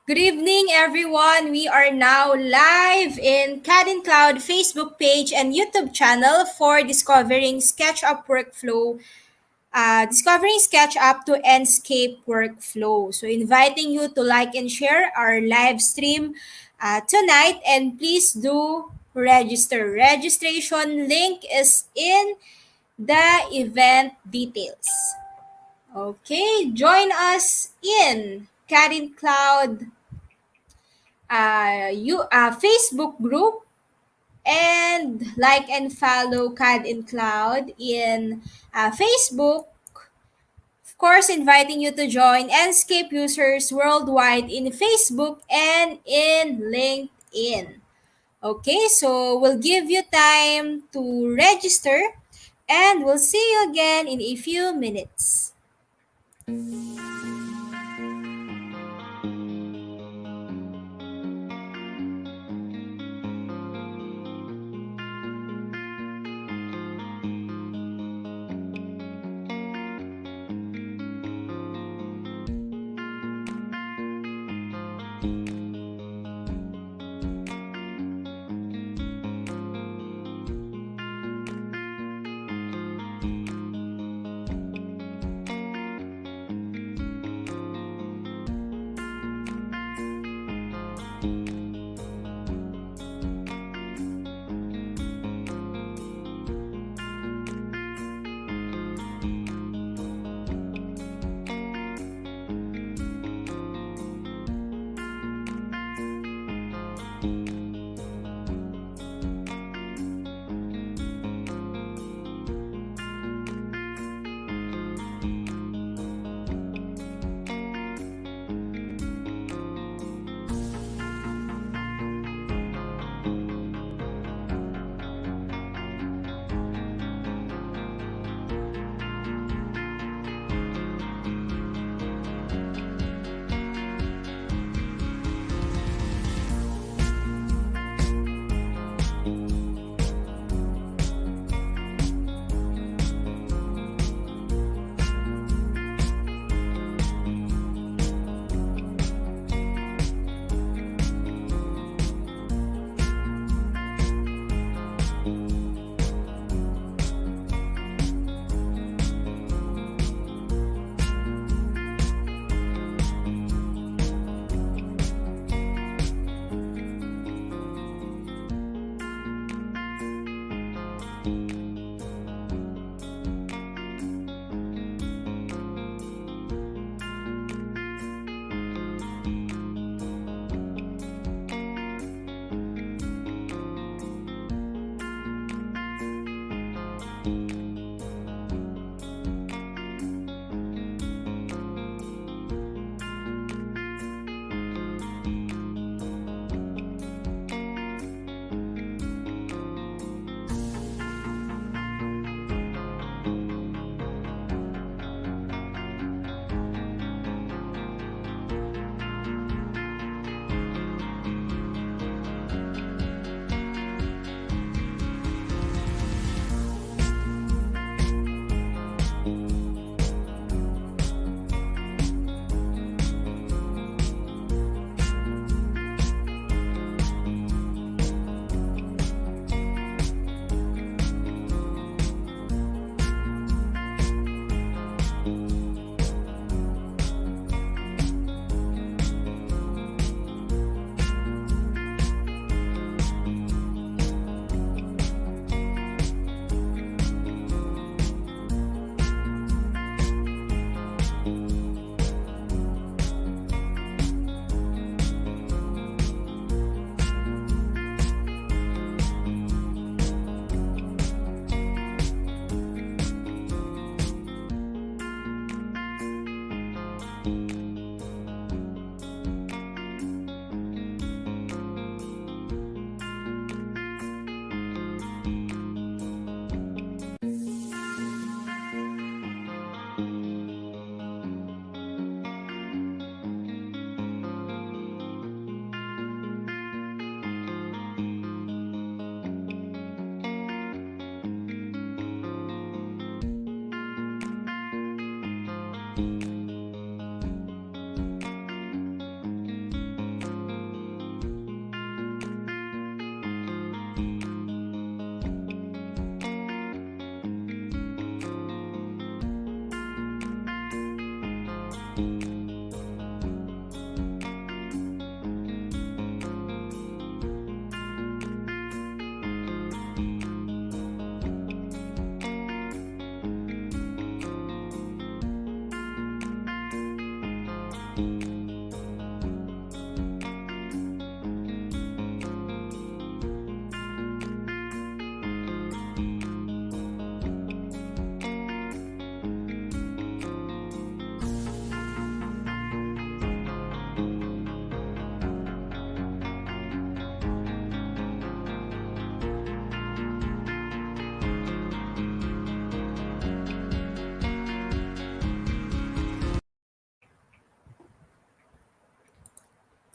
Good evening, everyone. We are now live in Cat and Cloud Facebook page and YouTube channel for discovering Sketchup workflow, discovering Sketchup to Enscape workflow. So, inviting you to like and share our live stream tonight, and please do register. Registration link is in the event details. Okay, join us in Cat and Cloud Facebook group and like and follow CAD in Cloud in Facebook. Of course, inviting you to join Enscape users worldwide in Facebook and in LinkedIn. Okay, so we'll give you time to register and we'll see you again in a few minutes.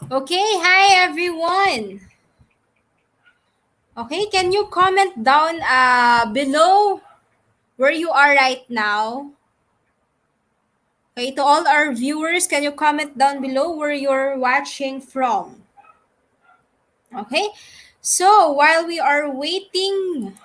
Okay, hi everyone. Okay, can you comment down below where you are right now? Okay, to all our viewers, can you comment down below where you're watching from? Okay, so while we are waiting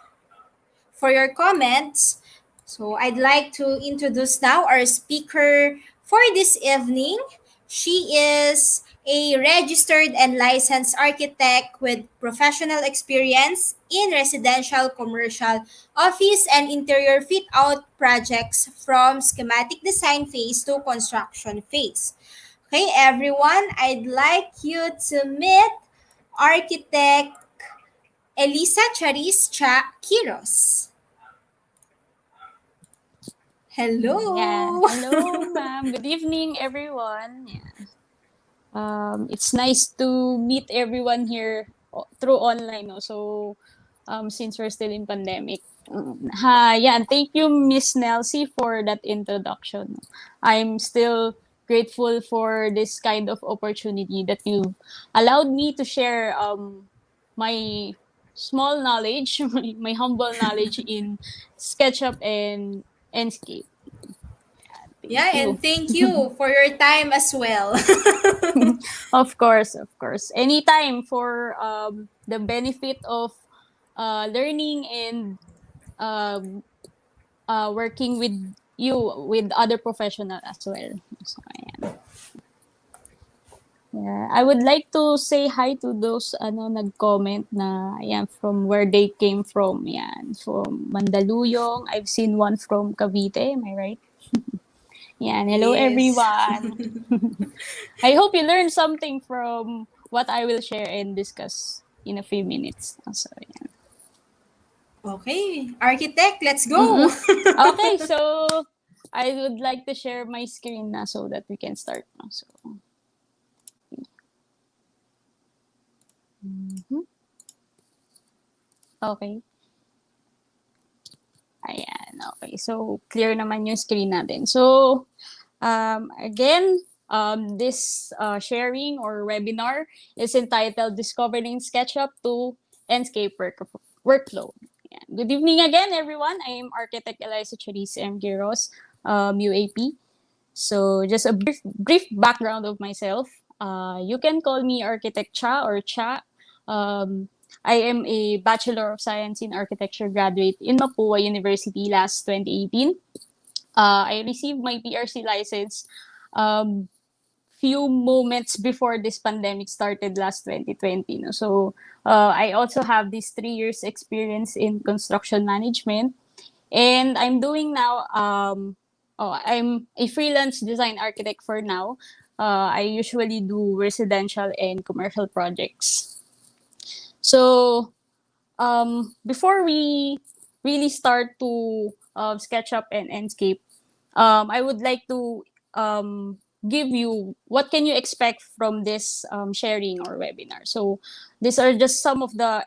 for your comments, so I'd like to introduce now our speaker for this evening. She is a registered and licensed architect with professional experience in residential, commercial, office, and interior fit out projects from schematic design phase to construction phase. Okay, everyone, I'd like you to meet architect Elisa Charis Cha Quiros. Yeah. Hello. Hello, ma'am. Good evening, everyone. Yeah. It's nice to meet everyone here through online. No? So, since we're still in pandemic. Hi, yeah, and thank you, Miss Nelsie, for that introduction. I'm still grateful for this kind of opportunity that you allowed me to share my small knowledge, my humble knowledge in SketchUp and Enscape. Thank Yeah, you. and thank you for your time as well. Of course, of course. Anytime for the benefit of learning and um, working with you, with other professional as well. So, ayan. Yeah. I would like to say hi to those nag-comment na ayan, from where they came from. Yan, from Mandaluyong. I've seen one from Cavite. Am I right? Yan. Hello, Yes. everyone. I hope you learned something from what I will share and discuss in a few minutes. So, yeah. Okay, architect, let's go. Mm-mm. Okay, so I would like to share my screen na so that we can start. So, mhm. Okay. Ayan, okay. So, clear naman yung screen natin. So, again, this sharing or webinar is entitled Discovering SketchUp to Enscape Workflow. Yeah. Good evening again, everyone. I am Architect Eliza Cheriz M. Giros, UAP. So, just a brief background of myself. You can call me Architect Cha or Cha. Um, I am a Bachelor of Science in Architecture graduate in Mapua University last 2018. I received my PRC license um, few moments before this pandemic started last 2020. No? So I also have this 3 years experience in construction management, and I'm doing now. I'm a freelance design architect for now. I usually do residential and commercial projects. So before we really start to SketchUp and Enscape, I would like to give you what can you expect from this sharing or webinar. So these are just some of the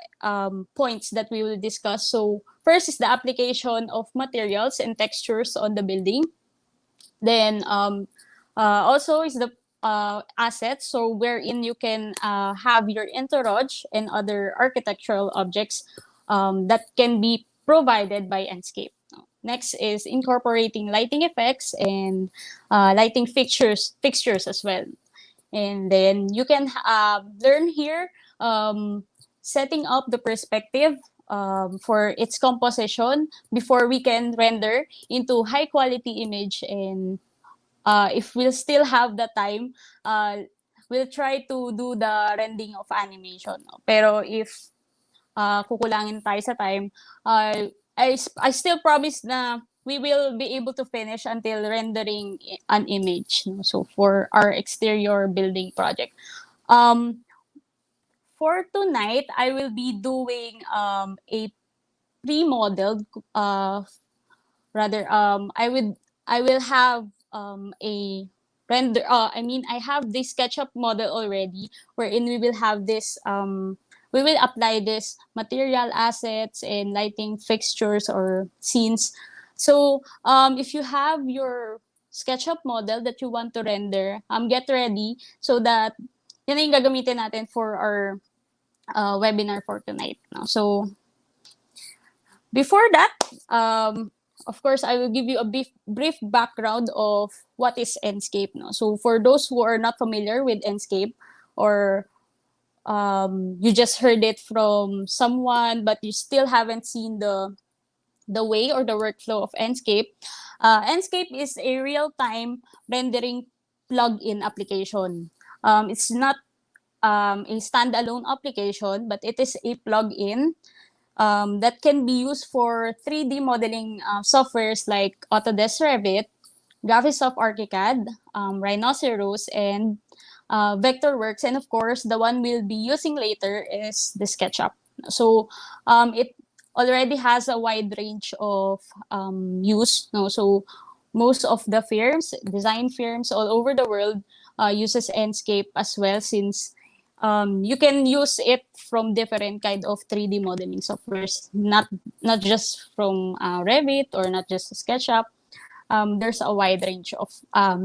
points that we will discuss. So first is the application of materials and textures on the building. Then also is the assets, so wherein you can have your entourage and other architectural objects that can be provided by Enscape. Next is incorporating lighting effects and lighting fixtures as well. And then you can learn here setting up the perspective for its composition before we can render into high quality image. And if we'll still have the time, we'll try to do the rendering of animation. No? Pero if kukulangin tayo sa time, I still promise na we will be able to finish until rendering an image. No? So for our exterior building project. Um, for tonight, I will be doing a pre-modeled rather I will have a render I mean I have this SketchUp model already, wherein we will apply this material assets and lighting fixtures or scenes. So if you have your SketchUp model that you want to render, get ready so that yan na yung gagamitin natin for our webinar for tonight. No? So, before that, of course, I will give you a brief background of what is Enscape. No? So, for those who are not familiar with Enscape, or you just heard it from someone, but you still haven't seen the way or the workflow of Enscape. Enscape is a real-time rendering plug-in application. It's not a standalone application, but it is a plug-in that can be used for 3D modeling softwares like Autodesk Revit, Graphisoft ArchiCAD, Rhinoceros, and Vectorworks. And of course, the one we'll be using later is the Sketchup. So it already has a wide range of use. No? So most of the firms, design firms all over the world uses Enscape as well, since you can use it from different kind of 3D modeling softwares, not just from Revit or not just SketchUp. There's a wide range of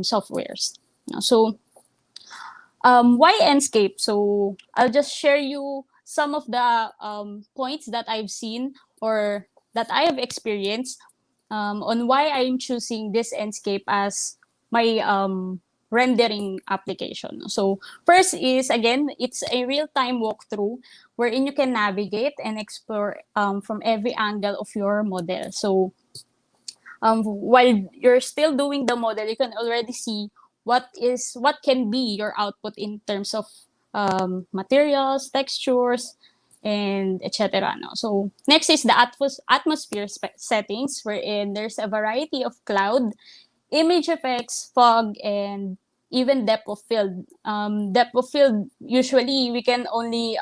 softwares. So why Enscape? So I'll just share you some of the points that I've seen or that I have experienced on why I'm choosing this Enscape as my rendering application. So first is, again, it's a real-time walkthrough wherein you can navigate and explore from every angle of your model. So while you're still doing the model, you can already see what can be your output in terms of materials, textures, and etc. No? So next is the atmosphere settings, wherein there's a variety of cloud, image effects, fog, and even depth of field. Depth of field, usually we can only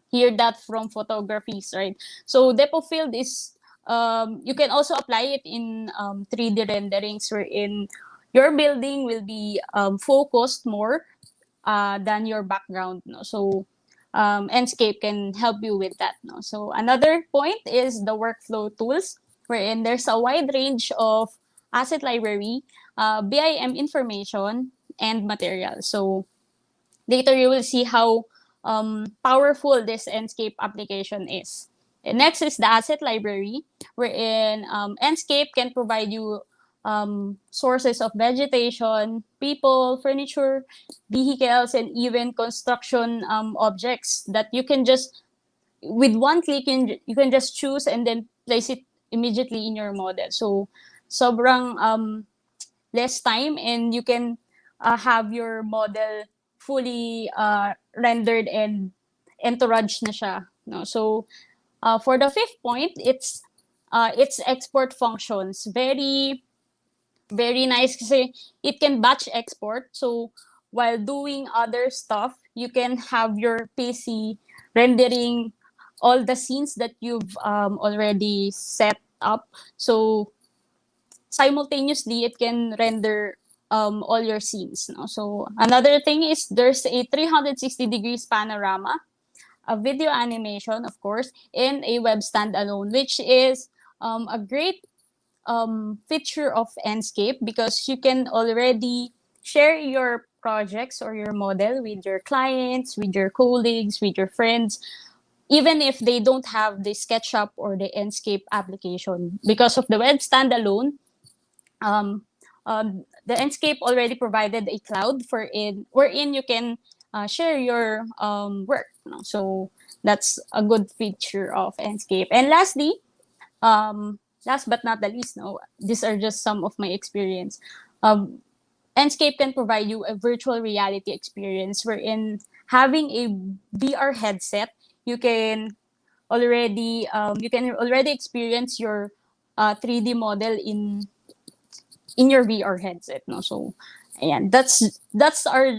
hear that from photographies, right? So depth of field is, you can also apply it in 3D renderings, wherein your building will be focused more than your background. No? So Enscape can help you with that. No? So another point is the workflow tools, wherein there's a wide range of asset library, BIM information, and materials. So later you will see how powerful this Enscape application is. And next is the asset library, wherein Enscape can provide you sources of vegetation, people, furniture, vehicles, and even construction objects that you can just, with one click, you can just choose and then place it immediately in your model. So sobrang less time, and you can have your model fully rendered and entourage na siya. No? So for the fifth point, it's export functions. Very, very nice kasi it can batch export. So while doing other stuff, you can have your PC rendering all the scenes that you've already set up. So simultaneously it can render all your scenes. No? So another thing is there's a 360 degrees panorama, a video animation, of course, and a web standalone, which is a great feature of Enscape, because you can already share your projects or your model with your clients, with your colleagues, with your friends, even if they don't have the SketchUp or the Enscape application. Because of the web standalone, the Enscape already provided a cloud for in wherein you can share your work. No? So that's a good feature of Enscape. And lastly, last but not the least, no, these are just some of my experience. Enscape can provide you a virtual reality experience, wherein having a VR headset, you can already experience your 3D model in your VR headset. No, so and that's our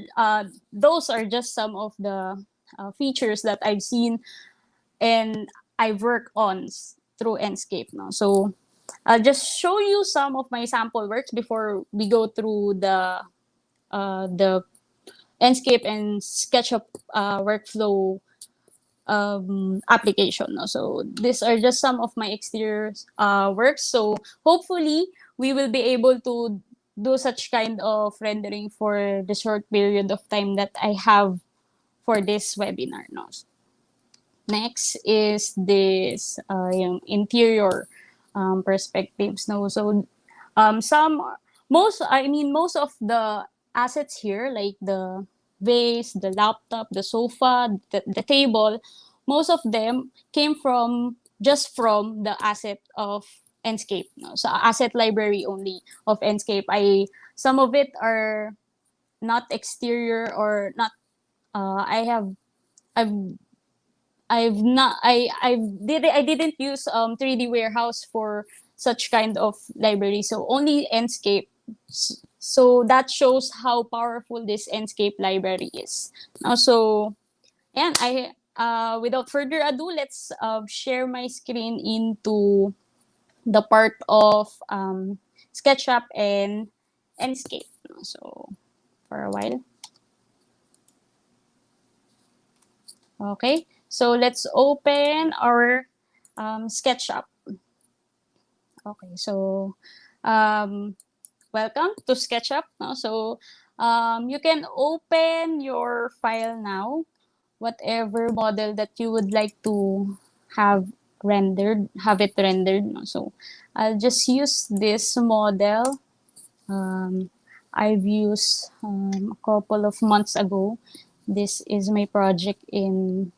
those are just some of the features that I've seen and I've worked on through Enscape. No, so I'll just show you some of my sample works before we go through the Enscape and SketchUp workflow application. No? So these are just some of my exterior works. So hopefully we will be able to do such kind of rendering for the short period of time that I have for this webinar. No? Next is this yung interior perspectives. No, so some most of the assets here, like the vase, the laptop, the sofa, the table, most of them came from just from the asset of Enscape. No? So asset library only of Enscape. I Some of it are not exterior or not. I've I've not I didn't use 3D warehouse for such kind of library, so only Enscape. So that shows how powerful this Enscape library is. So and I without further ado, let's share my screen into the part of SketchUp and Enscape. So for a while. Okay, so let's open our SketchUp. Okay, so um, welcome to SketchUp. No? So you can open your file now, whatever model that you would like to have have it rendered. No? So I'll just use this model. I've used a couple of months ago. This is my project in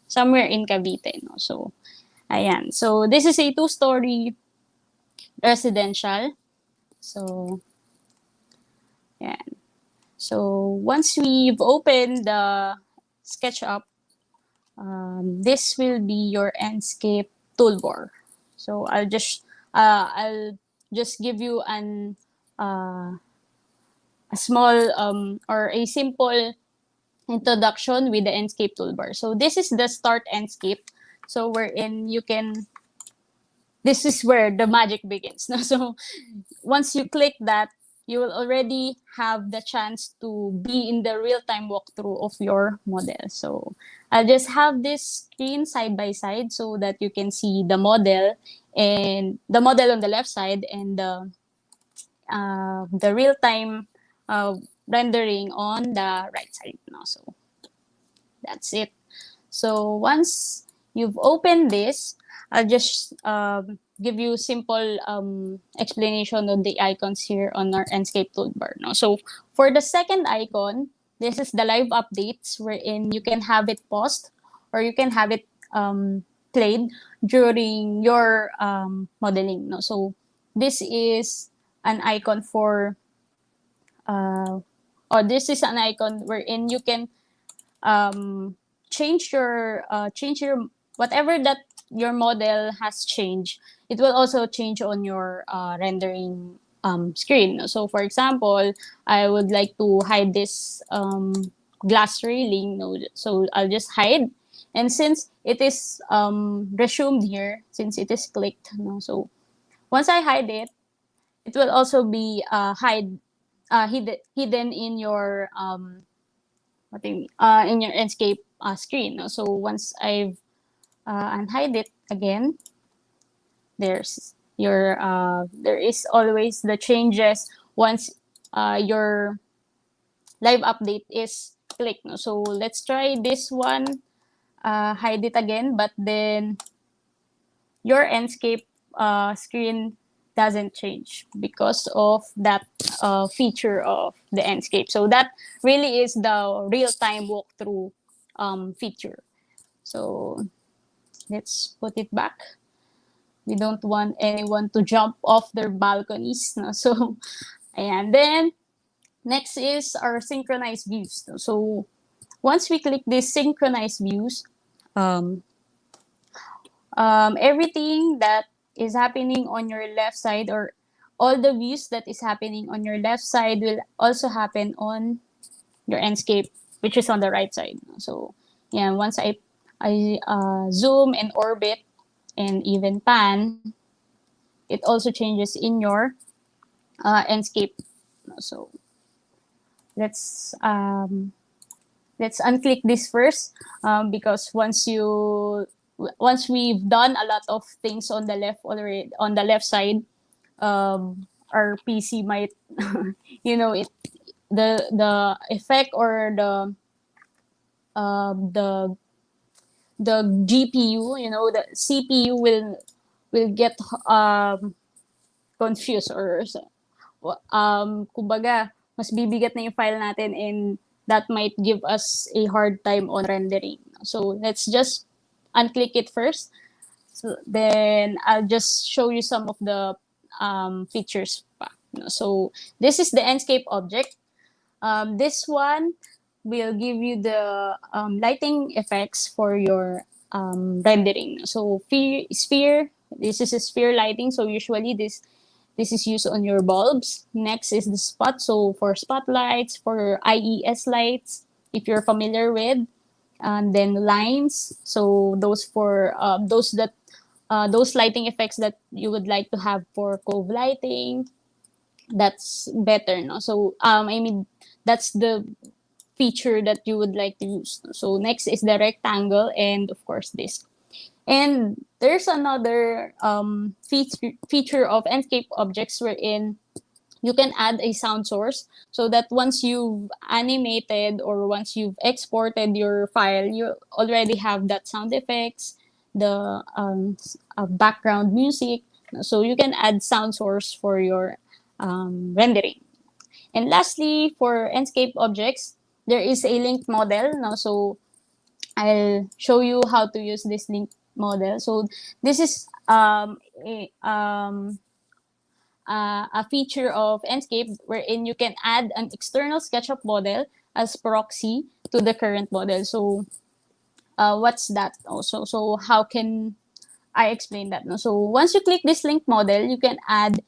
somewhere in Cavite. No? So ayan. So this is a two-story residential. So ayan. So once we've opened the SketchUp, this will be your Enscape toolbar. So I'll just give you a small or a simple introduction with the Enscape toolbar. So this is the start Enscape. So wherein you can this is where the magic begins. No? So once you click that, you will already have the chance to be in the real-time walkthrough of your model. So I'll just have this screen side by side so that you can see the model on the left side and the real-time rendering on the right side. No? So that's it. So once you've opened this, I'll just give you simple explanation of the icons here on our Enscape toolbar. No? So for the second icon, this is the live updates wherein you can have it paused or you can have it played during your modeling. No? So this is an icon for, or this is an icon wherein you can change your whatever that your model has changed. It will also change on your rendering screen. So for example, I would like to hide this glass railing. No, so I'll just hide, and since it is resumed here, since it is clicked, no, so once I hide it, it will also be hidden in your in your Enscape screen. No? So once I've unhide it again, there is always the changes once your live update is clicked. No? So let's try this one. Hide it again, but then your Enscape screen doesn't change because of that feature of the Enscape. So that really is the real-time walkthrough feature. So let's put it back. We don't want anyone to jump off their balconies. No? So, and then next is our synchronized views. So once we click this synchronized views, um, everything that is happening on your left side or all the views that is happening on your left side will also happen on your Enscape, which is on the right side. So yeah, once I zoom and orbit and even pan, it also changes in your Enscape. So let's unclick this first because once we've done a lot of things on the left already on the left side, our PC might, it the effect or the GPU, the CPU will get confused, or kumbaga mas bibigat na yung file natin, and that might give us a hard time on rendering. So let's just unclick it first. So then I'll just show you some of the features pa. So this is the Enscape object. This one will give you the lighting effects for your rendering. So sphere, this is a sphere lighting. So usually this is used on your bulbs. Next is the spot. So for spotlights, for IES lights, if you're familiar with, and then lines. So those for those lighting effects that you would like to have for cove lighting, that's better, no? So I mean, that's the feature that you would like to use. So next is the rectangle, and of course this. And there's another feature of Enscape objects wherein you can add a sound source, so that once you've animated or once you've exported your file, you already have that sound effects, the background music. So you can add sound source for your rendering. And lastly, for Enscape objects, there is a linked model. Now, so I'll show you how to use this linked model. So this is a feature of Enscape wherein you can add an external SketchUp model as proxy to the current model. So what's that also? So how can I explain that? No? So once you click this link model, you can add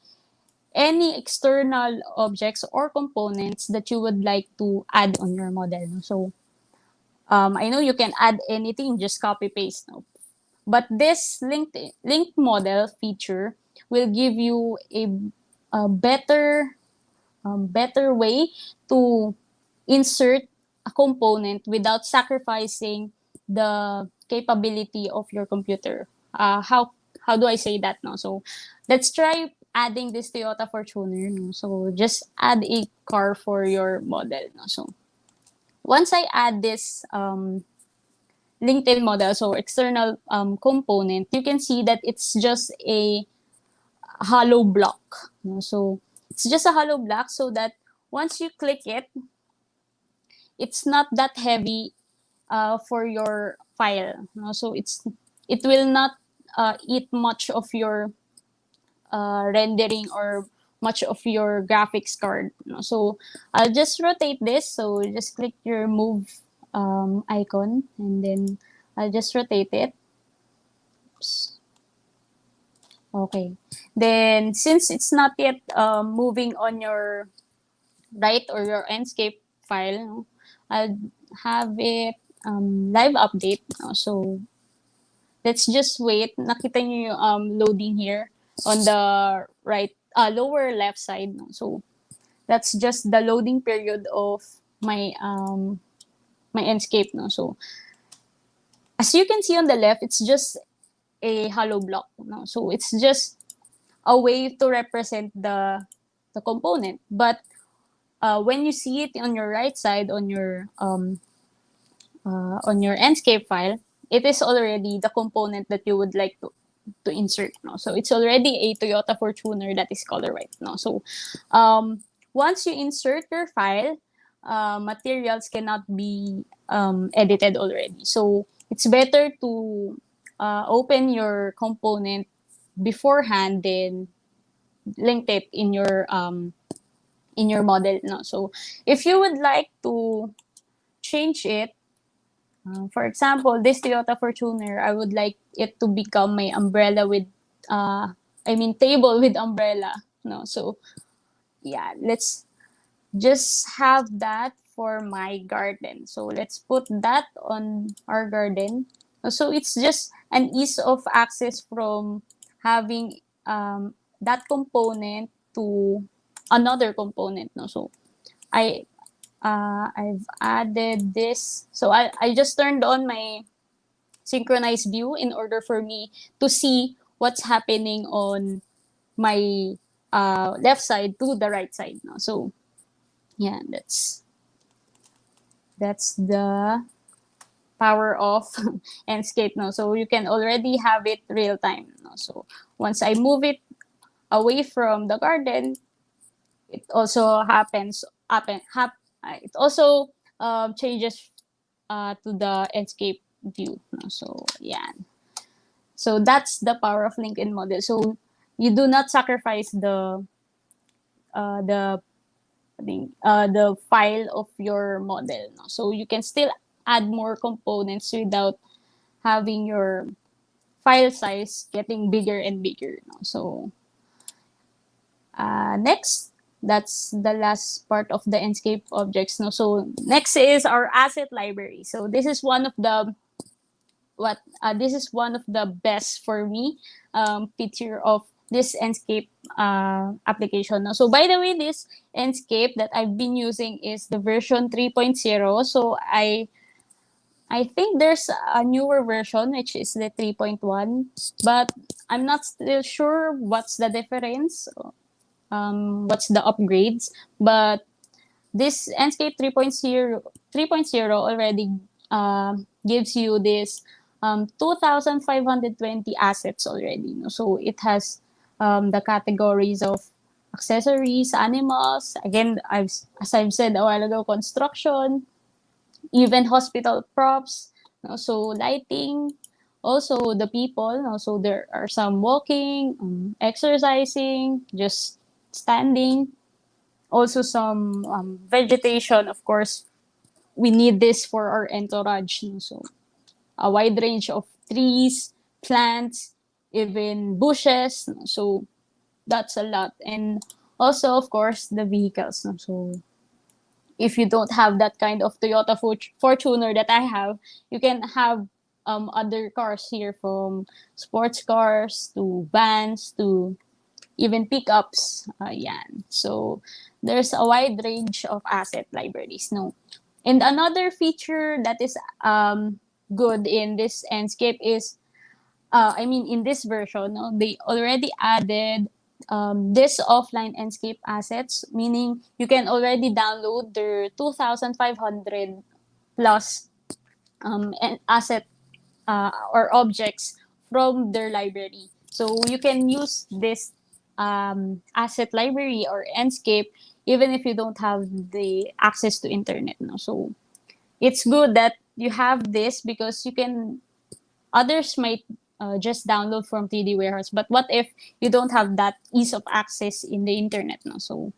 any external objects or components that you would like to add on your model. No? So I know you can add anything, just copy paste. No? But this linked model feature will give you a better way to insert a component without sacrificing the capability of your computer. How do I say that now? So let's try adding this Toyota Fortuner. No? So just add a car for your model. No? So once I add this LinkedIn model, so external component, you can see that it's just a hollow block. No? So it's just a hollow block, so that once you click it, it's not that heavy for your file. No? So it will not eat much of your rendering or much of your graphics card. No? So I'll just rotate this. So just click your move icon, and then I'll just rotate it. Oops. Okay. Then since it's not yet moving on your right or your Enscape file, no, I'll have it live update. No? So let's just wait. Nakita niyo yung loading here on the right, lower left side. No? So that's just the loading period of my Enscape. No? So as you can see on the left, it's just a hollow block. No? So it's just a way to represent the component. But when you see it on your right side on your Enscape file, it is already the component that you would like to insert. No? So it's already a Toyota Fortuner that is color white. No? So once you insert your file, materials cannot be edited already. So it's better to open your component beforehand, then link it in your model. No? So if you would like to change it, for example, this Toyota Fortuner, I would like it to become my umbrella with, table with umbrella. No, so yeah, let's just have that for my garden. So let's put that on our garden. So it's just an ease of access from having that component to another component. No, so I I've added this. So I just turned on my synchronized view in order for me to see what's happening on my left side to the right side. No? So yeah, that's the power of Enscape. No? So you can already have it real time. No? So once I move it away from the garden, it also it also changes to the Enscape view. No? So yeah, so that's the power of LinkedIn model. So you do not sacrifice the the file of your model. No? So you can still add more components without having your file size getting bigger and bigger. No? So next, that's the last part of the Enscape objects. No? So next is our asset library. So this is one of the best for me feature of this Enscape application. No? So by the way, this Enscape that I've been using is the version 3.0. So I think there's a newer version which is the 3.1, but I'm not still sure what's the difference, what's the upgrades. But this Enscape 3.0 already gives you this 2,520 assets already. No? So it has the categories of accessories, animals, again, as I've said a while ago, construction, even hospital props, no? So lighting, also the people. No? So there are some walking, exercising, just standing, also some vegetation. Of course, we need this for our entourage. No? So a wide range of trees, plants, even bushes. No? So that's a lot. And also, of course, the vehicles. No? So if you don't have that kind of Toyota Fortuner that I have, you can have other cars here, from sports cars to vans to even pickups. Yeah. So there's a wide range of asset libraries. No, and another feature that is good in this Enscape is, I mean, in this version, no, they already added this offline Enscape assets, meaning you can already download their 2,500 plus asset or objects from their library. So you can use this asset library or Enscape even if you don't have the access to internet. No? So it's good that you have this, because you can, others might just download from 3D Warehouse. But what if you don't have that ease of access in the internet? No? So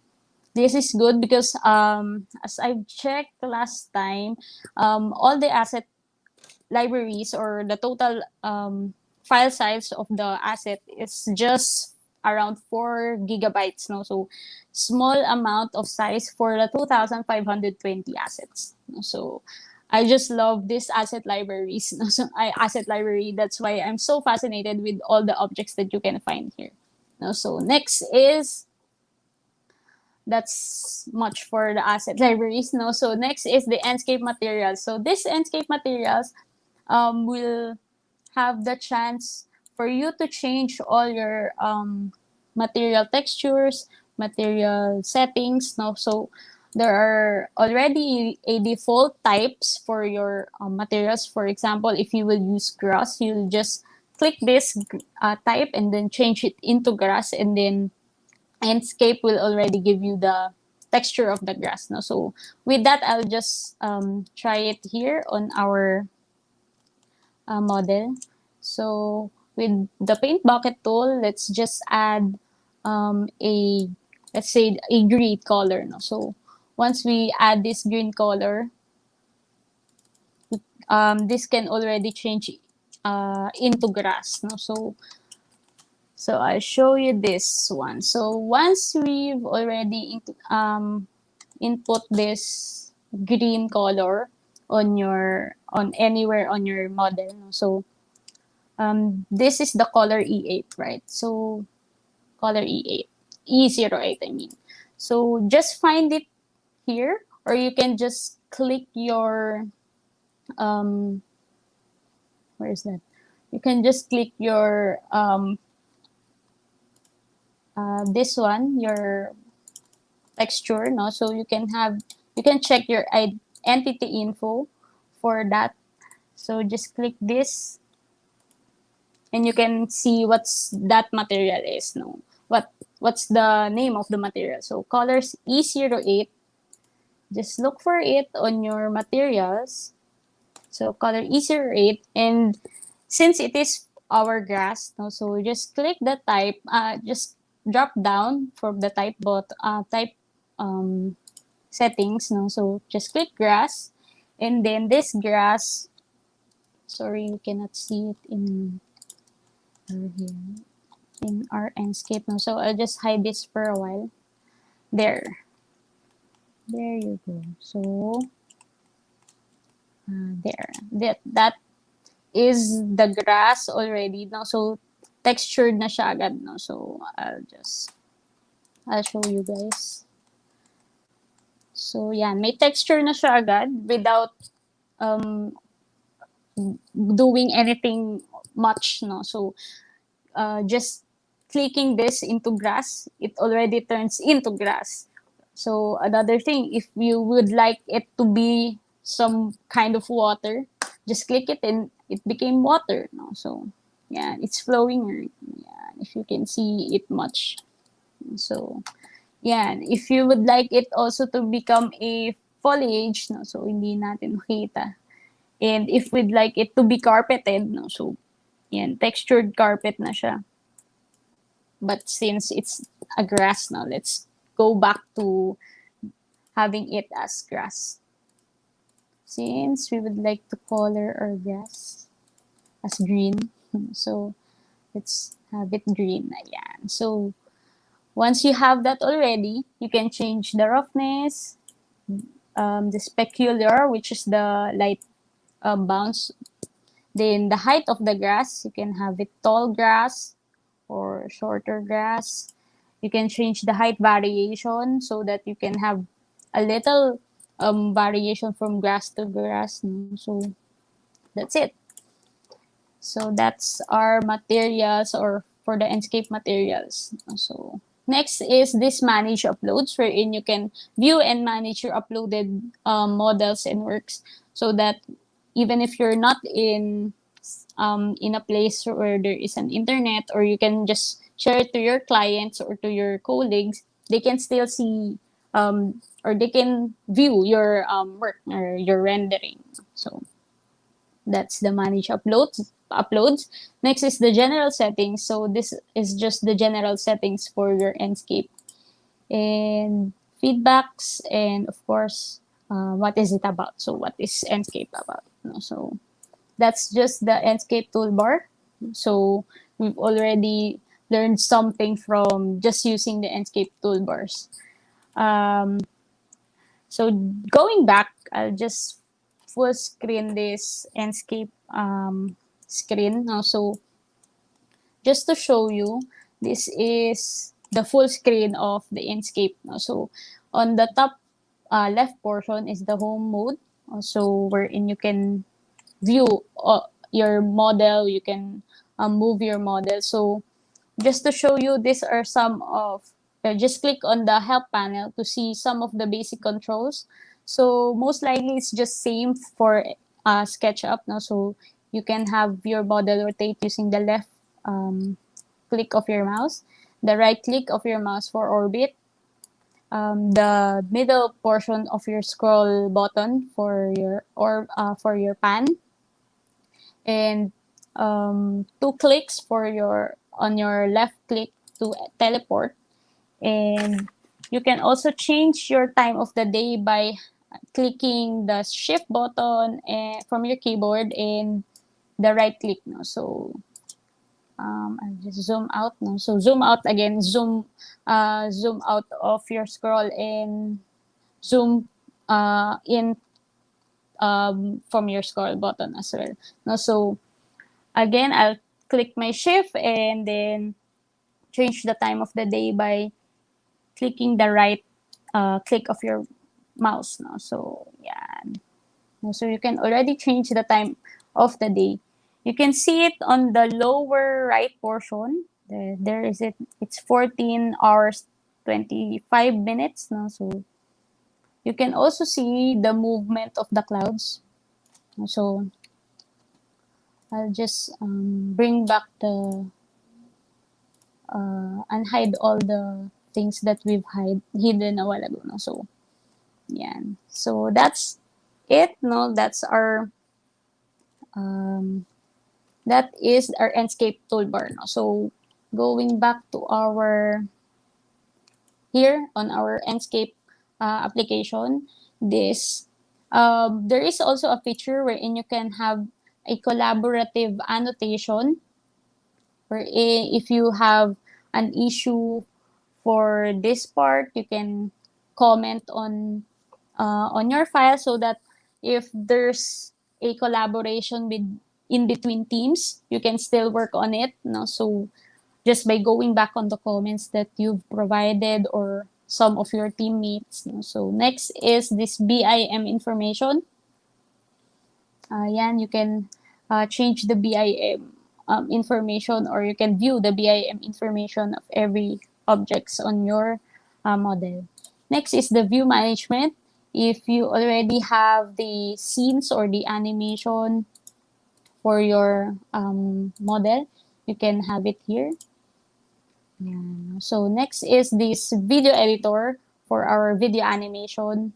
this is good because as I've checked last time, all the asset libraries, or the total file size of the asset, is just around 4 gigabytes. No? So small amount of size for the 2,520 assets. No? So I just love this asset libraries. No? So asset library, that's why I'm so fascinated with all the objects that you can find here. No? So next is, that's much for the asset libraries. No? So next is the Enscape materials. So this Enscape materials will have the chance for you to change all your material textures, material settings. No? So there are already a default types for your materials. For example, if you will use grass, you'll just click this type and then change it into grass, and then Enscape will already give you the texture of the grass. No? So with that, I'll just try it here on our model. So with the paint bucket tool, let's just add a, let's say, a green color. No? So once we add this green color, this can already change into grass. No? So I'll show you this one. So once we've already input this green color on anywhere on your model. No? So this is the color E8, right? So color E8, E08, I mean. So just find it here, or you can just click your, where is that? You can just click your this one, your texture, no? So you can check your entity info for that. So just click this and you can see what's that material is, no? What's the name of the material. So colors E08, just look for it on your materials. So color E08, and since it is hourglass, no, so just click the type, just drop down from the type um, settings, no, so just click grass, and then this grass, sorry, you cannot see it here in our Enscape, no, so I'll just hide this for a while. There you go. So there, that is the grass already, no, so textured na siya agad, no, so I'll show you guys. So yan, may texture na siya agad without um doing anything much, no, so just clicking this into grass, it already turns into grass. So another thing, if you would like it to be some kind of water, just click it and it became water, no, so yeah, it's flowing, yeah, if you can see it much. So yeah, if you would like it also to become a foliage, no, so hindi natin makita. And if we'd like it to be carpeted, no, so yan, textured carpet na siya. But since it's a grass now, let's go back to having it as grass. Since we would like to color our grass as green, so let's have it green. Ayan. So once you have that already, you can change the roughness, the specular, which is the light bounce. Then the height of the grass, you can have it tall grass or shorter grass. You can change the height variation so that you can have a little variation from grass to grass. No? So that's it. So that's our materials or for the Enscape materials. So next is this manage uploads, wherein you can view and manage your uploaded models and works, so that even if you're not in a place where there is an internet, or you can just share it to your clients or to your colleagues, they can still see or they can view your work or your rendering. So that's the manage uploads. Next is the general settings. So this is just the general settings for your Enscape, and feedbacks, and of course, what is it about? So what is Enscape about? No, so that's just the Enscape toolbar. So we've already learned something from just using the Enscape toolbars. Um, so going back, I'll just full screen this Enscape screen. Now, so just to show you, this is the full screen of the Enscape. Now, so on the top left portion is the home mode. So wherein you can view your model, you can move your model. So just to show you, these are some of, just click on the help panel to see some of the basic controls. So most likely it's just same for SketchUp. No? So you can have your model rotate using the left click of your mouse, the right click of your mouse for orbit, the middle portion of your scroll button for your for your pan, and two clicks for your on your left click to teleport. And you can also change your time of the day by clicking the shift button from your keyboard and the right click, no, so I'll just zoom out, no, so zoom out again, zoom out of your scroll, and zoom in from your scroll button as well, no, so again, I'll click my shift and then change the time of the day by clicking the right click of your mouse. No? So, yeah. So you can already change the time of the day. You can see it on the lower right portion. There is it. It's 14 hours 25 minutes. No, so you can also see the movement of the clouds. So I'll just bring back the and hide all the things that we've hidden a while ago. No, so yeah. So that's it. No, that's our um, that is our Enscape toolbar. No, so going back to our here on our Enscape application, this there is also a feature wherein you can have a collaborative annotation, where if you have an issue for this part, you can comment on your file, so that if there's a collaboration with in between teams, you can still work on it. No, so just by going back on the comments that you've provided or some of your teammates. No? So next is this BIM information. Yan, you can change the BIM information, or you can view the BIM information of every objects on your model. Next is the view management. If you already have the scenes or the animation for your model, you can have it here. Yeah. So next is this video editor for our video animation.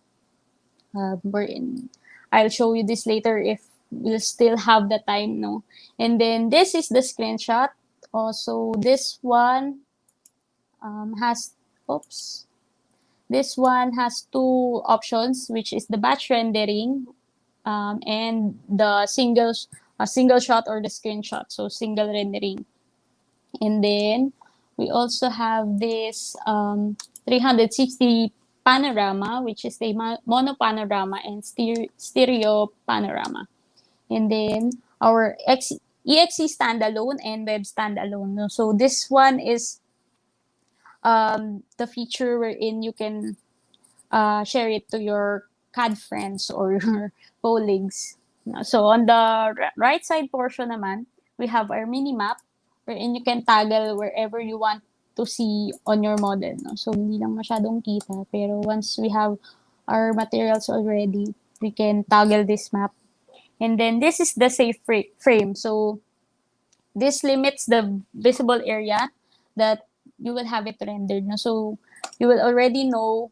We're in. I'll show you this later if we'll still have the time, no. And then this is the screenshot. Also, this one has, oops, this one has two options, which is the batch rendering and the single shot or the screenshot. So single rendering. And then we also have this 360 panorama, which is the mono panorama and stereo panorama. And then our EXE standalone and web standalone. So this one is the feature wherein you can share it to your CAD friends or your colleagues. So on the right side portion naman, we have our mini map wherein you can toggle wherever you want to see on your model. No? So hindi lang masyadong kita, pero once we have our materials already, we can toggle this map. And then this is the safe frame. So this limits the visible area that you will have it rendered. No? So you will already know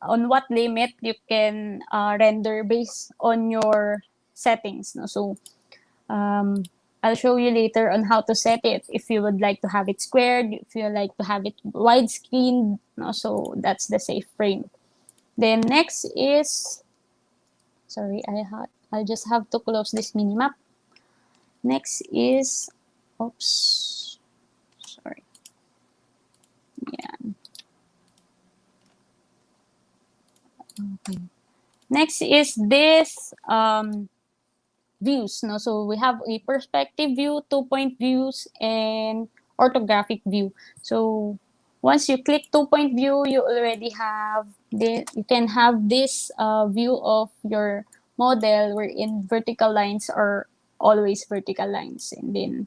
on what limit you can render based on your settings. No? So um, I'll show you later on how to set it. If you would like to have it squared, if you like to have it widescreen, no? So that's the safe frame. Then next is, sorry, I just have to close this minimap. Next is, oops, sorry. Yeah. Okay. Next is this views. No? So we have a perspective view, 2-point views, and orthographic view. So once you click 2-point view, you already have you can have this view of your model wherein vertical lines are always vertical lines. And then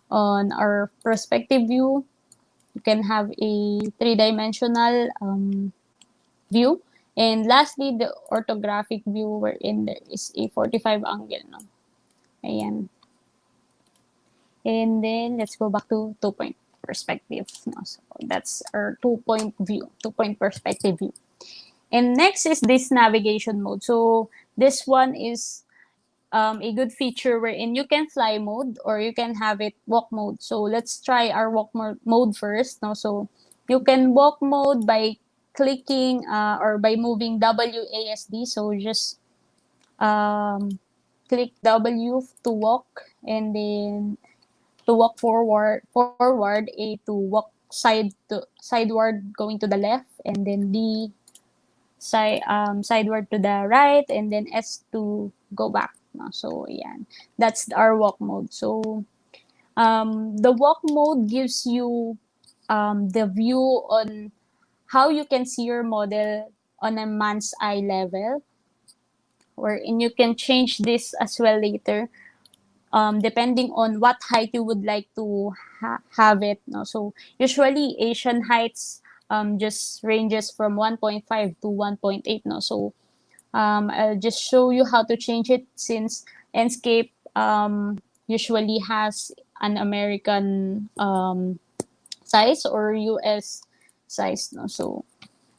on our perspective view, you can have a three-dimensional view. And lastly, the orthographic view wherein there is a 45 angle. No? Ayan. And then let's go back to 2-point perspective. No? So that's our 2-point view, 2-point perspective view. And next is this navigation mode. So this one is a good feature wherein you can fly mode or you can have it walk mode. So let's try our walk mode first. No? So you can walk mode by clicking or by moving WASD. So just click W to walk, and then to walk forward, A to walk sideward going to the left, and then D sideward to the right, and then S to go back. So yeah, that's our walk mode. So the walk mode gives you the view on how you can see your model on a man's eye level, wherein you can change this as well later. depending on what height you would like to have it. No? So usually Asian heights just ranges from 1.5 to 1.8. No? So I'll just show you how to change it since Enscape usually has an American size or US size. No? So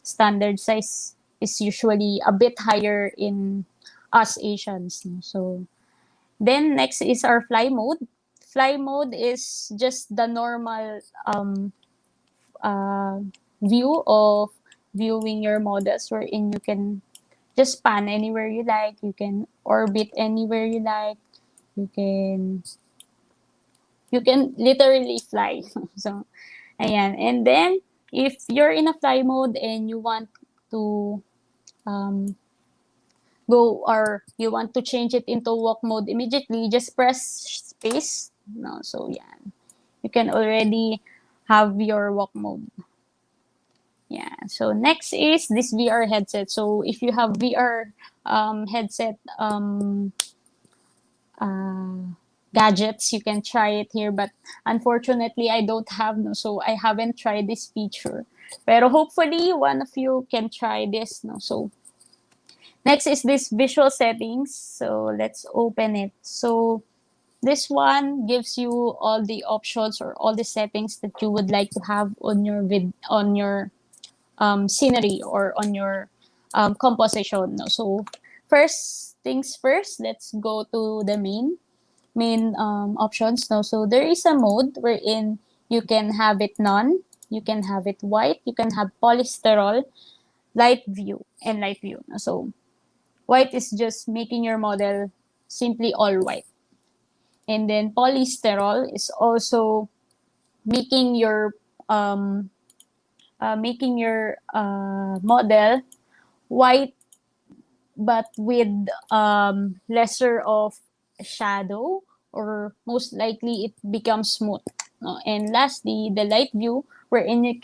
standard size is usually a bit higher in us Asians. No? So then next is our fly mode. Fly mode is just the normal uh, view of viewing your models wherein you can just pan anywhere you like, you can orbit anywhere you like, you can literally fly. So ayan. And then if you're in a fly mode and you want to um, go or you want to change it into walk mode immediately, just press space. No, so yeah, you can already have your walk mode. Yeah. So next is this VR headset. So if you have VR headset uh, gadgets, you can try it here. But unfortunately, I don't have no, so I haven't tried this feature. Pero hopefully, one of you can try this. No, so next is this visual settings. So let's open it. So this one gives you all the options or all the settings that you would like to have on your scenery or on your composition. No? So first things first, let's go to the main options. No? So there is a mode wherein you can have it none, you can have it white, you can have polysterol, light view, and light view. No? So white is just making your model simply all white. And then polysterol is also making your um, model white but with lesser of shadow, or most likely it becomes smooth. No? And lastly, the light view, wherein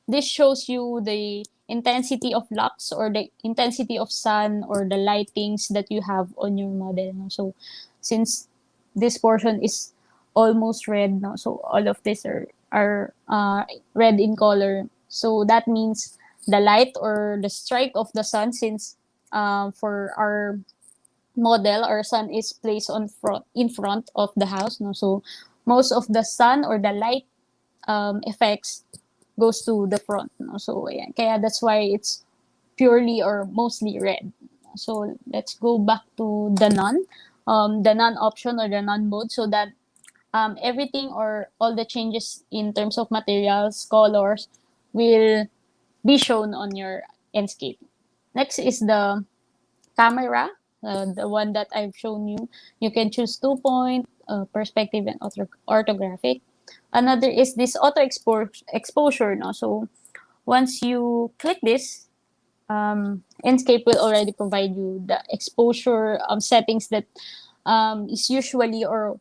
this shows you the intensity of lux or the intensity of sun or the lightings that you have on your model. No? So since this portion is almost red, no? So all of this are red in color. So that means the light or the strike of the sun, since for our model, our sun is placed in front of the house. No? So most of the sun or the light effects goes to the front. No? So yeah, kaya that's why it's purely or mostly red. So let's go back to the none option or the none mode, so that everything or all the changes in terms of materials, colors will be shown on your Enscape. Next is the camera, the one that I've shown you. You can choose 2 point, perspective, and orthographic. Another is this exposure. No? So once you click this, Enscape will already provide you the exposure settings that is usually or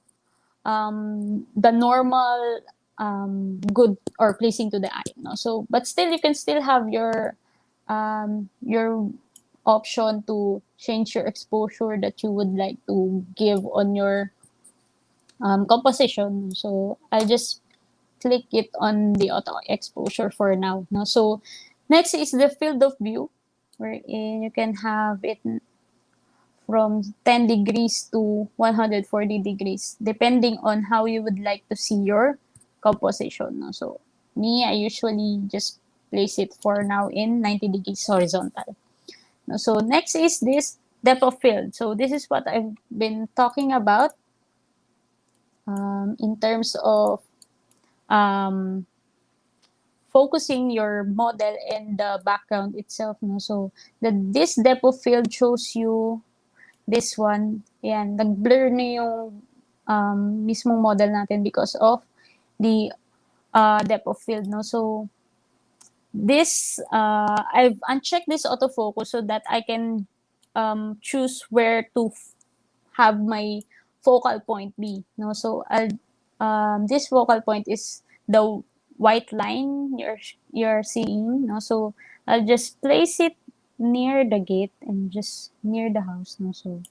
the normal good or pleasing to the eye. No? So, but still, you can still have your option to change your exposure that you would like to give on your composition. So I'll just click it on the auto exposure for now. No? So next is the field of view, wherein you can have it from 10 degrees to 140 degrees, depending on how you would like to see your composition. No? So me, I usually just place it for now in 90 degrees horizontal. No? So next is this depth of field. So this is what I've been talking about in terms of um, focusing your model and the background itself. No? So this depth of field shows you this one. Yan, nag-blur na yung mismong model natin because of the depth of field. No? So this, I've unchecked this autofocus so that I can choose where to have my focal point be. No? So this focal point is the white line you're seeing. No? So I'll just place it near the gate and just near the house. No? So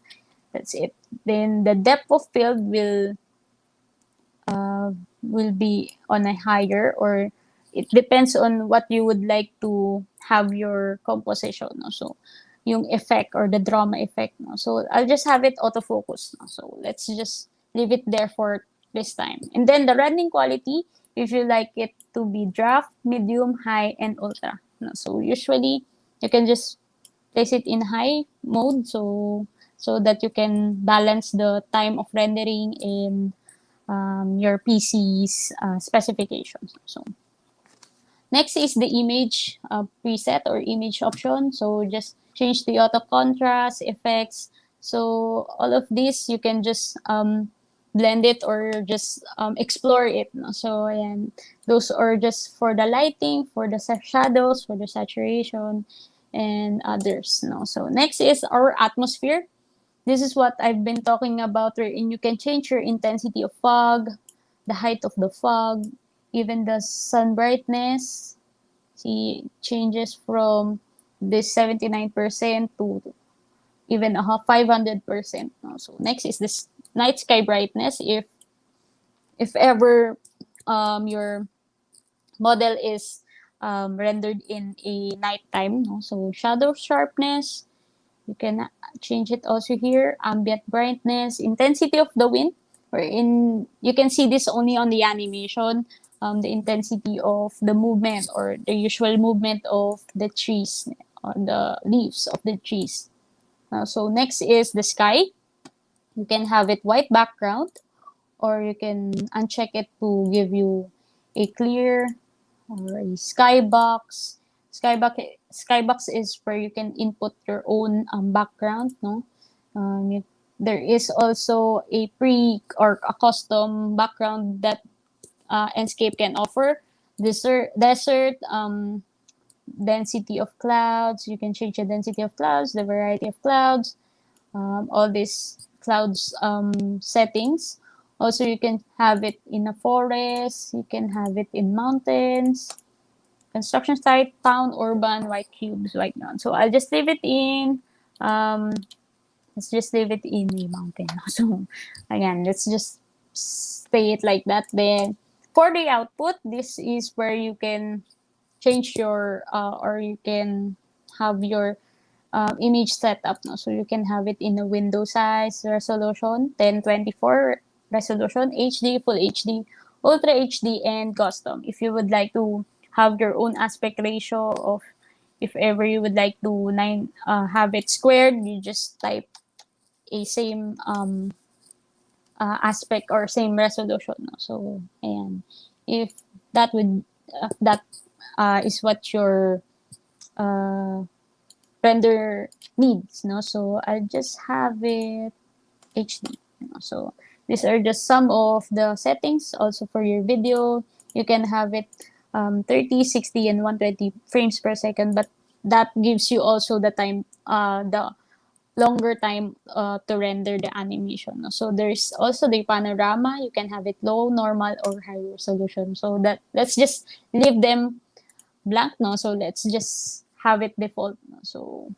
That's it. Then the depth of field will be on a higher, or it depends on what you would like to have your composition, no? So yung effect or the drama effect, no? So I'll just have it autofocus, no? So let's just leave it there for this time. And then the rendering quality, if you like it to be draft, medium, high, and ultra, no? So usually you can just place it in high mode, so that you can balance the time of rendering and your PC's specifications. So next is the image preset or image option. So just change the auto contrast, effects. So all of this you can just blend it or just explore it. No? So and those are just for the lighting, for the shadows, for the saturation, and others. No. So next is our atmosphere. This is what I've been talking about, wherein you can change your intensity of fog, the height of the fog, even the sun brightness. See, changes from this 79% to even a 500%. No? So next is this night sky brightness. If ever your model is rendered in a nighttime, no? So shadow sharpness, you can change it also here. Ambient brightness, intensity of the wind, wherein you can see this only on the animation. The intensity of the movement or the usual movement of the trees, on the leaves of the trees. So next is the sky. You can have it white background, or you can uncheck it to give you a clear or a skybox. Skybox is where you can input your own background. No, there is also a pre or a custom background that Enscape can offer. Desert, density of clouds. You can change the density of clouds, the variety of clouds, all these clouds settings. Also, you can have it in a forest. You can have it in mountains, construction site, town, urban, white cubes, white ground. So I'll just leave it in, um, let's just leave it in a mountain. So again, let's just stay it like that. Then for the output, this is where you can change your, or you can have your image setup. No? So you can have it in a window size resolution, 1024 resolution, HD, full HD, ultra HD, and custom. If you would like to have your own aspect ratio of, if ever you would like to have it squared, you just type a same aspect or same resolution. No? So and if that would that is what your uh, render needs, no? So I just have it HD. So these are just some of the settings. Also for your video, you can have it 30, 60, and 120 frames per second, but that gives you also the longer time to render the animation. No? So there's also the panorama. You can have it low, normal, or high resolution. So that let's just leave them blank. No, so let's just have it default. No? So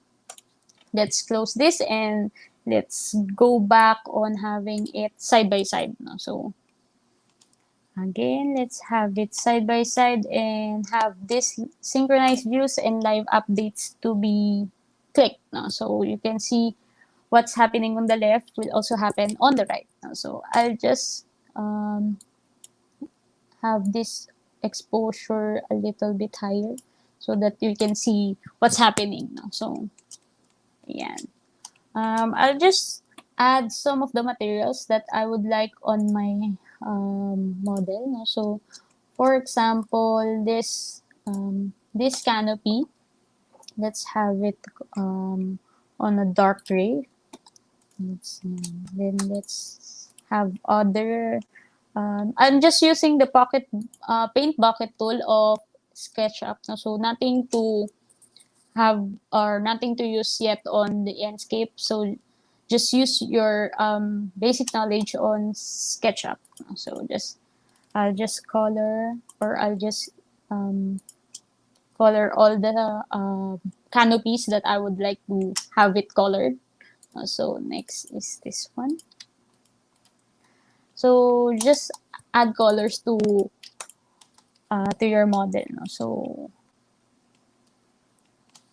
let's close this and let's go back on having it side by side. No? So again, let's have it side by side and have this synchronized views and live updates to be clicked. No? So you can see what's happening on the left will also happen on the right. No? So I'll just have this exposure a little bit higher so that you can see what's happening. No? So yeah. I'll just add some of the materials that I would like on my model. No? So, for example, this canopy, let's have it on a dark gray. Then let's have other. I'm just using the pocket paint bucket tool of Sketchup. No? So nothing to have or nothing to use yet on the Enscape. So just use your basic knowledge on SketchUp. So I'll just color, or I'll just color all the canopies that I would like to have it colored. So next is this one. So just add colors to your model. No? So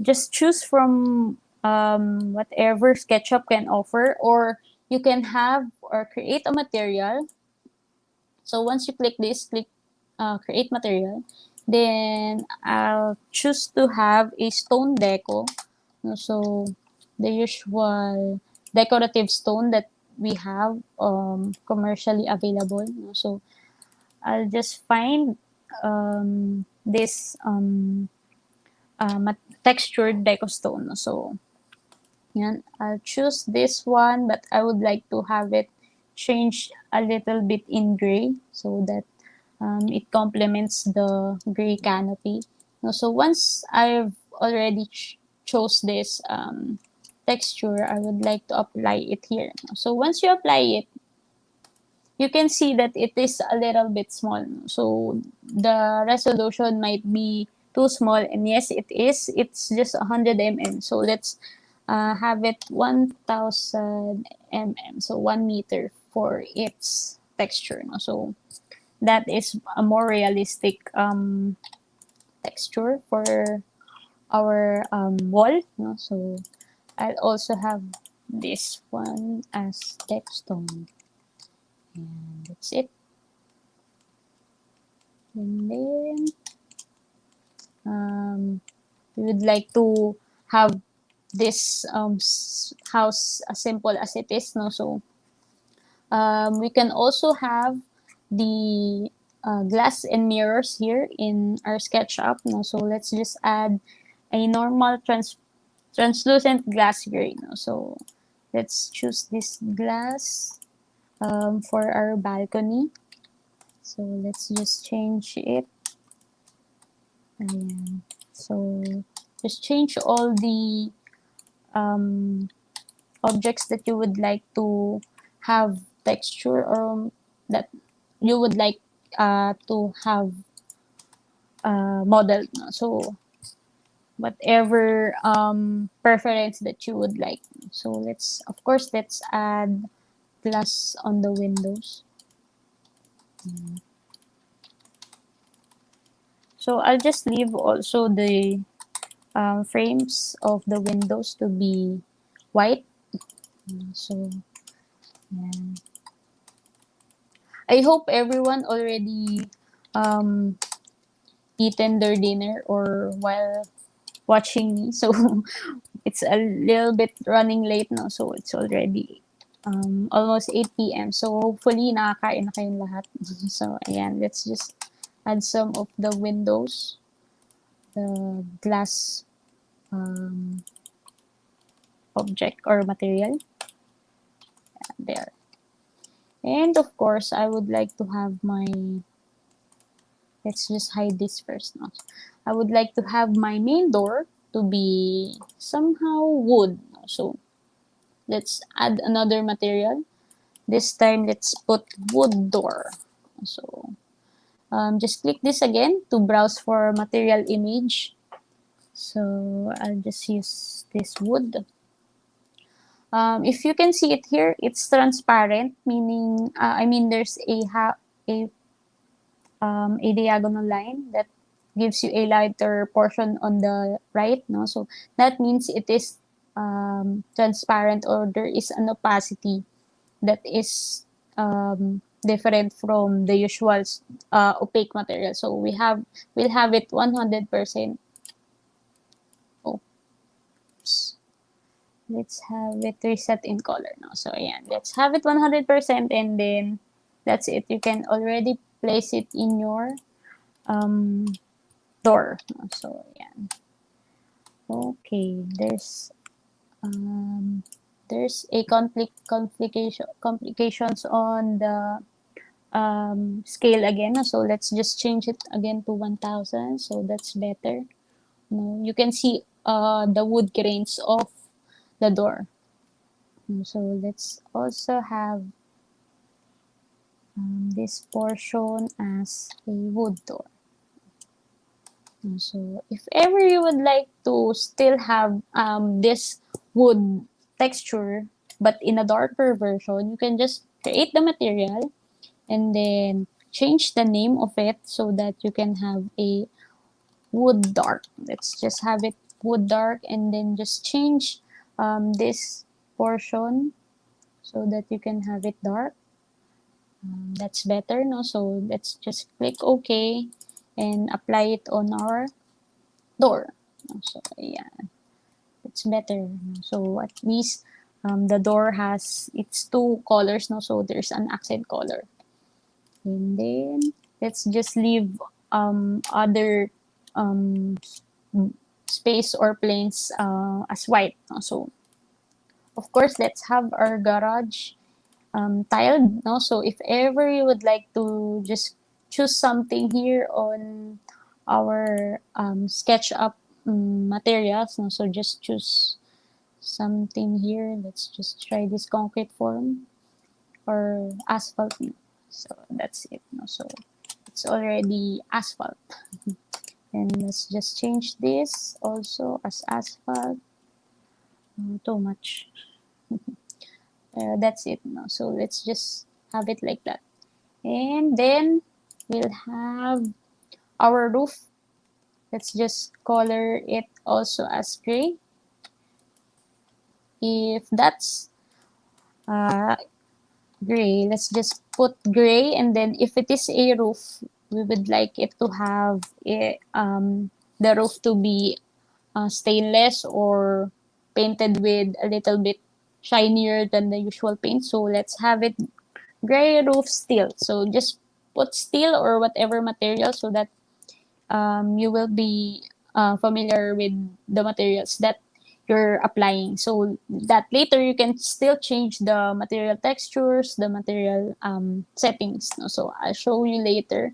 just choose from whatever SketchUp can offer, or you can have or create a material. So once you click this, click create material, then I'll choose to have a stone deco. No, so the usual decorative stone that we have commercially available. No, so I'll just find this textured deco stone. No, so yan, I'll choose this one, but I would like to have it changed a little bit in gray so that it complements the gray canopy. No, so once I've already chose this texture, I would like to apply it here. So once you apply it, you can see that it is a little bit small. So the resolution might be too small, and yes, it is. It's just 100 mm. So let's have it 1000 mm, so 1 meter for its texture. No? So that is a more realistic texture for our wall. No? So I'll also have this one as textone, and that's it. And then we would like to have this house as simple as it is. No? So we can also have the glass and mirrors here in our SketchUp. No? So let's just add a normal translucent glass gray. No? So let's choose this glass for our balcony. So let's just change it. Ayan. So just change all the um, objects that you would like to have texture, or that you would like to have modeled. No? So whatever preference that you would like. So let's, of course, let's add glass on the windows. So I'll just leave also the frames of the windows to be white. So yeah. I hope everyone already um, eaten their dinner or while watching me. So it's a little bit running late now. So it's already almost 8 p.m. So hopefully nakakain na kayong lahat. So ayan, let's just add some of the windows, the glass um, object or material there. And of course, I would like to have my, let's just hide this first now. I would like to have my main door to be somehow wood. So let's add another material. This time, let's put wood door. So just click this again to browse for material image. So I'll just use this wood. If you can see it here, it's transparent, meaning, I mean, there's a diagonal line that gives you a lighter portion on the right. No, so that means it is transparent, or there is an opacity that is different from the usual opaque material. So we'll have it 100%. Oops. Let's have it reset in color now. So yeah, let's have it 100%, and then that's it. You can already place it in your um, door. So yeah. Okay, there's a complications on the scale again. So let's just change it again to 1000. So that's better. No, you can see the wood grains of the door. So let's also have this portion as a wood door. So if ever you would like to still have this wood texture, but in a darker version, you can just create the material and then change the name of it so that you can have a wood dark. Let's just have it wood dark and then just change this portion so that you can have it dark. That's better, no? So let's just click OK and apply it on our door. So yeah, it's better. So at least the door has its two colors, no? So there's an accent color. And then let's just leave other um, space or planes as white. No? So of course, let's have our garage tiled. No? So if ever you would like to just choose something here on our SketchUp materials, no? So just choose something here. Let's just try this concrete form or asphalt. No? So that's it. No? So it's already asphalt. And let's just change this also as asphalt. Too much. That's it. No? So let's just have it like that. And then we'll have our roof. Let's just color it also as gray. If that's uh, gray, let's just put gray. And then if it is a roof, we would like it to have the roof to be stainless or painted with a little bit shinier than the usual paint. So let's have it gray roof steel. So just put steel or whatever material so that you will be familiar with the materials that you're applying. So that later you can still change the material textures, the material settings. No? So I'll show you later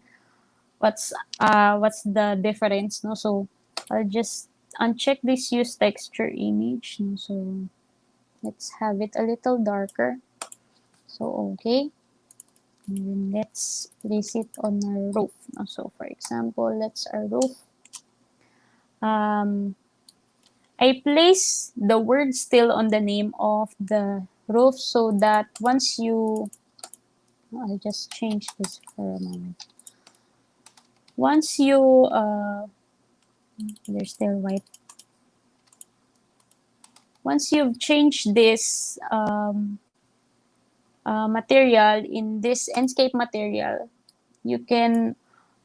what's the difference. No? So I'll just uncheck this use texture image. No? So let's have it a little darker. So okay. And then let's place it on our roof. No? So for example, let's our roof. Um, I place the word still on the name of the roof so that once you, I'll just change this for a moment. Once you, there's still white. Once you've changed this material in this Enscape material, you can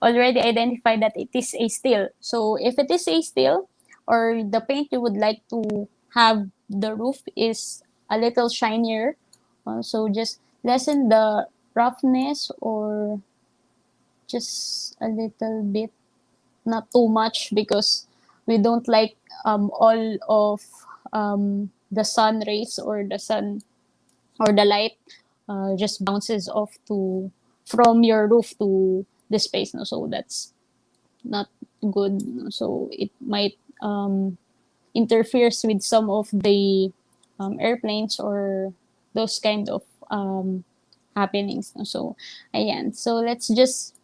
already identify that it is a steel. So if it is a steel or the paint you would like to have the roof is a little shinier, so just lessen the roughness or just a little bit, not too much because we don't like all of the sun rays or the sun or the light just bounces off to from your roof to the space. No? So that's not good. No? So it might interferes with some of the airplanes or those kind of happenings. No? So ayan. So let's just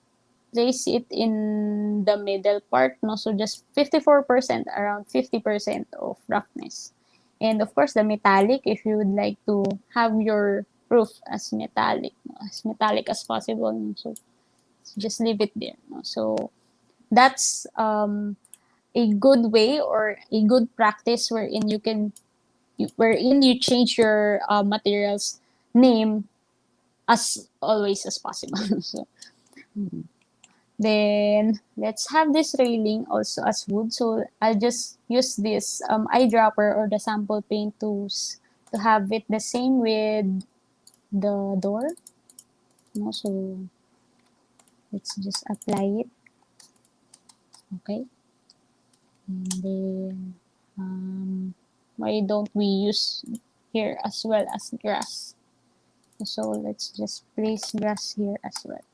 place it in the middle part. No? So just 54%, around 50% of roughness. And of course, the metallic, if you would like to have your roof as metallic, no? As metallic as possible. No? So just leave it there. No? So that's a good way or a good practice wherein wherein you change your materials name as always as possible. So then let's have this railing also as wood. So I'll just use this eyedropper or the sample paint tools to have it the same with the door. No, so let's just apply it. Okay. And then why don't we use here as well as grass? So let's just place grass here as well.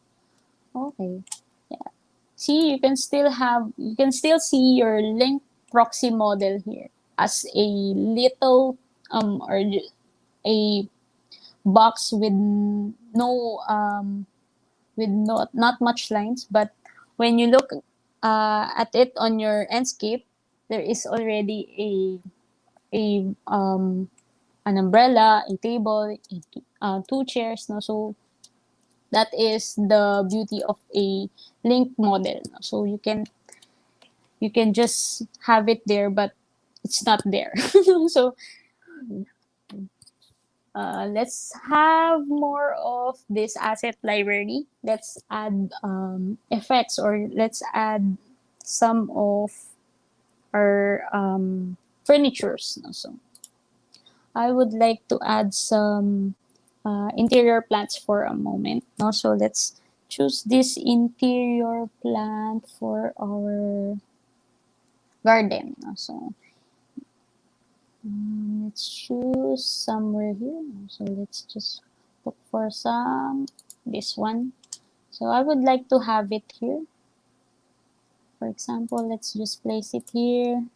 Okay. Yeah. See, you can still see your link proxy model here as a little or a box with not much lines, but when you look at it on your Enscape, there is already a an umbrella, a table, two chairs. No? So that is the beauty of a linked model. No? So you can just have it there, but it's not there. So let's have more of this asset library. Let's add effects, or let's add some of our furnitures. No? So I would like to add some interior plants for a moment. No? So let's choose this interior plant for our garden. No? So let's choose somewhere here. So let's just look for some, this one. So I would like to have it here. For example, let's just place it here.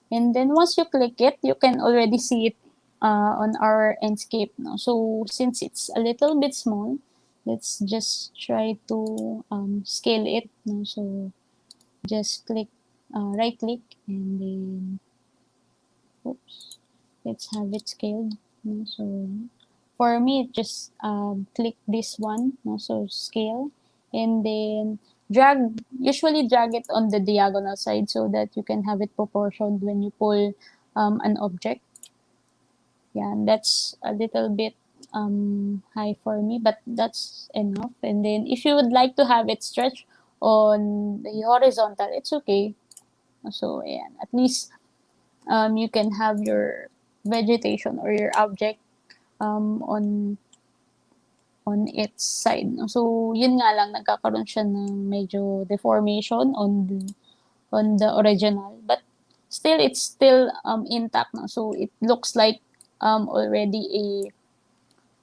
And then once you click it, you can already see it on our Enscape. No? So since it's a little bit small, let's just try to scale it. No? So just click, right click, and then, oops, let's have it scaled. No? So for me, just click this one. No? So scale, and then usually drag it on the diagonal side so that you can have it proportioned when you pull an object. Yeah, and that's a little bit high for me, but that's enough. And then if you would like to have it stretch on the horizontal, it's okay. So yeah, at least you can have your vegetation or your object on its side. No? So yun nga lang, nagkakaroon siya ng medyo deformation on the original, but still it's still intact. No? So it looks like already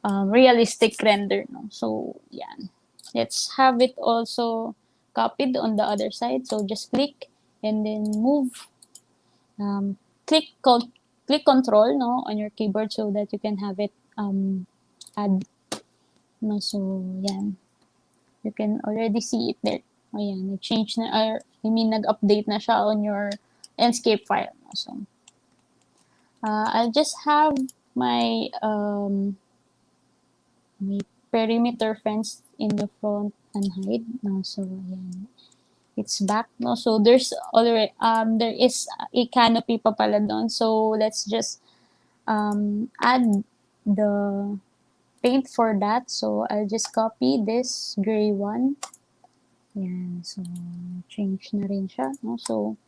a realistic render. No? So, yeah. Let's have it also copied on the other side. So, just click and then move. Um, click, click Control no, on your keyboard so that you can have it add. No? So, yeah. You can already see it there. Ayan, nag-change na, or, I mean, nag-update na siya on your Enscape file. No? So, I'll just have my may perimeter fence in the front and hide. No, so ayan. It's back. No, so there's already there is a canopy pa pala doon. So let's just add the paint for that. So I'll just copy this gray one. Yan. So change na rin siya. No? So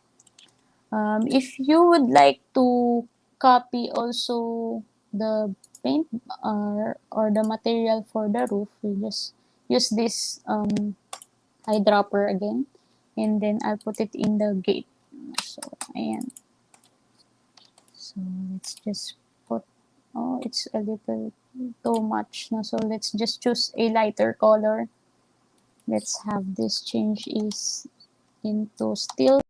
if you would like to copy also the paint or the material for the roof, you just use this eyedropper again, and then I'll put it in the gate. So, ayan. So, let's just put, oh, it's a little too much. No? So, let's just choose a lighter color. Let's have this change is into steel.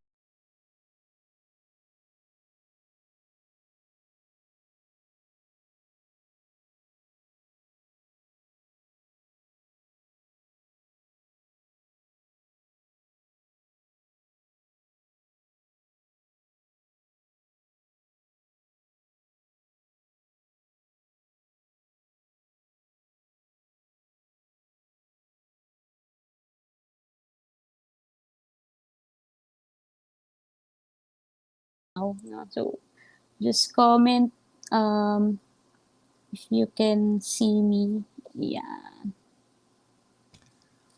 Now. No? So, just comment if you can see me. Yeah.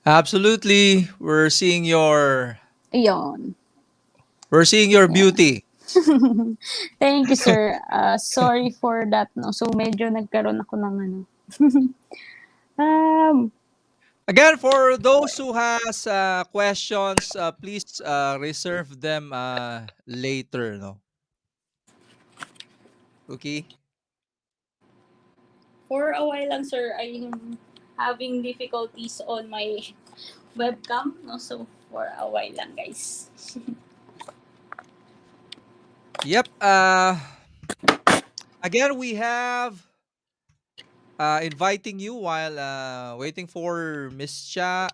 Absolutely. Ayun. We're seeing your Yeah. beauty. Thank you, sir. Sorry for that, no. So medyo nagkaroon ako ng ano. um, Again, for those who has questions, please reserve them later, no? Okay? for a while lang, sir, I'm having difficulties on my webcam, no. So for a while lang, guys. Yep. Again, we have inviting you while waiting for Miss Cha.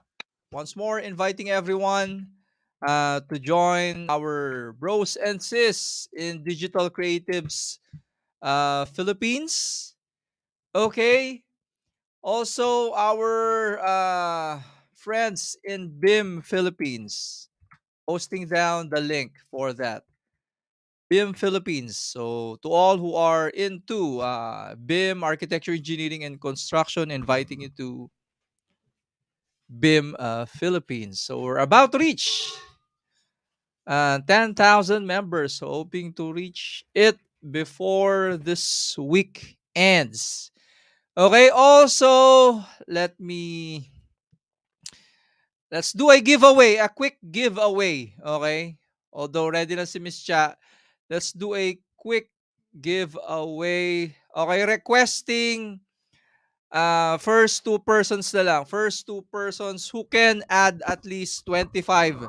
Once more, inviting everyone to join our bros and sis in digital creatives Philippines. Okay. Also, our friends in BIM Philippines, posting down the link for that. BIM Philippines. So, to all who are into BIM, architecture, engineering, and construction, inviting you to BIM Philippines. So, we're about to reach 10,000 members. So, hoping to reach it before this week ends. Okay, also, let's do a giveaway, a quick giveaway. Okay, although ready na si Miss Cha, let's do a quick giveaway. Okay, requesting first two persons na lang. First two persons who can add at least 25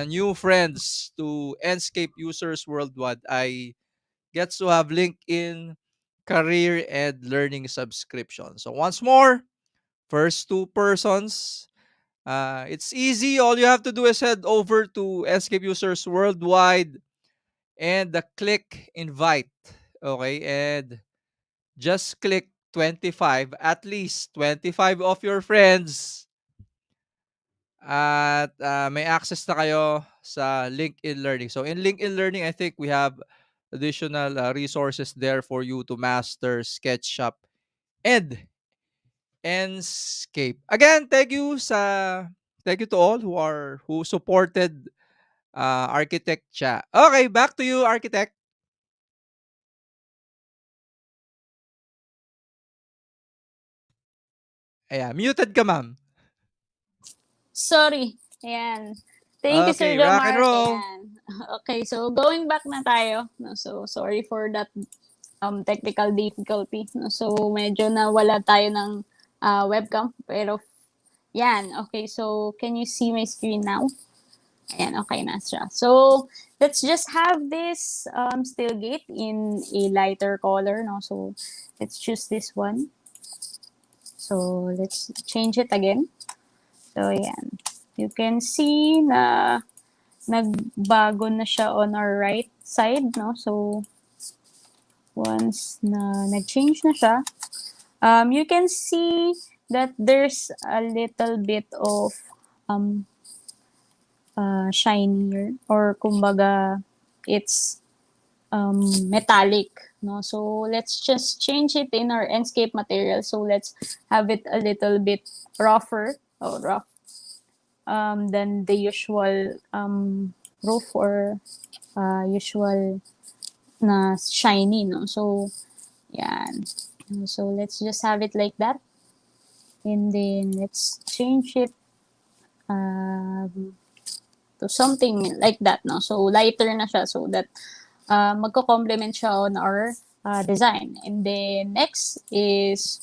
new friends to Enscape users worldwide. I gets to have LinkedIn career and learning subscription. So once more, first two persons. It's easy. All you have to do is head over to Escape Users Worldwide and the click invite. Okay, and just click 25, at least 25 of your friends at may access na kayo sa LinkedIn Learning. So in LinkedIn Learning, I think we have additional resources there for you to master Sketchup and Enscape. Again, thank you to all who supported Architect Cha. Okay, back to you, Architect. Ayan, muted ka, ma'am. Sorry. Ayan. Thank you, Sir Okay, rock and Jomar. roll. Ayan. Okay, so going back na tayo. No, so, sorry for that technical difficulty. No, so, medyo nawala tayo ng webcam. Pero, yan. Okay, so, can you see my screen now? Ayan, okay na siya. So, let's just have this steel gate in a lighter color. No? So, let's choose this one. So, let's change it again. So, ayan. You can see na nagbago na siya on our right side, no? So, once na nag-change na siya, you can see that there's a little bit of um, shinier or kumbaga it's metallic, no? So, let's just change it in our Enscape material. So, let's have it a little bit rougher or rough than the usual roof or usual na shiny, no? So, yan. So, let's just have it like that. And then, let's change it to something like that, no? So, lighter na siya so that magko-complement siya on our design. And then, next is,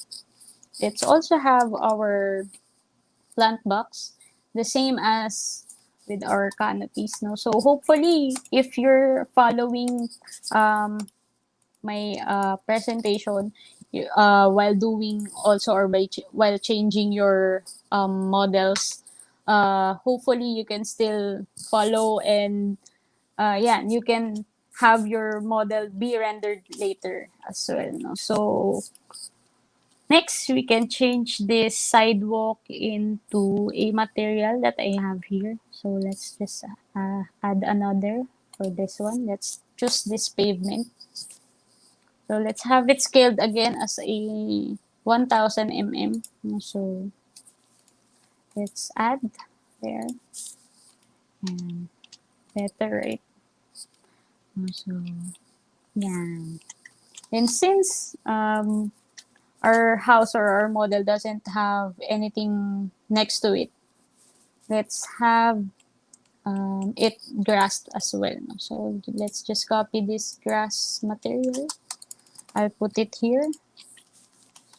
let's also have our plant box, the same as with our canopies, no? So, hopefully, if you're following my presentation while doing also or while changing your models, hopefully you can still follow and yeah, you can have your model be rendered later as well, no? So next we can change this sidewalk into a material that I have here. So let's just add another for this one. Let's choose this pavement. So let's have it scaled again as a 1000 mm. So let's add there. And better, right? So yeah. And since our house or our model doesn't have anything next to it, let's have it grassed as well. No? So let's just copy this grass material. I'll put it here.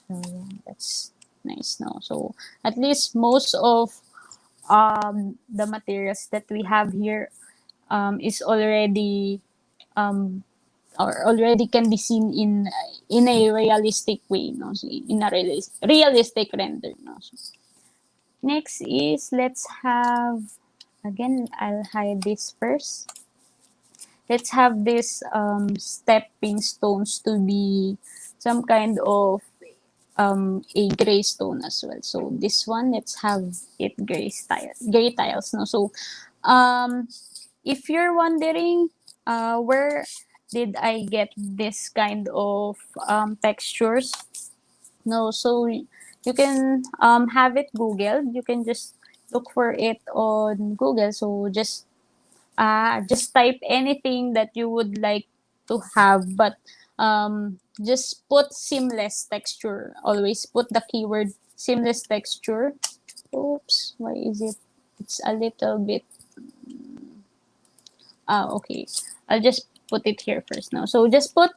So yeah, that's nice now. So at least most of the materials that we have here is already um, or already can be seen in a realistic way, no? So in a realistic render, no? So next is let's have again. I'll hide this first. let's have this stepping stones to be some kind of a gray stone as well. So this one, let's have it gray tiles. No, so um, if you're wondering where did I get this kind of textures, no, so you can have it googled. You can just look for it on Google. So just type anything that you would like to have, but just put seamless texture. Always put the keyword seamless texture. Oops, why is it? It's a little bit. Okay. I'll just put it here first now. So just put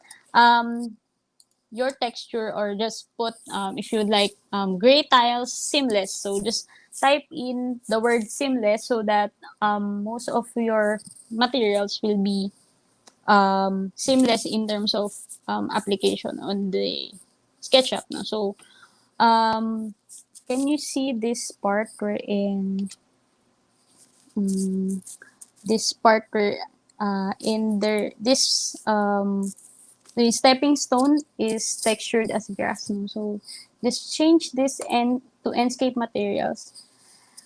your texture, or just put if you would like gray tiles seamless. So just type in the word seamless so that most of your materials will be seamless in terms of application on the SketchUp. No? So um, can you see this part where in um, this part where in there this the stepping stone is textured as grass. No? So just change this to Enscape materials.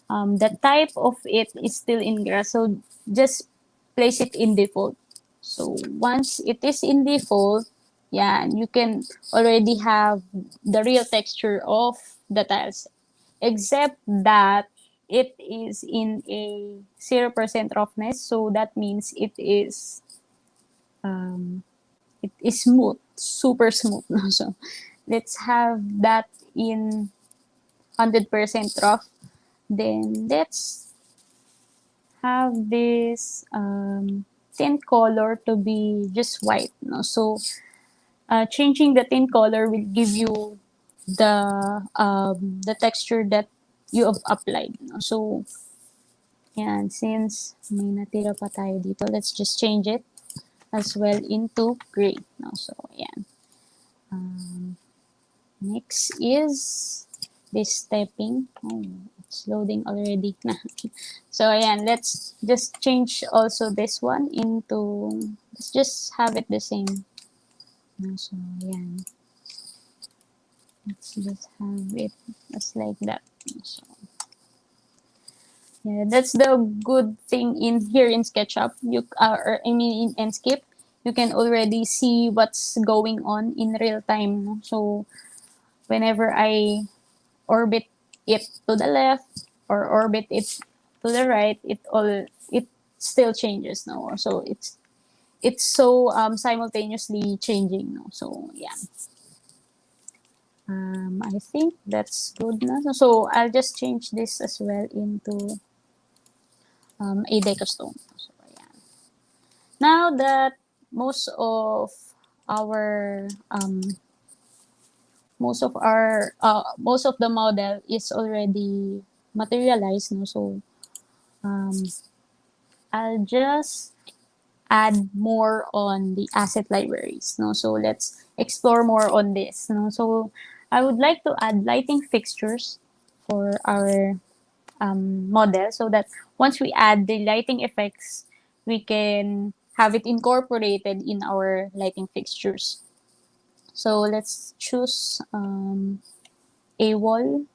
The type of it is still in grass, so just place it in default. So once it is in default, yeah, you can already have the real texture of the tiles, except that it is in a 0% roughness, so that means um, it is smooth, super smooth. So let's have that in 100% rough. Then let's have this tint color to be just white. No? So changing the tint color will give you the texture that you have applied. No? So yan, since may natira pa tayo dito, let's just change it as well into gray. No? So yan. Next is this stepping. Oh, it's loading already. So ayan, let's just change also this one into, let's just have it the same. So ayan, let's just have it as like that. So yeah, that's the good thing in here in SketchUp. Or I mean in Enscape, you can already see what's going on in real time. No? So whenever I orbit it to the left or orbit it to the right, it still changes. No, so it's so simultaneously changing. No, so yeah. I think that's good na. So I'll just change this as well into a deco stone. So yeah. Now that most of our most of the model is already materialized. No, so um, I'll just add more on the asset libraries. No, so let's explore more on this. No, so I would like to add lighting fixtures for our model, so that once we add the lighting effects, we can have it incorporated in our lighting fixtures. So let's choose a wall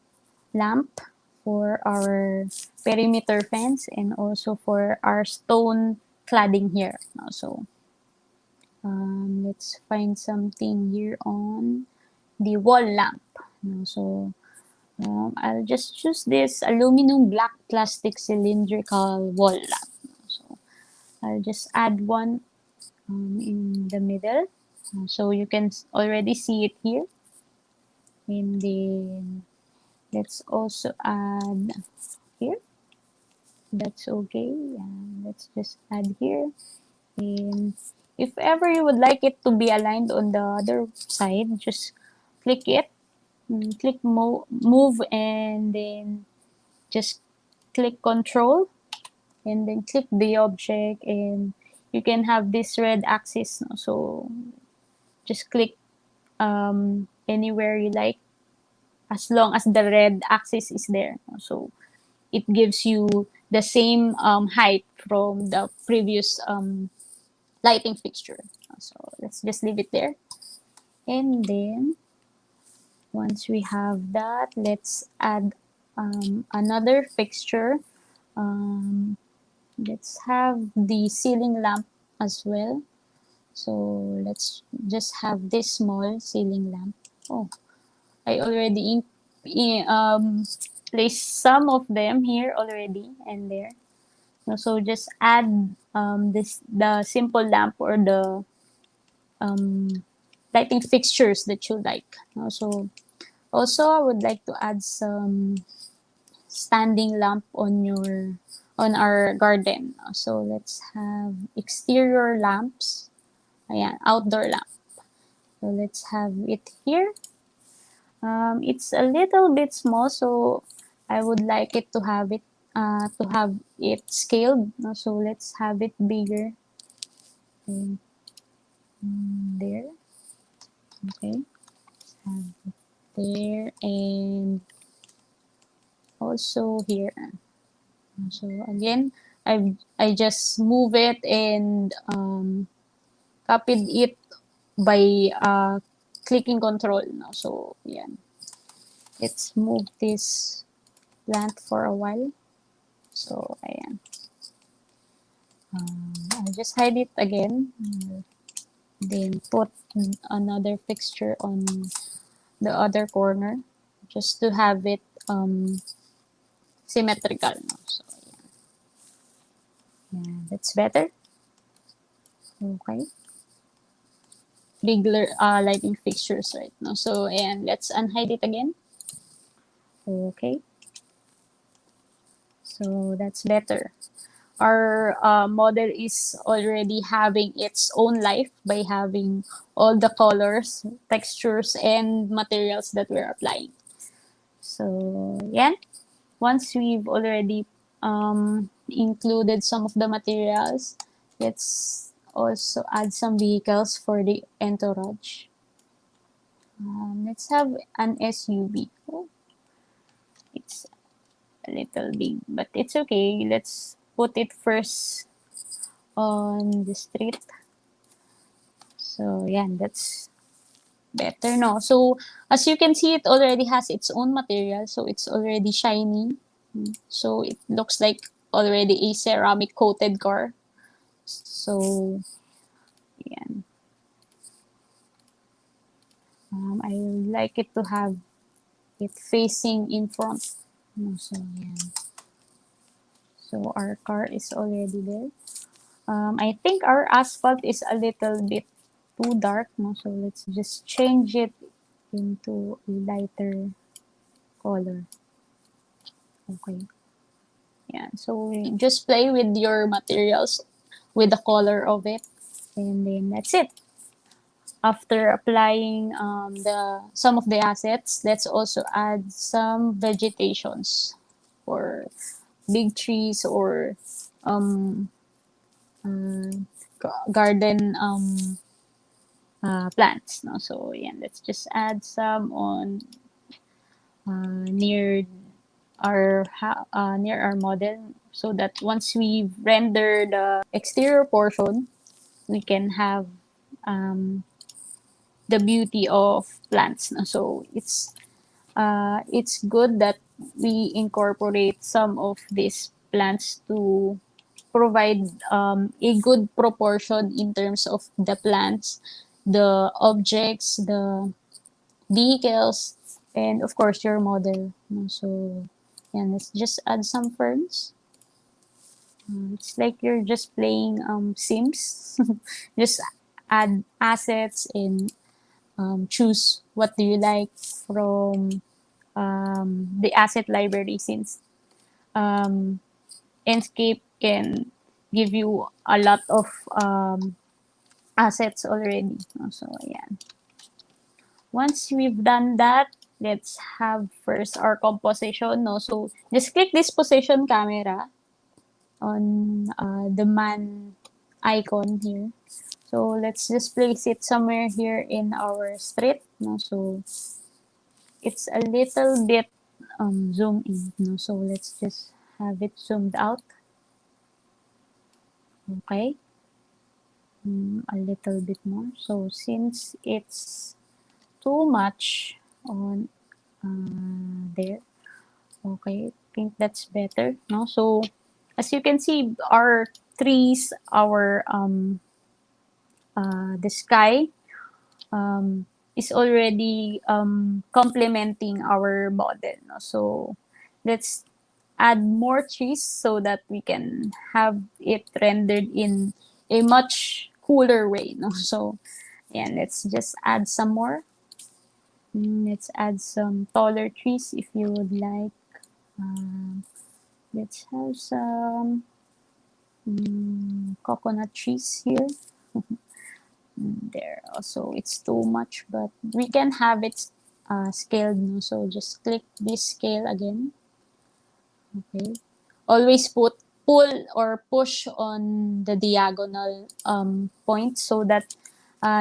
lamp for our perimeter fence, and also for our stone cladding here. So let's find something here on the wall lamp. So I'll just choose this aluminum black plastic cylindrical wall lamp. So I'll just add one in the middle. So you can already see it here. And then let's also add here. That's okay. Let's just add here. And if ever you would like it to be aligned on the other side, just click it, click move, and then just click control, and then click the object, and you can have this red axis. No? So just click anywhere you like, as long as the red axis is there. No? So it gives you the same height from the previous lighting fixture. So let's just leave it there. And then once we have that, let's add another fixture. Um, let's have the ceiling lamp as well. So let's just have this small ceiling lamp. Oh, I already placed some of them here already and there. So just add this the simple lamp or the um, lighting fixtures that you like. So also I would like to add some standing lamp on our garden. So let's have exterior lamps. Ayan, outdoor lamp. So let's have it here. It's a little bit small, so I would like it to have it scaled. So let's have it bigger. Okay, there. Okay, have it there and also here. So again, I just move it and copied it by clicking control. No? So yeah, let's move this plant for a while. So ayan. I'll just hide it again. Then put another fixture on the other corner just to have it symmetrical. No? So yeah, that's better. Okay. Big lighting fixtures right now. So and let's unhide it again. Okay. So that's better. Our model is already having its own life by having all the colors, textures, and materials that we're applying. So, yeah, once we've already included some of the materials, let's also add some vehicles for the entourage. Let's have an SUV. Oh, it's a little big, but it's okay. Let's put it first on the street. So yeah, that's better no. So as you can see, it already has its own material, so it's already shiny. So it looks like already a ceramic coated car. So yeah, I like it to have it facing in front. So yeah, so our car is already there. I think our asphalt is a little bit too dark, no? So let's just change it into a lighter color. Okay. Yeah. So just play with your materials with the color of it, and then that's it. After applying the some of the assets, let's also add some vegetations or big trees or um, uh, garden plants. No? So yeah, let's just add some on near near our model so that once we render the exterior portion, we can have um, the beauty of plants. No? So it's good that we incorporate some of these plants to provide a good proportion in terms of the plants, the objects, the vehicles, and of course your model. So yeah, let's just add some ferns. It's like you're just playing Sims. Just add assets and choose what do you like from the asset library since um, Enscape can give you a lot of assets already. So yeah. Once we've done that, let's have first our composition. No? So just click this position camera on the man icon here. So let's just place it somewhere here in our street. No? So it's a little bit zoom in. No? So let's just have it zoomed out. Okay. a little bit more. So since it's too much on there, okay, I think that's better. No, so as you can see, our trees, our the sky is already complementing our model. No? So let's add more trees so that we can have it rendered in a much cooler way. No? So yeah, let's just add some more. Let's add some taller trees if you would like. Um, let's have some coconut trees here. There also it's too much, but we can have it scaled. No? So just click this scale again. Okay. Always pull or push on the diagonal point so that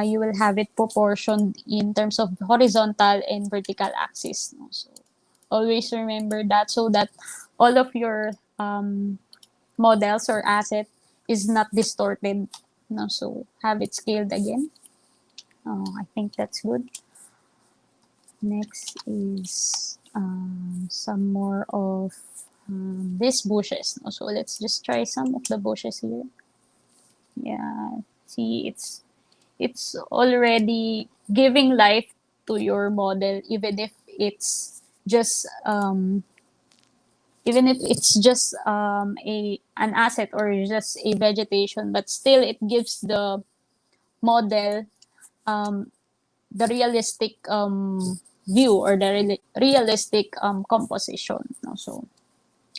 you will have it proportioned in terms of horizontal and vertical axis. No? So always remember that so that all of your models or asset is not distorted. No? So have it scaled again. Oh, I think that's good. Next is some more of these bushes. So let's just try some of the bushes here. Yeah, see, it's already giving life to your model, even if it's just a an asset or just a vegetation, but still it gives the model um, the realistic view or the realistic composition. No? So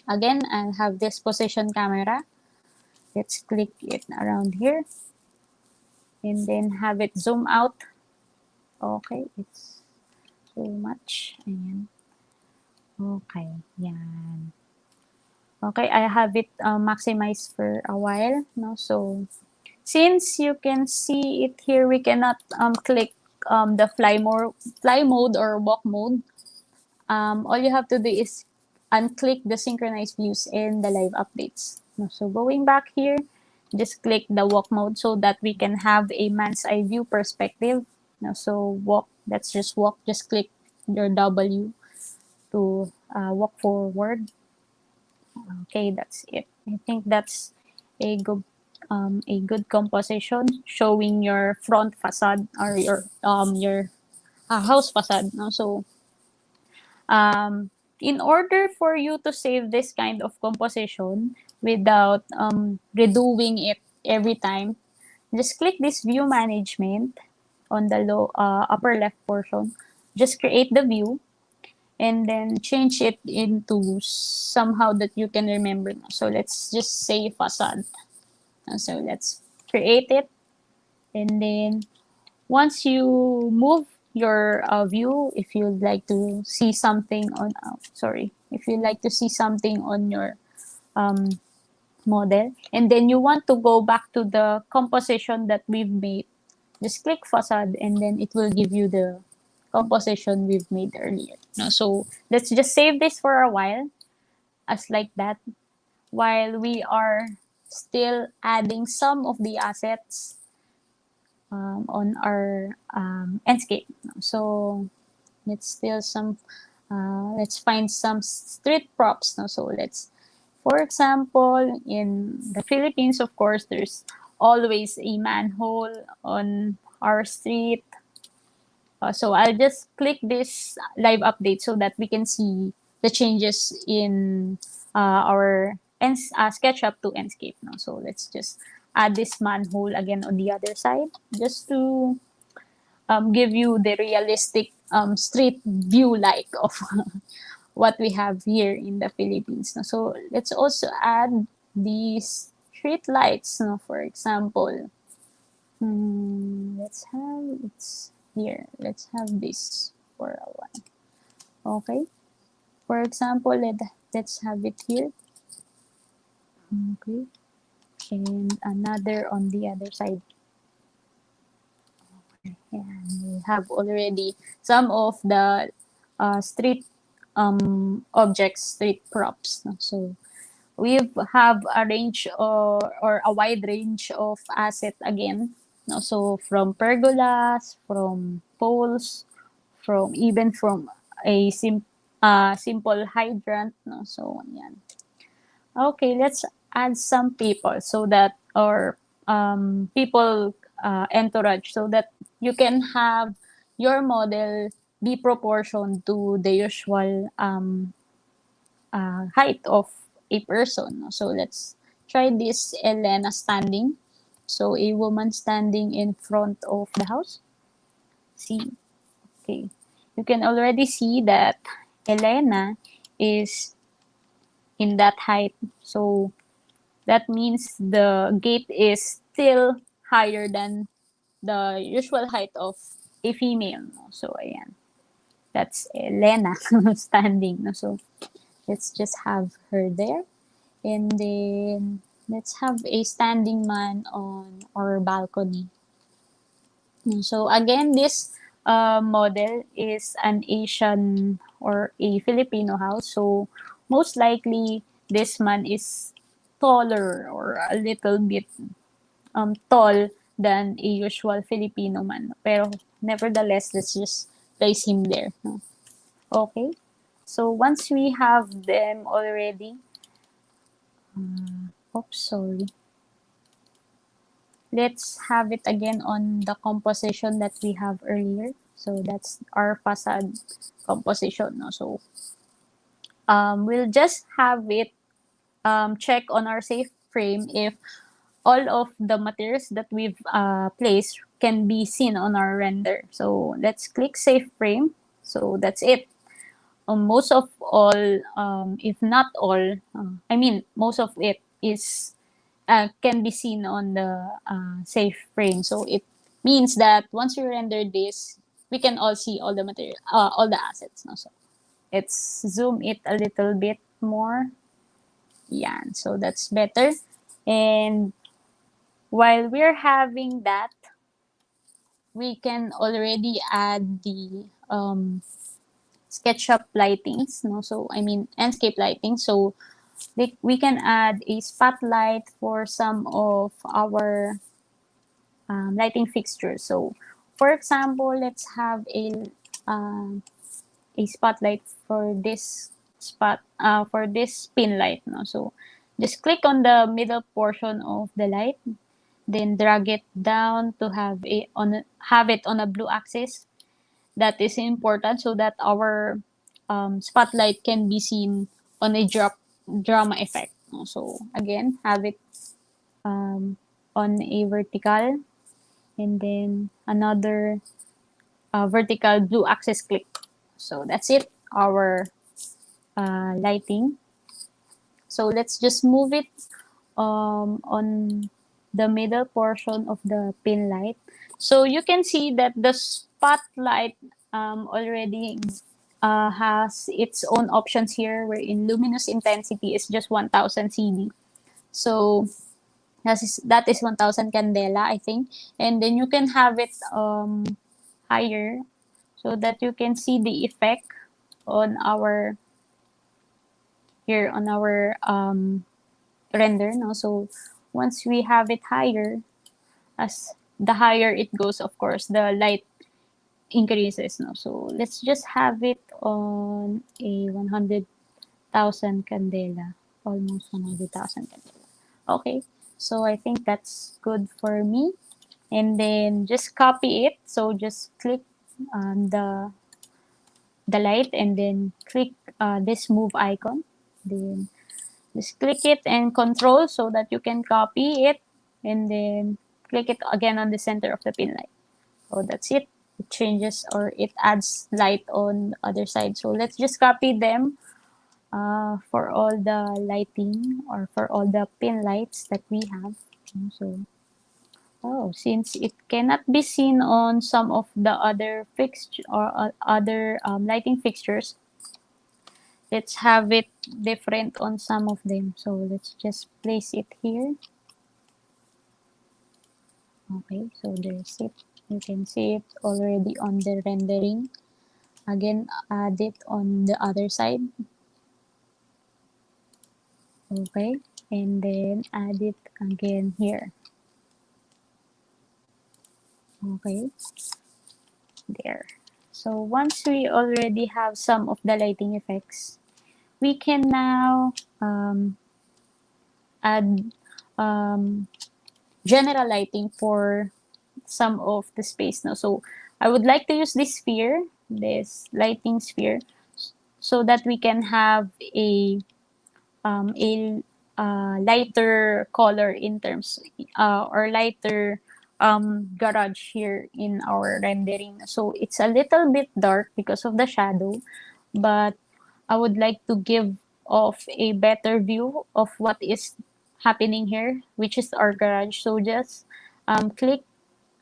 again, I'll have this position camera. Let's click it around here and then have it zoom out. Okay, it's too much. Ayan. Okay, yan. Okay, I have it maximized for a while. No? So since you can see it here, we cannot click the fly mode or walk mode. All you have to do is unclick the synchronized views and the live updates. So going back here, just click the walk mode so that we can have a man's eye view perspective. So walk, let's just walk, just click your W to walk forward. Okay, that's it. I think that's a good composition showing your front facade or your house facade. No? So in order for you to save this kind of composition without redoing it every time, just click this view management on the upper left portion. Just create the view and then change it into somehow that you can remember. So let's just say facade. So let's create it, and then once you move your view, if you'd like to see something on if you'd like to see something on your um, model, and then you want to go back to the composition that we've made, just click facade and then it will give you the composition we've made earlier. No? So let's just save this for a while as like that while we are still adding some of the assets on our Enscape. So let's find some street props. No? So for example, in the Philippines, of course, there's always a manhole on our street. So I'll just click this live update so that we can see the changes in our SketchUp to Enscape. No? So let's just add this manhole again on the other side just to give you the realistic street view like of what we have here in the Philippines. No? So let's also add these street lights. No? For example, it's here. Let's have this for a while. Okay. For example, let's have it here. Okay. And another on the other side. And we have already some of the street objects, street props. No? So we have a range or a wide range of asset again. No? So from pergolas, from poles, from even from a simple hydrant. No? So yan. Okay, let's add some people so that or people entourage so that you can have your model be proportioned to the usual height of a person. No? So let's try this Elena standing. So a woman standing in front of the house. See, okay. You can already see that Elena is in that height. So that means the gate is still higher than the usual height of a female. No? So ayan. That's Elena standing. No? So let's just have her there. And then let's have a standing man on our balcony. So again, this model is an Asian or a Filipino house. So most likely this man is taller or a little bit tall than a usual Filipino man. Pero nevertheless, let's just place him there. No? Okay. So once we have them already, oops, sorry. Let's have it again on the composition that we have earlier. So that's our facade composition. No? So we'll just have it check on our safe frame if all of the materials that we've placed can be seen on our render. So let's click safe frame. So that's it. Most of all, if not all, I mean, most of it is can be seen on the safe frame. So it means that once we render this, we can all see all the material, all the assets. No? So let's zoom it a little bit more. Yeah, so that's better. And while we're having that, we can already add the SketchUp lightings. No? So I mean Enscape lighting. So we can add a spotlight for some of our lighting fixtures. So, for example, let's have a spotlight for this for this pin light. No, so just click on the middle portion of the light, then drag it down to have it on a blue axis. That is important so that our spotlight can be seen on a drama effect. No? So again, have it um, on a vertical and then another vertical blue axis click. So that's it, our lighting. So let's just move it on the middle portion of the pin light. So you can see that the spotlight already has its own options here, wherein luminous intensity is just 1000 CD. So that is 1000 candela, I think. And then you can have it higher so that you can see the effect on our here on our render. No? So once we have it higher, as the higher it goes, of course, the light increases. No? So let's just have it on a 100,000 candela, almost 100,000 candela. Okay, so I think that's good for me. And then just copy it. So just click on the light and then click this move icon. Then just click it and control so that you can copy it and then click it again on the center of the pin light. So that's it. It changes or it adds light on the other side. So let's just copy them for all the lighting or for all the pin lights that we have. So since it cannot be seen on some of the other fixture or other lighting fixtures, let's have it different on some of them. So let's just place it here. Okay, so there's it. You can see it already on the rendering. Again, add it on the other side. Okay, and then add it again here. Okay, there. So once we already have some of the lighting effects, we can now add um, general lighting for some of the space now. So I would like to use this sphere, this lighting sphere, so that we can have a lighter color in terms or lighter garage here in our rendering. So it's a little bit dark because of the shadow, but I would like to give off a better view of what is happening here, which is our garage. So just click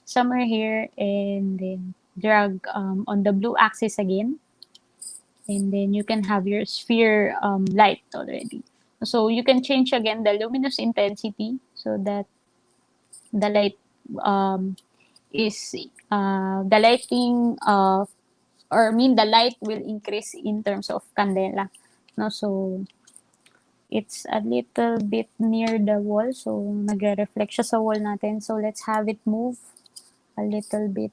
somewhere here and then drag on the blue axis again, and then you can have your sphere light already. So you can change again the luminous intensity so that the light um, is the lighting or I mean the light will increase in terms of candela. No, so it's a little bit near the wall, so nagre-reflect siya sa wall natin. So let's have it move a little bit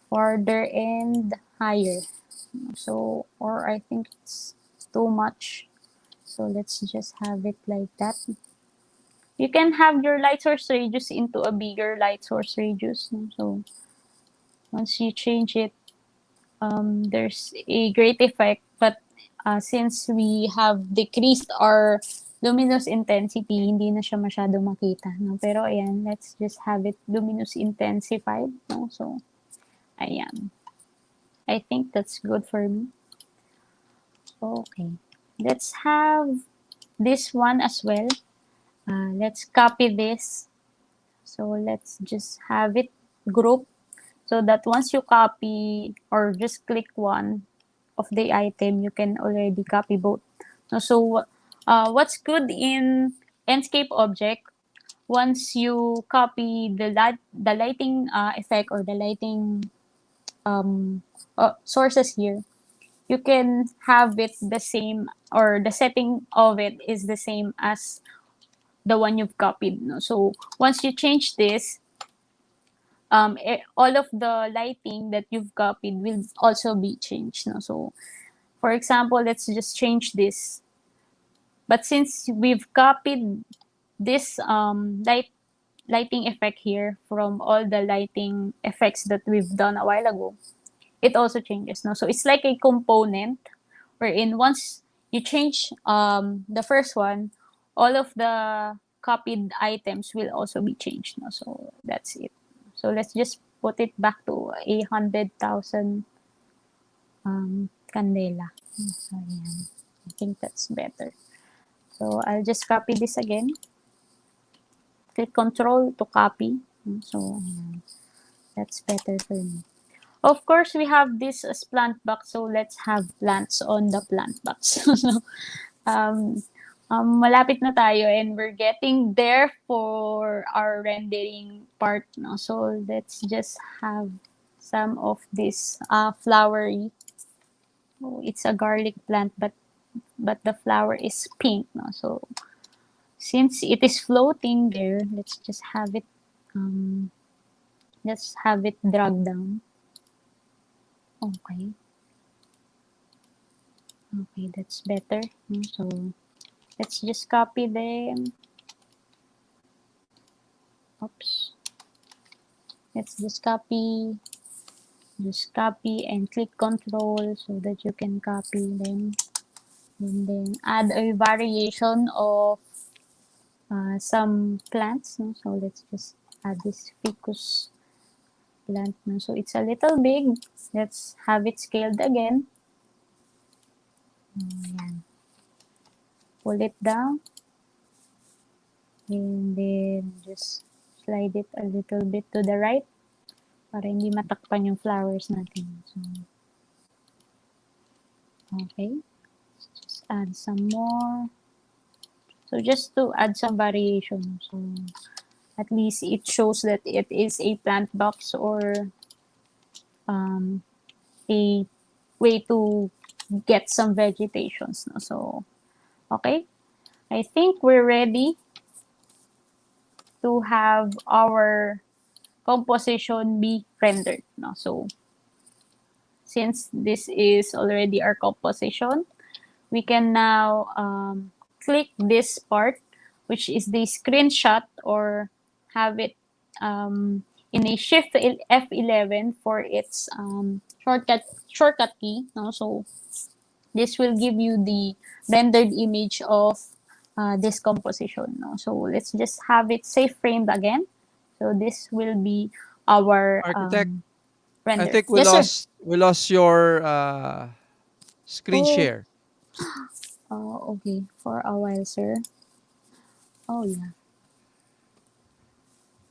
farther and higher. So, or I think it's too much. So let's just have it like that. You can have your light source radius into a bigger light source radius. No? So once you change it, there's a great effect. But since we have decreased our luminous intensity, hindi na siya masyado makita. No? Pero ayan, let's just have it luminous intensified. No? So, ayan. I think that's good for me. Okay. Let's have this one as well. Let's copy this. So let's just have it group so that once you copy or just click one of the item, you can already copy both. So what's good in Enscape object, once you copy the lighting effect or the lighting sources here, you can have it the same or the setting of it is the same as the one you've copied. No? So once you change this, all of the lighting that you've copied will also be changed. No? So for example, let's just change this. But since we've copied this lighting effect here from all the lighting effects that we've done a while ago, it also changes. No? So it's like a component wherein once you change the first one, all of the copied items will also be changed. No? So that's it. So let's just put it back to 100,000 candela. So, ayan. I think that's better. So I'll just copy this again. Click Control to copy. So ayan. That's better for me. Of course, we have this as plant box, so let's have plants on the plant box. um, malapit na tayo and we're getting there for our rendering part. No? So let's just have some of this flowery. Oh, it's a garlic plant, but the flower is pink. No? So since it is floating there, um, let's have it drag down. Okay. Okay, that's better. So let's just copy them. Oops. Let's just copy and click Control so that you can copy them. And then add a variation of some plants. No? So let's just add this ficus plant. No? So it's a little big. Let's have it scaled again. Ayan. Pull it down. And then just slide it a little bit to the right para hindi matakpan yung flowers natin. So, okay. Just add some more. So just to add some variation. So at least it shows that it is a plant box or a way to get some vegetations. No? So, okay. I think we're ready to have our composition be rendered. No? So since this is already our composition, we can now click this part, which is the screenshot, or have it in a shift F11 for its shortcut key. No? So this will give you the rendered image of this composition. No? So let's just have it safe framed again. So this will be our Architect, I render. think we Yes, sir. lost your screen Oh, share. okay. For a while, sir. Oh, yeah.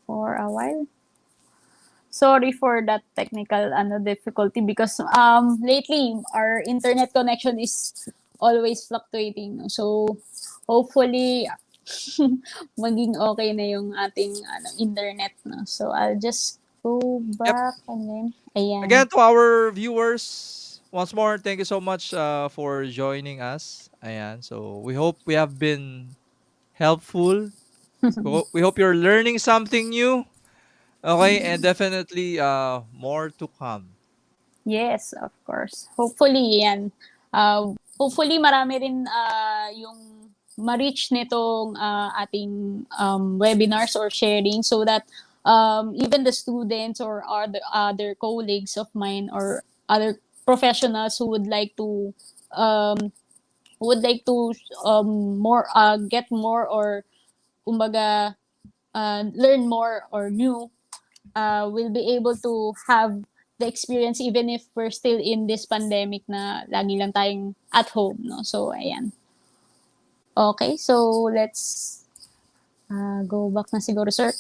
For a while. Sorry for that technical difficulty, because lately our internet connection is always fluctuating. No? So hopefully maging okay na yung ating internet. No? So I'll just go Yep. back again. Ayan. Again, to our viewers, once more, thank you so much for joining us. Ayan. So we hope we have been helpful. We hope you're learning something new. Okay, and definitely more to come. Yes, of course. Hopefully, yan. Hopefully, marami rin yung ma-reach nitong ating webinars or sharing, so that even the students or other colleagues of mine, or other professionals who um, would like to more get more, or kumbaga learn more or new, will be able to have the experience, even if we're still in this pandemic na lagi lang tayong at home, no? So, ayan. Okay, so let's go back na siguro, sir.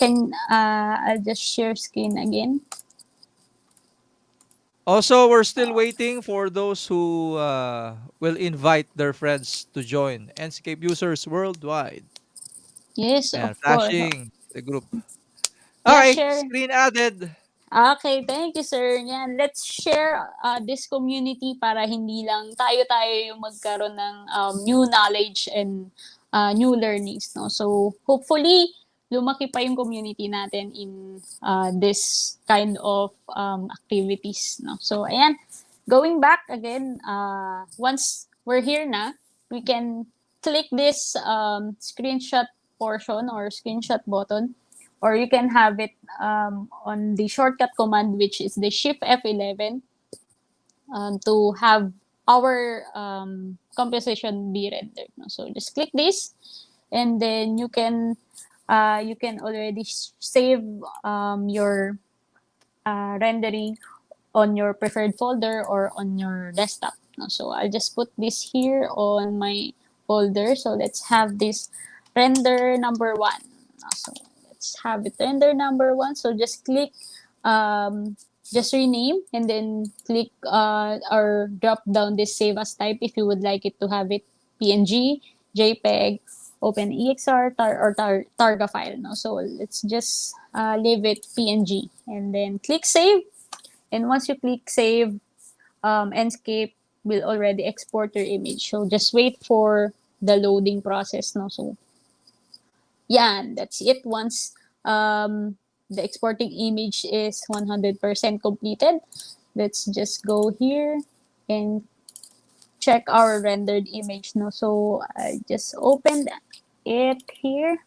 I'll just share screen again. Also, we're still waiting for those who will invite their friends to join Enscape users worldwide. Yes, of And course. flashing the group. Yeah, Okay, share. screen added. Okay, thank you, sir. Yan, let's share this community para hindi lang tayo-tayo yung magkaroon ng new knowledge and new learnings, no? So, hopefully, lumaki pa yung community natin in this kind of activities, no? So, ayan, going back again, once we're here na, we can click this screenshot portion or screenshot button, or you can have it on the shortcut command, which is the shift F11, to have our composition be rendered. No? So just click this, and then you can already save your rendering on your preferred folder or on your desktop. No? So I'll just put this here on my folder. So let's have this render number one. So let's have it render number one. So just click, just rename, and then click or drop down this save as type if you would like it to have it PNG, JPEG, OpenEXR, Targa file. No? So let's just leave it PNG, and then click save. And once you click save, Enscape will already export your image. So just wait for the loading process. No? So yeah, that's it. Once the exporting image is 100% completed, let's just go here and check our rendered image. No? So I just opened it here.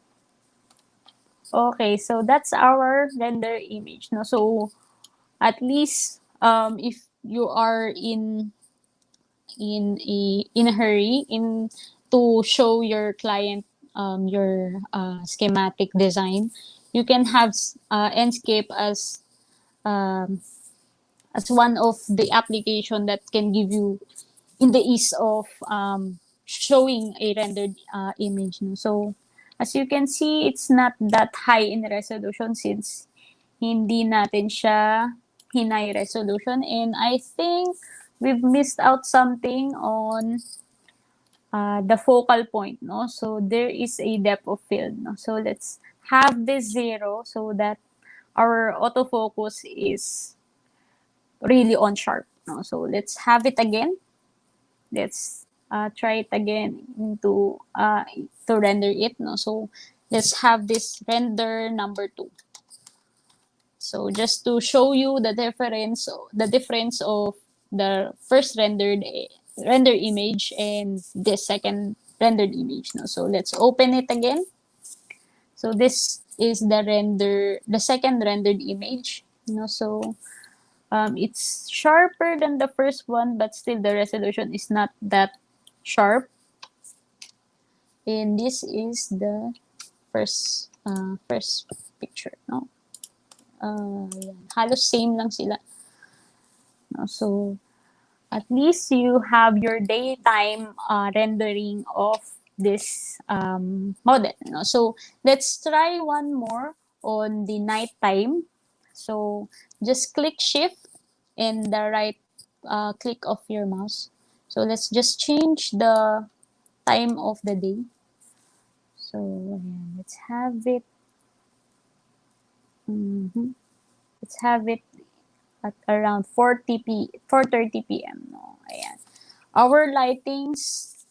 Okay, so that's our render image. No? So at least if you are in a hurry in to show your client your schematic design, you can have Enscape um, as one of the application that can give you in the ease of showing a rendered image. No? So as you can see, it's not that high in resolution, since hindi natin siya hinay resolution. And I think we've missed out something on the focal point, no? So there is a depth of field, no? So let's have this 0 so that our autofocus is really on sharp, no? So let's have it again. Let's try it again to render it. No? So let's have this render number 2. So just to show you the difference of the first render image and the second rendered image. No? So let's open it again. So this is the second rendered image. So it's sharper than the first one, but still the resolution is not that sharp. And this is the first picture. No? Yan. Halos same lang sila. No? So at least you have your daytime rendering of this model. No? So let's try one more on the nighttime. So just click shift and the right click of your mouse. So let's just change the time of the day. So ayan, let's have it. Let's have it at around 4:30 p.m. No, ayan. Our lightings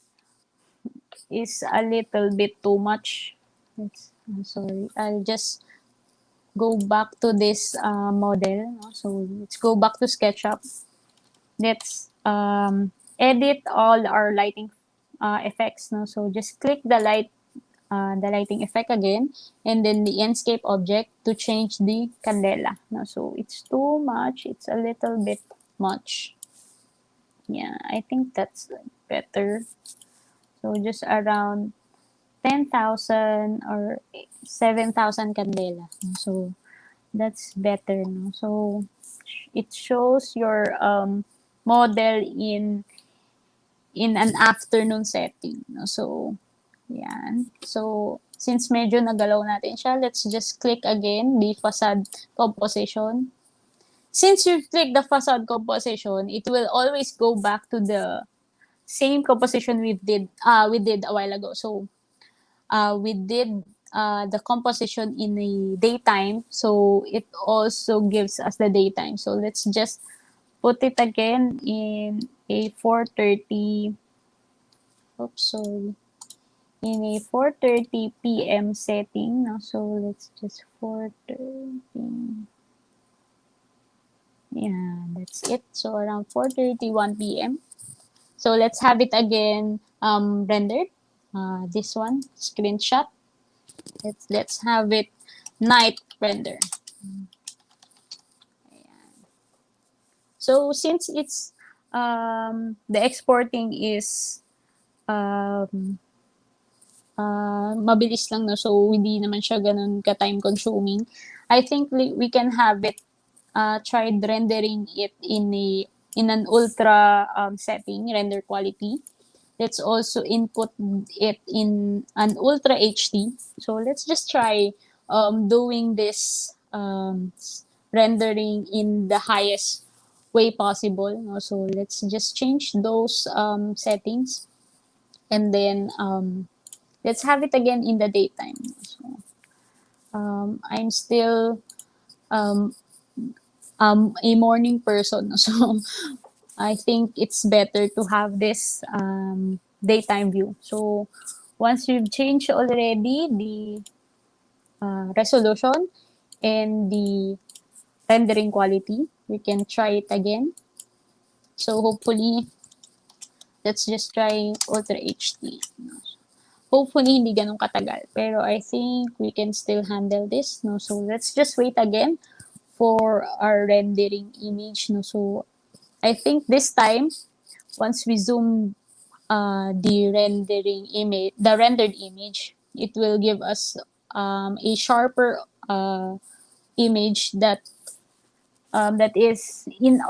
is a little bit too much. I'm sorry. I'll just go back to this model. No? So let's go back to Sketchup. Let's edit all our lighting effects. No? So just click the lighting effect again, and then the Enscape object to change the candela. No? So it's too much. It's a little bit much. Yeah, I think that's better. So just around 10,000 or 7,000 candela. So that's better. No? So it shows your model in an afternoon setting. No? So yan. So since medyo nagalaw natin siya, let's just click again the facade composition. Since you click the facade composition, it will always go back to the same composition we did a while ago. So we did the composition in the daytime, so it also gives us the daytime. So let's just put it again in a 4:30. Oops, sorry. In a 4:30 p.m. setting. No? So let's just 4:30. Yeah, that's it. So around 4:31 p.m. So let's have it again rendered. This one, screenshot. Let's have it night render. So since it's the exporting is mabilis lang, no? So hindi naman siya ganun ka-time consuming. I think we can have it tried rendering it in an ultra setting, render quality. Let's also input it in an ultra HD. So let's just try doing this rendering in the highest way possible. No? So let's just change those settings, and then let's have it again in the daytime. So I'm still a morning person, so I think it's better to have this daytime view. So once you've changed already the resolution and the rendering quality, we can try it again. So hopefully, let's just try Ultra HD. Hopefully, hindi ganun katagal. Pero I think we can still handle this. No? So let's just wait again for our rendering image. No? So I think this time, once we zoom the rendered image, it will give us a sharper image that is in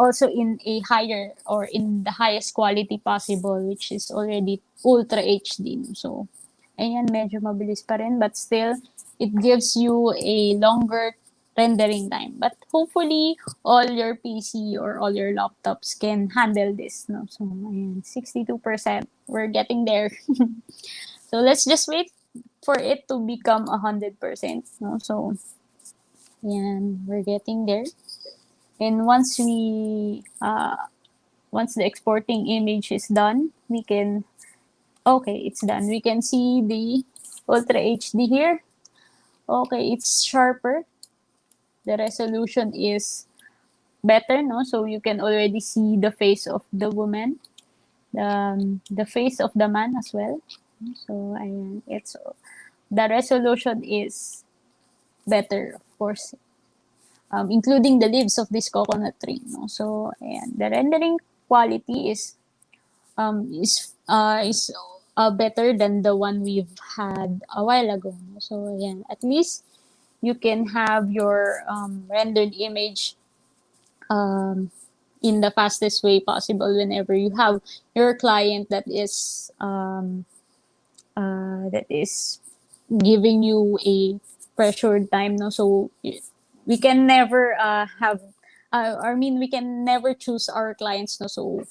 a higher or in the highest quality possible, which is already Ultra HD. So, ayan, medyo mabilis pa rin, but still, it gives you a longer rendering time. But hopefully, all your PC or all your laptops can handle this. No? So, ayan, 62%. We're getting there. So, let's just wait for it to become 100%. No? So, ayan, we're getting there. And once the exporting image is done, we can Okay, it's done. We can see the Ultra HD here. Okay, it's sharper. The resolution is better, no? So you can already see the face of the woman, the face of the man as well. So ayan, it's the resolution is better, of course, including the leaves of this coconut tree. No? So ayan, the rendering quality is better than the one we've had a while ago. No? So ayan, at least you can have your rendered image um, in the fastest way possible whenever you have your client that is giving you a pressured time, no? So we can never I mean we can never choose our clients, no? So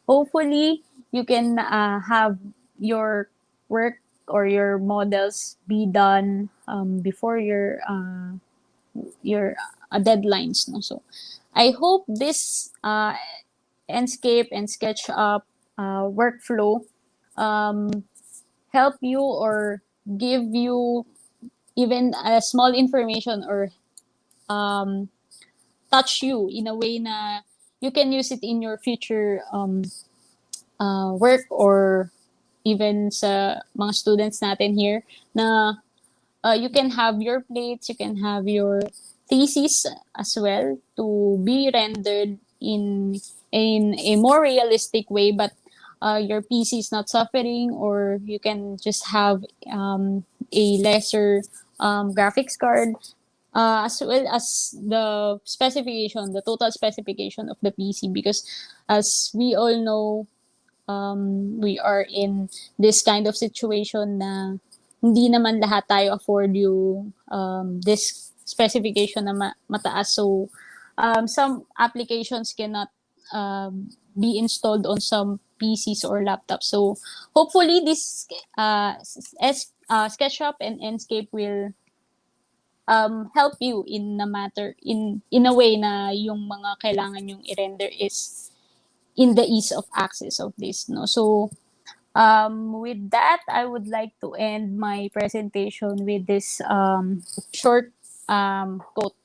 hopefully you can have your work or your models be done before your deadlines, no? So I hope this Enscape and SketchUp workflow um, help you or give you even a small information or um, touch you in a way na you can use it in your future work or even sa mga students natin here na you can have your plates, you can have your thesis as well to be rendered in a more realistic way, but your PC is not suffering, or you can just have a lesser graphics card, as well as the total specification of the PC, because as we all know, we are in this kind of situation na hindi naman lahat tayo afford yung this specification na mataas. So, some applications cannot be installed on some PCs or laptops. So, hopefully, this SketchUp and Enscape will help you in a matter in a way na yung mga kailangan yung i-render is in the ease of access of this, no? So with that, I would like to end my presentation with this short quote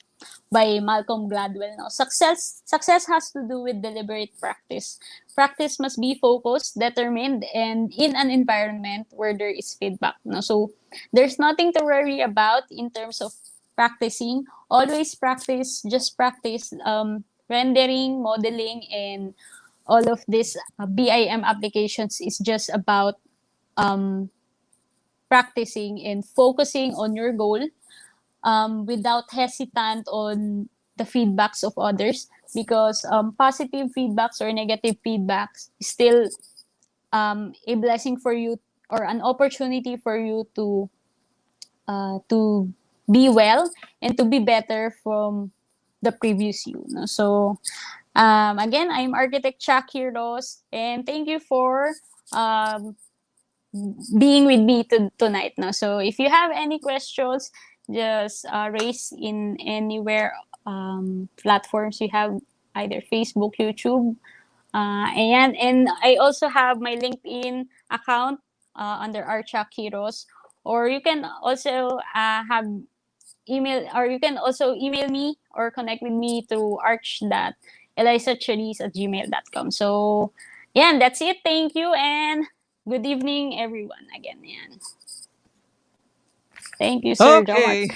by Malcolm Gladwell. No? Success has to do with deliberate practice. Practice must be focused, determined, and in an environment where there is feedback. No? So there's nothing to worry about in terms of practicing. Always practice, just practice rendering, modeling, and all of this BIM applications is just about um, practicing and focusing on your goal without hesitant on the feedbacks of others, because positive feedbacks or negative feedbacks is still a blessing for you or an opportunity for you to be well and to be better from the previous you. No? So again, I'm Architect Chuck Heroes, and thank you for um, being with me tonight. No? So if you have any questions, just raise in anywhere platforms you have, either Facebook, YouTube, and I also have my LinkedIn account under Archak Heroes, or you can also have email, or you can also email me or connect with me through arch.elisacharis@gmail.com. So, yeah, that's it. Thank you, and good evening, everyone. Again, yan. Thank you, Sir Jomar. Okay.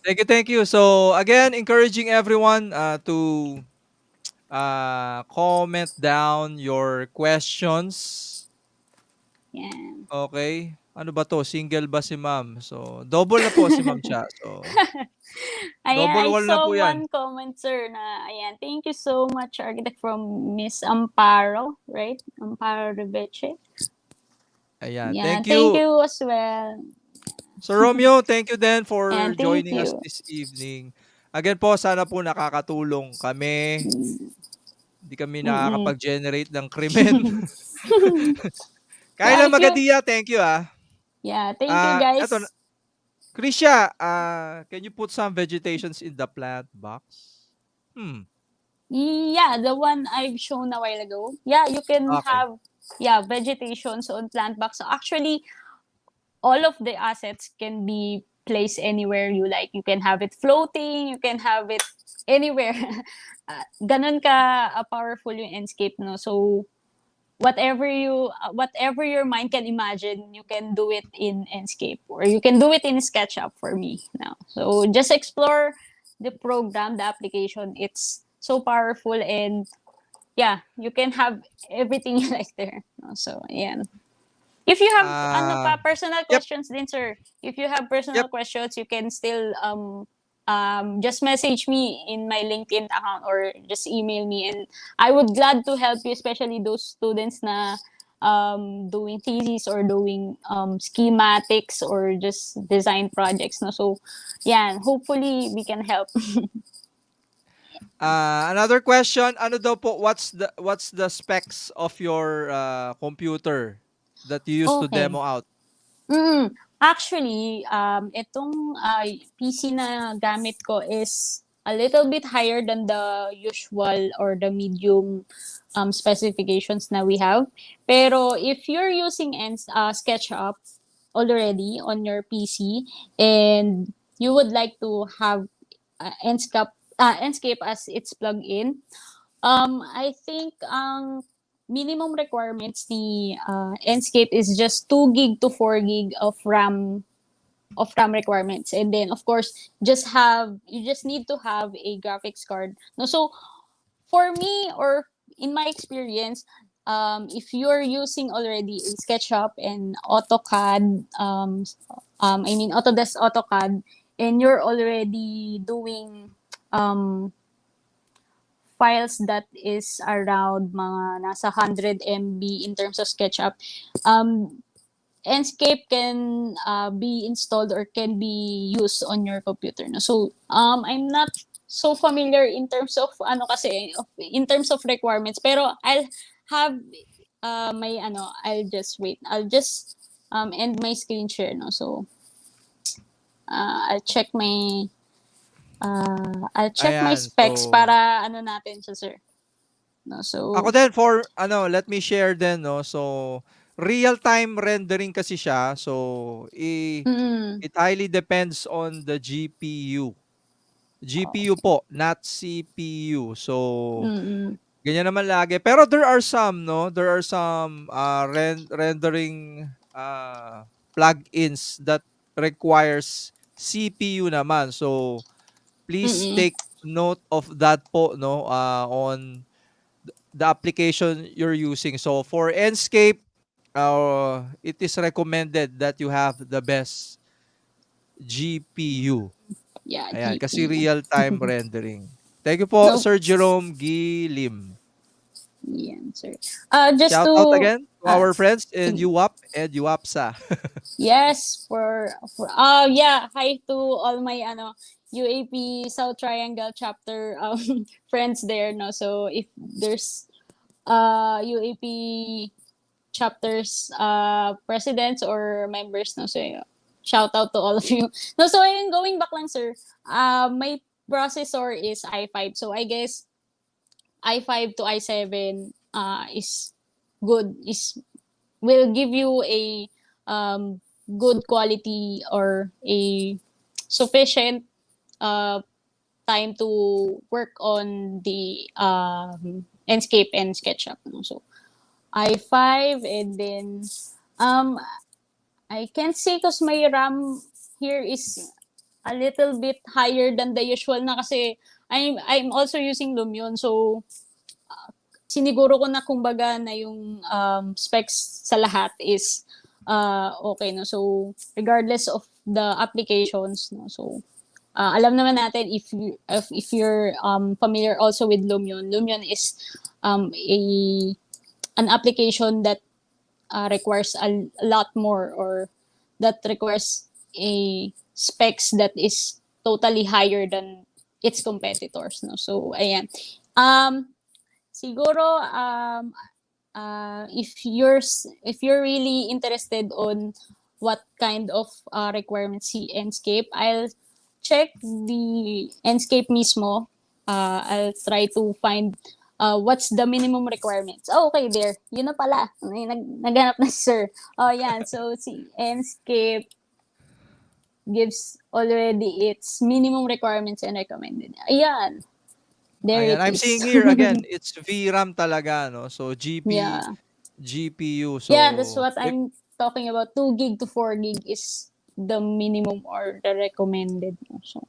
Thank you, thank you. So again, encouraging everyone to comment down your questions. Yan. Okay. Ano ba 'to, single ba si ma'am? So, double na po si Ma'am Cha. So, Ayan, double I wall na saw po 'yan. one comment, sir, na, ayan, thank you so much, Architect, from Miss Amparo, right? Amparo Rebeche. Ayan, Yeah, thank thank you. you as well. So, Romeo, thank you din for And thank joining us you. this evening. Again po, sana po nakakatulong kami. Hindi kami Mm-mm. nakakapag-generate ng krimen. Kyla Thank you. Magadia, thank you, ah. Yeah, thank you, Eto, guys. Krisha, can you put some vegetations in the plant box? Hmm, Yeah, the one I've shown a while ago. Yeah, you can okay. have. vegetations on plant box. So actually, all of the assets can be placed anywhere you like. You can have it floating, you can have it anywhere. Ganon ka powerful yung Enscape, no? So whatever your mind can imagine, you can do it in Enscape, or you can do it in SketchUp for me now. So just explore the program, the application. It's so powerful, and yeah, you can have everything you like there. No? So yeah. If you have Ah, personal yep, questions din, sir. If you have personal yep. questions, you can still just message me in my LinkedIn account, or just email me, and I would glad to help you, especially those students na doing thesis or doing schematics or just design projects. No? So yeah, hopefully we can help. Another question, ano daw po, what's the specs of your computer that you used to Okay. demo out? Actually, itong PC na gamit ko is a little bit higher than the usual or the medium specifications na we have. Pero if you're using SketchUp already on your PC, and you would like to have Enscape as its plug-in, I think ang minimum requirements ni Enscape is just 2 gig to 4 gig of RAM requirements. And then of course, you just need to have a graphics card. No, so for me, or in my experience, if you're using already a SketchUp and AutoCAD, Autodesk AutoCAD, and you're already doing files that is around mga nasa 100 MB in terms of SketchUp, Enscape can be installed or can be used on your computer. No? So I'm not so familiar in terms of in terms of requirements, pero I'll have I'll just wait. I'll just end my screen share. No? So I'll check my Ayan, specs so para natin siya, sir. No? ako So din for let me share din, no. So real-time rendering kasi siya. So mm, it highly depends on the GPU. GPU okay. po, not CPU. So Mm-mm. ganyan naman lagi. Pero there are some, no? There are some rendering plugins that requires CPU naman. So please Mm-mm. take note of that po, no? On the application you're using. So for Enscape, it is recommended that you have the best GPU. Yeah, Ayan, kasi GPU. real-time rendering. Thank you po, Nope. Sir Jerome Gilim. Yan, sir. Just Shout out to again to our friends in sige. UAP and UAPSA. Yes, for yeah, hi to all my UAP South Triangle chapter friends there, no. So if there's UAP chapters presidents or members, no, so shout out to all of you. No, so ayun, going back lang, sir. My processor is i5, so I guess i5 to i7 is good, is will give you a good quality or a sufficient uh, time to work on the Enscape and SketchUp. No? So i5, and then um, I can't say because my RAM here is a little bit higher than the usual na, kasi I'm also using Lumion, so siniguro ko na kumbaga na yung specs sa lahat is okay, no. So regardless of the applications, no. So alam naman natin, if you're familiar also with Lumion. Lumion is a an application that requires a lot more, or that requires a specs that is totally higher than its competitors, no. So ayan, siguro if you're really interested on what kind of requirements si Enscape, I'll check the Enscape mismo. I'll try to find what's the minimum requirements? Oh, okay, there. Yun na pala. Naghanap na si sir. Oh, yan. So, si Enscape gives already its minimum requirements and recommended. Ayan. There Ayan, it I'm seeing is. here again, it's VRAM talaga, no? So, Yeah. GPU. Yeah, that's So, what I'm talking about. 2 gig to 4 gig is the minimum or the recommended. So,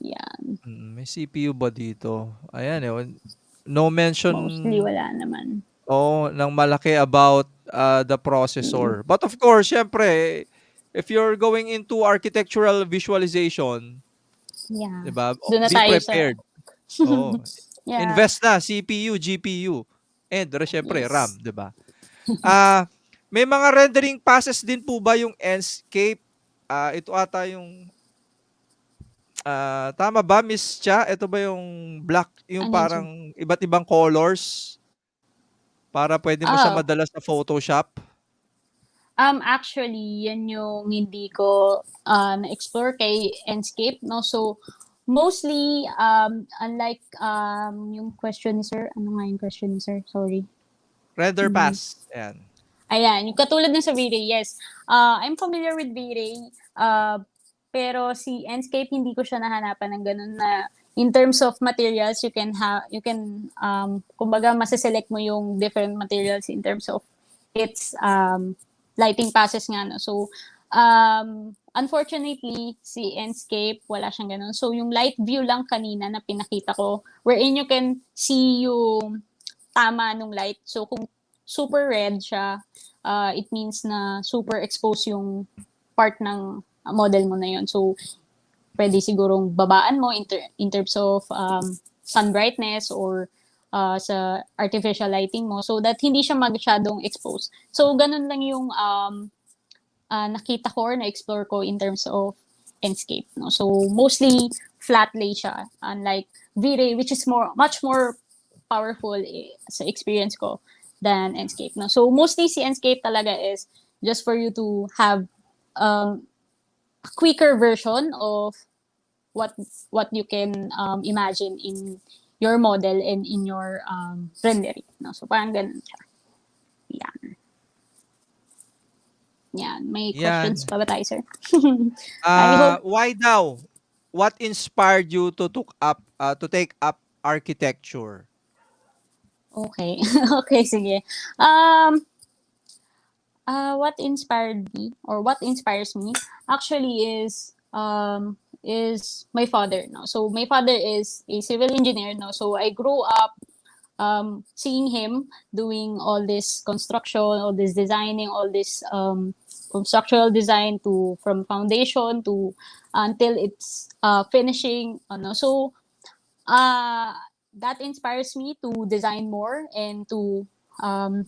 yeah. may CPU ba dito? Ayan, no mention Mostly wala naman. ng malaki about the Mm. processor. But of course, syempre, if you're going into architectural visualization, Yeah. 'di ba? Doon na Be tayo sa prepared. Oh, yeah. invest na CPU, GPU, and syempre Yes. RAM, 'di ba? Ah, may mga rendering passes din po ba yung Enscape? Ito ata yung tama ba, Miss Cha? Ito ba yung black, yung Ano yun, sir? parang iba't ibang colors para pwede mo siya Oh, madala sa Photoshop? actually, yan yung hindi ko na-explore kay Enscape, no? So, mostly, unlike yung question ni sir, ano nga yung question ni sir? Sorry. Render Mm. pass. Ayan. Ayan, yung katulad ng sa V-Ray, yes. I'm familiar with V-Ray, pero si Enscape hindi ko siya nahanapan ng ganun na in terms of materials, kumbaga mase-select mo yung different materials in terms of its lighting passes nga, no? So, unfortunately, si Enscape, wala siyang ganun. So, yung light view lang kanina na pinakita ko, wherein you can see yung tama nung light. So, kung super red siya, it means na super exposed yung part ng model mo na yun. So, pwede sigurong babaan mo in terms of sun brightness or sa artificial lighting mo so that hindi siya masyadong exposed. So, ganun lang yung nakita ko or na-explore ko in terms of Enscape. No? So, mostly flat lay siya, unlike V-Ray, which is much more powerful sa experience ko than Enscape. No? So, mostly si Enscape talaga is just for you to have a quicker version of what what you can imagine in your model and in your rendering. No? So, parang ganun siya. Yan. Yan. May questions Yan. pa ba tayo, sir? I hope. Why daw? What inspired you to take up architecture? Okay. Okay, sige. Um, what inspired me or what inspires me actually is my father. No, so my father is a civil engineer. No, so I grew up seeing him doing all this construction, all this designing, all this from structural design to from foundation to until it's finishing. So uh, that inspires me to design more and to um,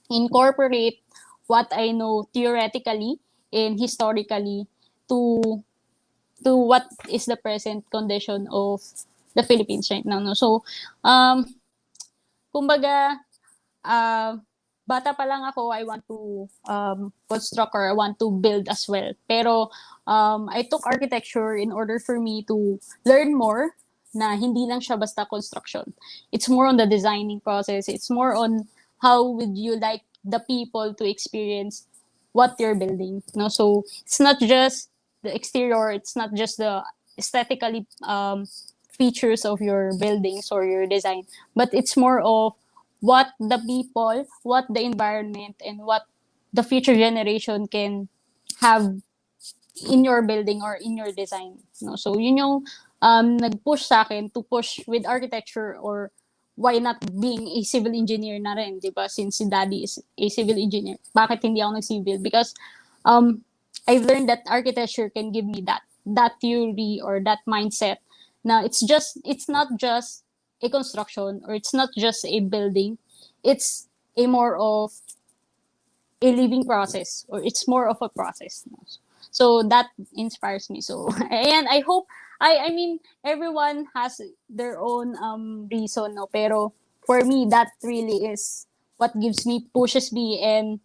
incorporate what I know theoretically and historically to what is the present condition of the Philippines right now. No? So, kumbaga, uh, bata pa lang ako, I want to construct or I want to build as well. Pero I took architecture in order for me to learn more na hindi lang siya basta construction. It's more on the designing process. It's more on how would you like the people to experience what you're building. No, so it's not just the exterior. It's not just the aesthetically features of your buildings or your design, but it's more of what the people, what the environment, and what the future generation can have in your building or in your design. No? So, yun yung nag-push sa akin to push with architecture or why not being a civil engineer na rin, di ba? Since si daddy is a civil engineer. Bakit hindi ako nag-civil? Because um, I've learned that architecture can give me that theory or that mindset na it's not just a construction or it's not just a building. It's a more of a living process or it's more of a process. So that inspires me. So and I hope I mean everyone has their own reason, no, pero for me that really is what gives me pushes me and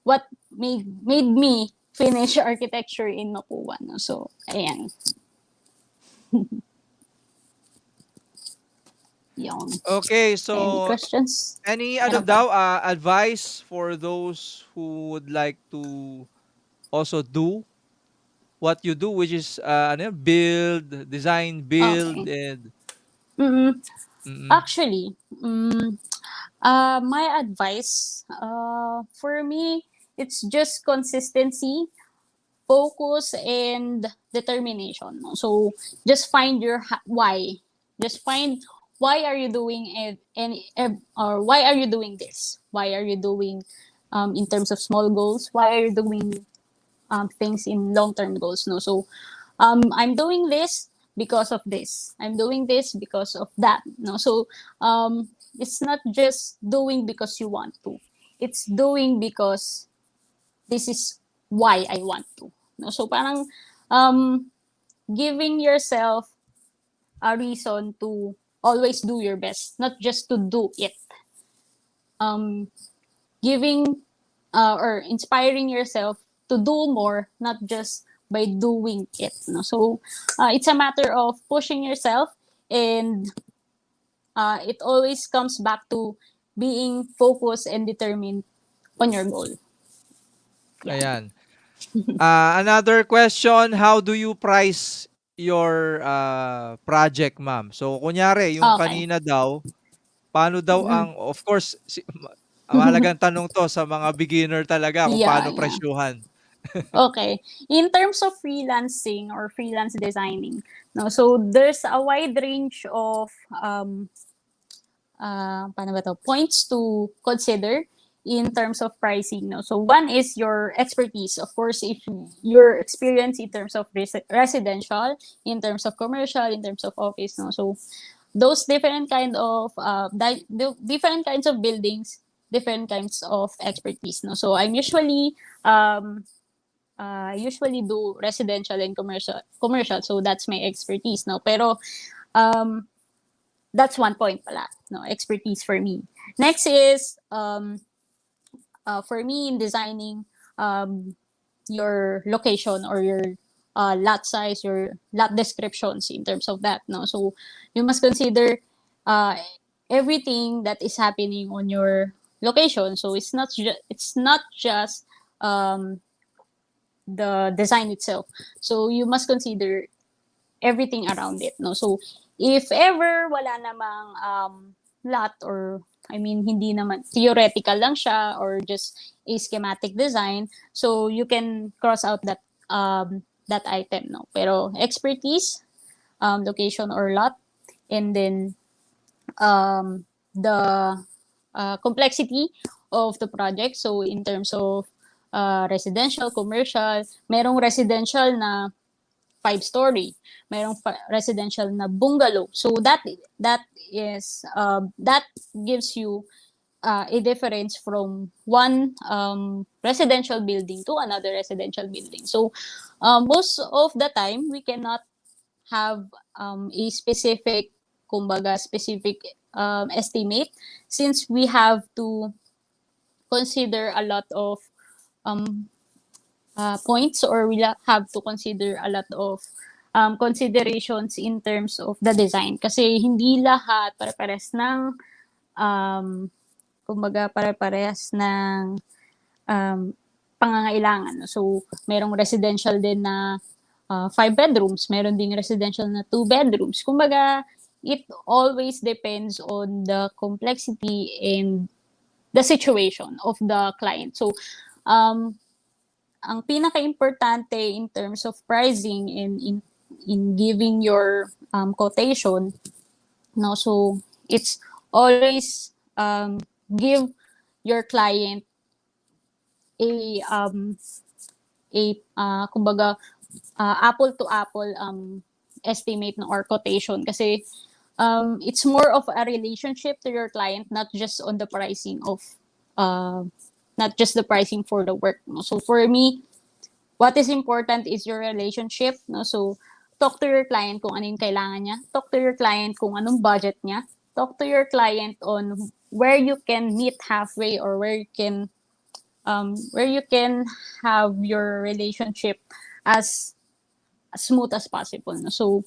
what made me finish architecture in Makuwa, no. So ayan. Yun. Okay, Any so questions? any Meron pa? advice for those who would like to also do what you do, which is build, design, build, Okay. and Mm, mm, actually, my advice for me, it's just consistency, focus, and determination. No? So just find your why. Just find why are you doing it, or why are you doing this? Why are you doing in terms of small goals? Why are you doing things in long-term goals? No, so I'm doing this because of this. I'm doing this because of that. No, so it's not just doing because you want to. It's doing because this is why I want to. No, so parang um, giving yourself a reason to always do your best, not just to do it. Um, giving or inspiring yourself to do more, not just by doing it. No? So it's a matter of pushing yourself, and it always comes back to being focused and determined on your goal. Yeah. ayan. Another question, how do you price your project, ma'am? So kunyari yung Okay. kanina daw, paano daw Mm-mm. ang of course mahalagang tanong 'to sa mga beginner talaga kung Yeah, paano yeah. presyuhan. Okay. In terms of freelancing or freelance designing, no, so there's a wide range of paano ba to, points to consider in terms of pricing. No? So one is your expertise. Of course, if your experience in terms of residential, in terms of commercial, in terms of office. No? So those different kind of different kinds of buildings, different kinds of expertise. No? So I'm usually do residential and commercial, so that's my expertise. No? Pero um, that's one point pala, no, expertise for me. Next is for me in designing um, your location or your lot size, your lot descriptions in terms of that. No, so you must consider uh, everything that is happening on your location. So it's not just um, the design itself. So you must consider everything around it. No, so if ever wala namang lot, or I mean hindi naman theoretical lang siya or just a schematic design, so you can cross out that item. No, pero expertise, location or lot, and then the complexity of the project. So in terms of residential, commercial, merong residential na 5-story, mayroong residential na bungalow. So that gives you a difference from one residential building to another residential building. So most of the time we cannot have a specific, kumbaga specific estimate, since we have to consider a lot of um, points, or we have to consider a lot of considerations in terms of the design. Kasi hindi lahat pare-pares ng, kumbaga pare-pares ng um, pangangailangan. So, merong residential din na 5 bedrooms, meron ding residential na 2 bedrooms. Kumbaga, it always depends on the complexity and the situation of the client. So, um, ang pinaka-importante in terms of pricing and in giving your quotation, no, so it's always give your client a kumbaga apple to apple estimate, no, or quotation, kasi it's more of a relationship to your client, not just on the pricing of uh, not just the pricing for the work. No? So for me, what is important is your relationship. No? So, talk to your client kung ano yung kailangan niya. Talk to your client kung anong budget niya. Talk to your client on where you can meet halfway, or where you can have your relationship as smooth as possible. No? So,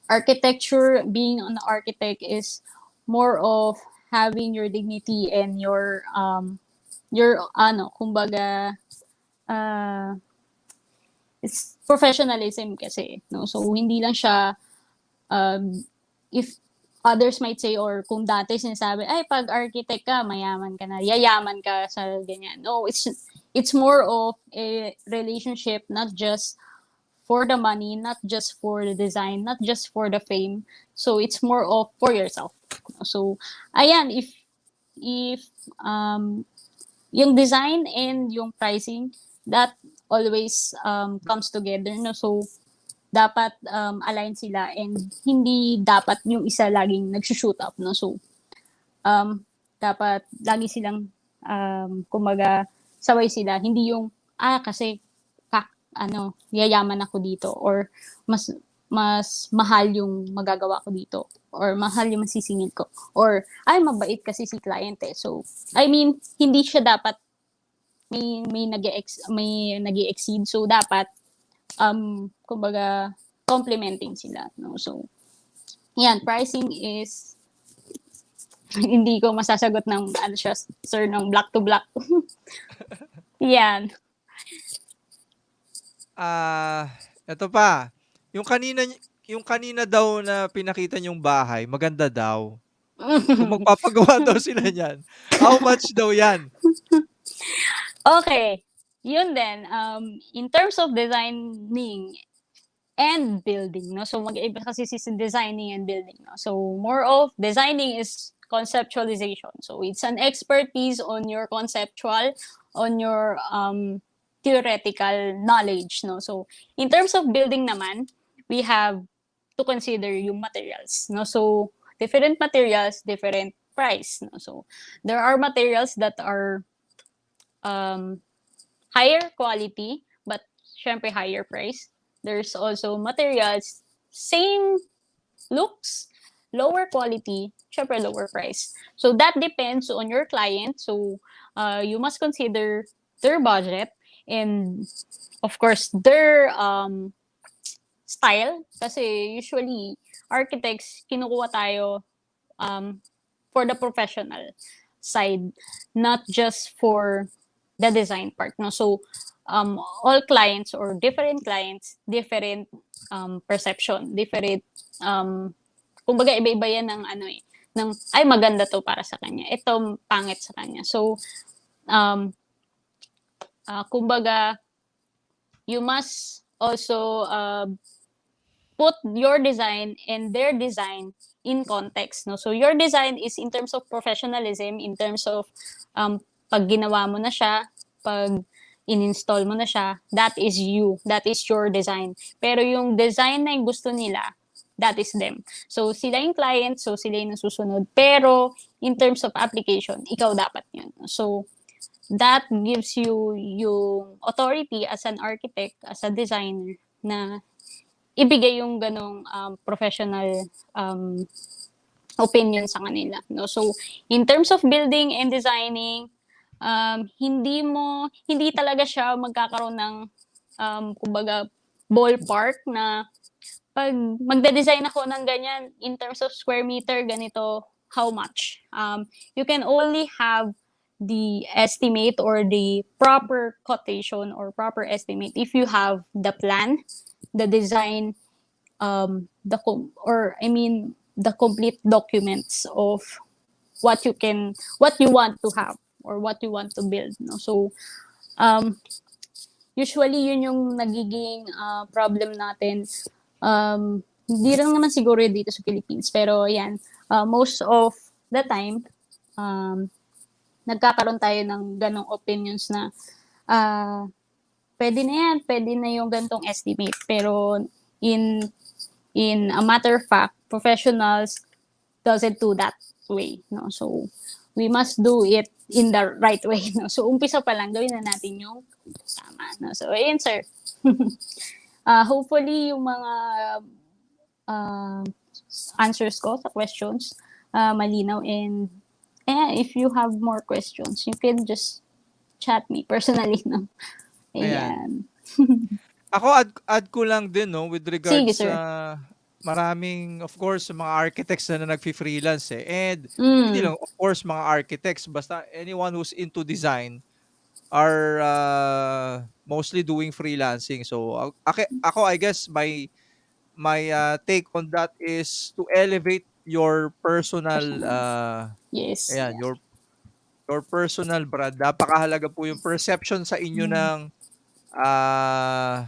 architecture, being an architect is more of having your dignity and your ano, kumbaga, uh, it's professionalism kasi, no? So, hindi lang siya, um, if others might say, or kung dati sinasabi, ay, pag architect ka, mayaman ka na, yayaman ka sa ganyan. No, it's more of a relationship, not just for the money, not just for the design, not just for the fame. So, it's more of for yourself. So, ayan, if yung design and yung pricing, that always comes together, no? So, dapat align sila, and hindi dapat yung isa laging nagsushoot up, no? So, dapat lagi silang, kumaga, saway sila. Hindi yung, kasi, yayaman ako dito, or mas mahal yung magagawa ko dito, or mahal yung masisingil ko, or, mabait kasi si client eh. So, I mean, hindi siya dapat may nag-exceed. So, dapat, kumbaga, complementing sila, no? So, yan, pricing is, hindi ko masasagot ng, ano siya, sir, ng black to black. Yan. Eto pa. Yung kanina daw na pinakita niyong bahay, maganda daw. So, magpapagawa daw sila niyan. How much daw yan? Okay. Yun din, in terms of designing and building, no? So, mag-iba kasi si designing and building, no? So, more of designing is conceptualization. So, it's an expertise on your conceptual, on your theoretical knowledge, no? So, in terms of building naman, we have to consider yung materials, no? So, different materials, different price, no? So, there are materials that are higher quality, but syempre higher price. There's also materials, same looks, lower quality, syempre lower price. So that depends on your client. So you must consider their budget, and of course their style. Kasi usually architects, kinukuha tayo for the professional side, not just for the design part, no? So all clients, or different clients, different perception, different kumbaga, iba-iba yan ng ano eh, ng ay, maganda to para sa kanya, ito pangit sa kanya. So kumbaga, you must also put your design and their design in context, no? So your design is in terms of professionalism, in terms of pag ginawa mo na siya, pag in-install mo na siya, that is you, that is your design. Pero yung design na yung gusto nila, that is them. So sila yung client, so sila yung nasusunod. Pero in terms of application, ikaw dapat yun. So that gives you yung authority as an architect, as a designer, na ibigay yung ganong professional opinion sa kanila, no? So in terms of building and designing, hindi talaga siya magkakaroon ng kumbaga, ballpark na pag magde-design ako ng ganyan, in terms of square meter, ganito, how much? You can only have the estimate, or the proper quotation, or proper estimate, if you have the plan, the design, the complete documents of what you want to have, or what you want to build, no? So usually yun yung nagiging problem natin, hindi lang naman siguro dito sa Philippines, pero yan, most of the time nagkakaroon tayo ng ganong opinions na pwede na yan, pwede na yung gantong estimate, pero in a matter of fact, professionals doesn't do that way, no? So we must do it in the right way, no? So umpisa pa lang, gawin na natin yung tama, no? So ayun, sir. Hopefully yung mga answers ko sa questions malinaw, and if you have more questions, you can just chat me personally, no? Ayan. Ako, add ko lang din, no, with Sige, regards sir. sa maraming of course mga architects na nagfi-freelance eh. And hindi Mm. lang of course mga architects, basta anyone who's into design are mostly doing freelancing. So ako I guess my take on that is to elevate your personal Personal. Yes. ayan, Yeah. your personal brand. Napakahalaga po yung perception sa inyo Yeah. ng ah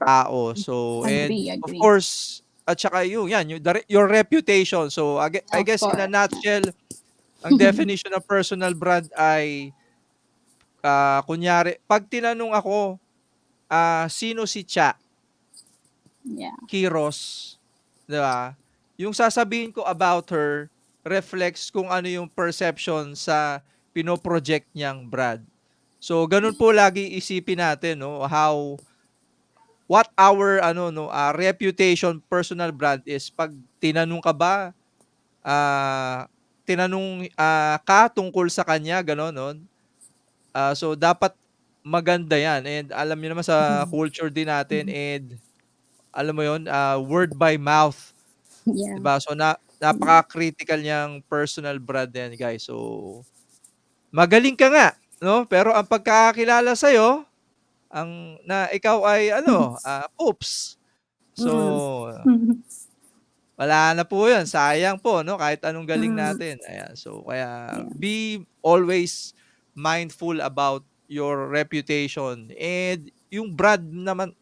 tao. So, and Agree. of Agree. course, at saka your reputation. So, I Of guess in a course. nutshell, ang definition ng personal brand ay kunyari, pag tinanong ako, sino si Cha Yeah. Kiros, 'di ba? Yung sasabihin ko about her reflects kung ano yung perception sa pinoproject niyang brand. So, ganun po lagi isipin natin, no, what our reputation personal brand is pag tinanong ka ba tinanong ka tungkol sa kanya gano'n no. So dapat maganda 'yan, and alam niyo naman sa culture din natin, and alam mo 'yon, word by mouth, 'di Yeah. ba? So napaka-critical niyang personal brand 'yan, guys. So magaling ka nga 'no, pero ang pagkakakilala sa'yo ang na ikaw ay oops. So Mm. wala na po 'yun, sayang po 'no, kahit anong galing Mm. natin, ayan. So kaya Yeah. be always mindful about your reputation, and yung brand naman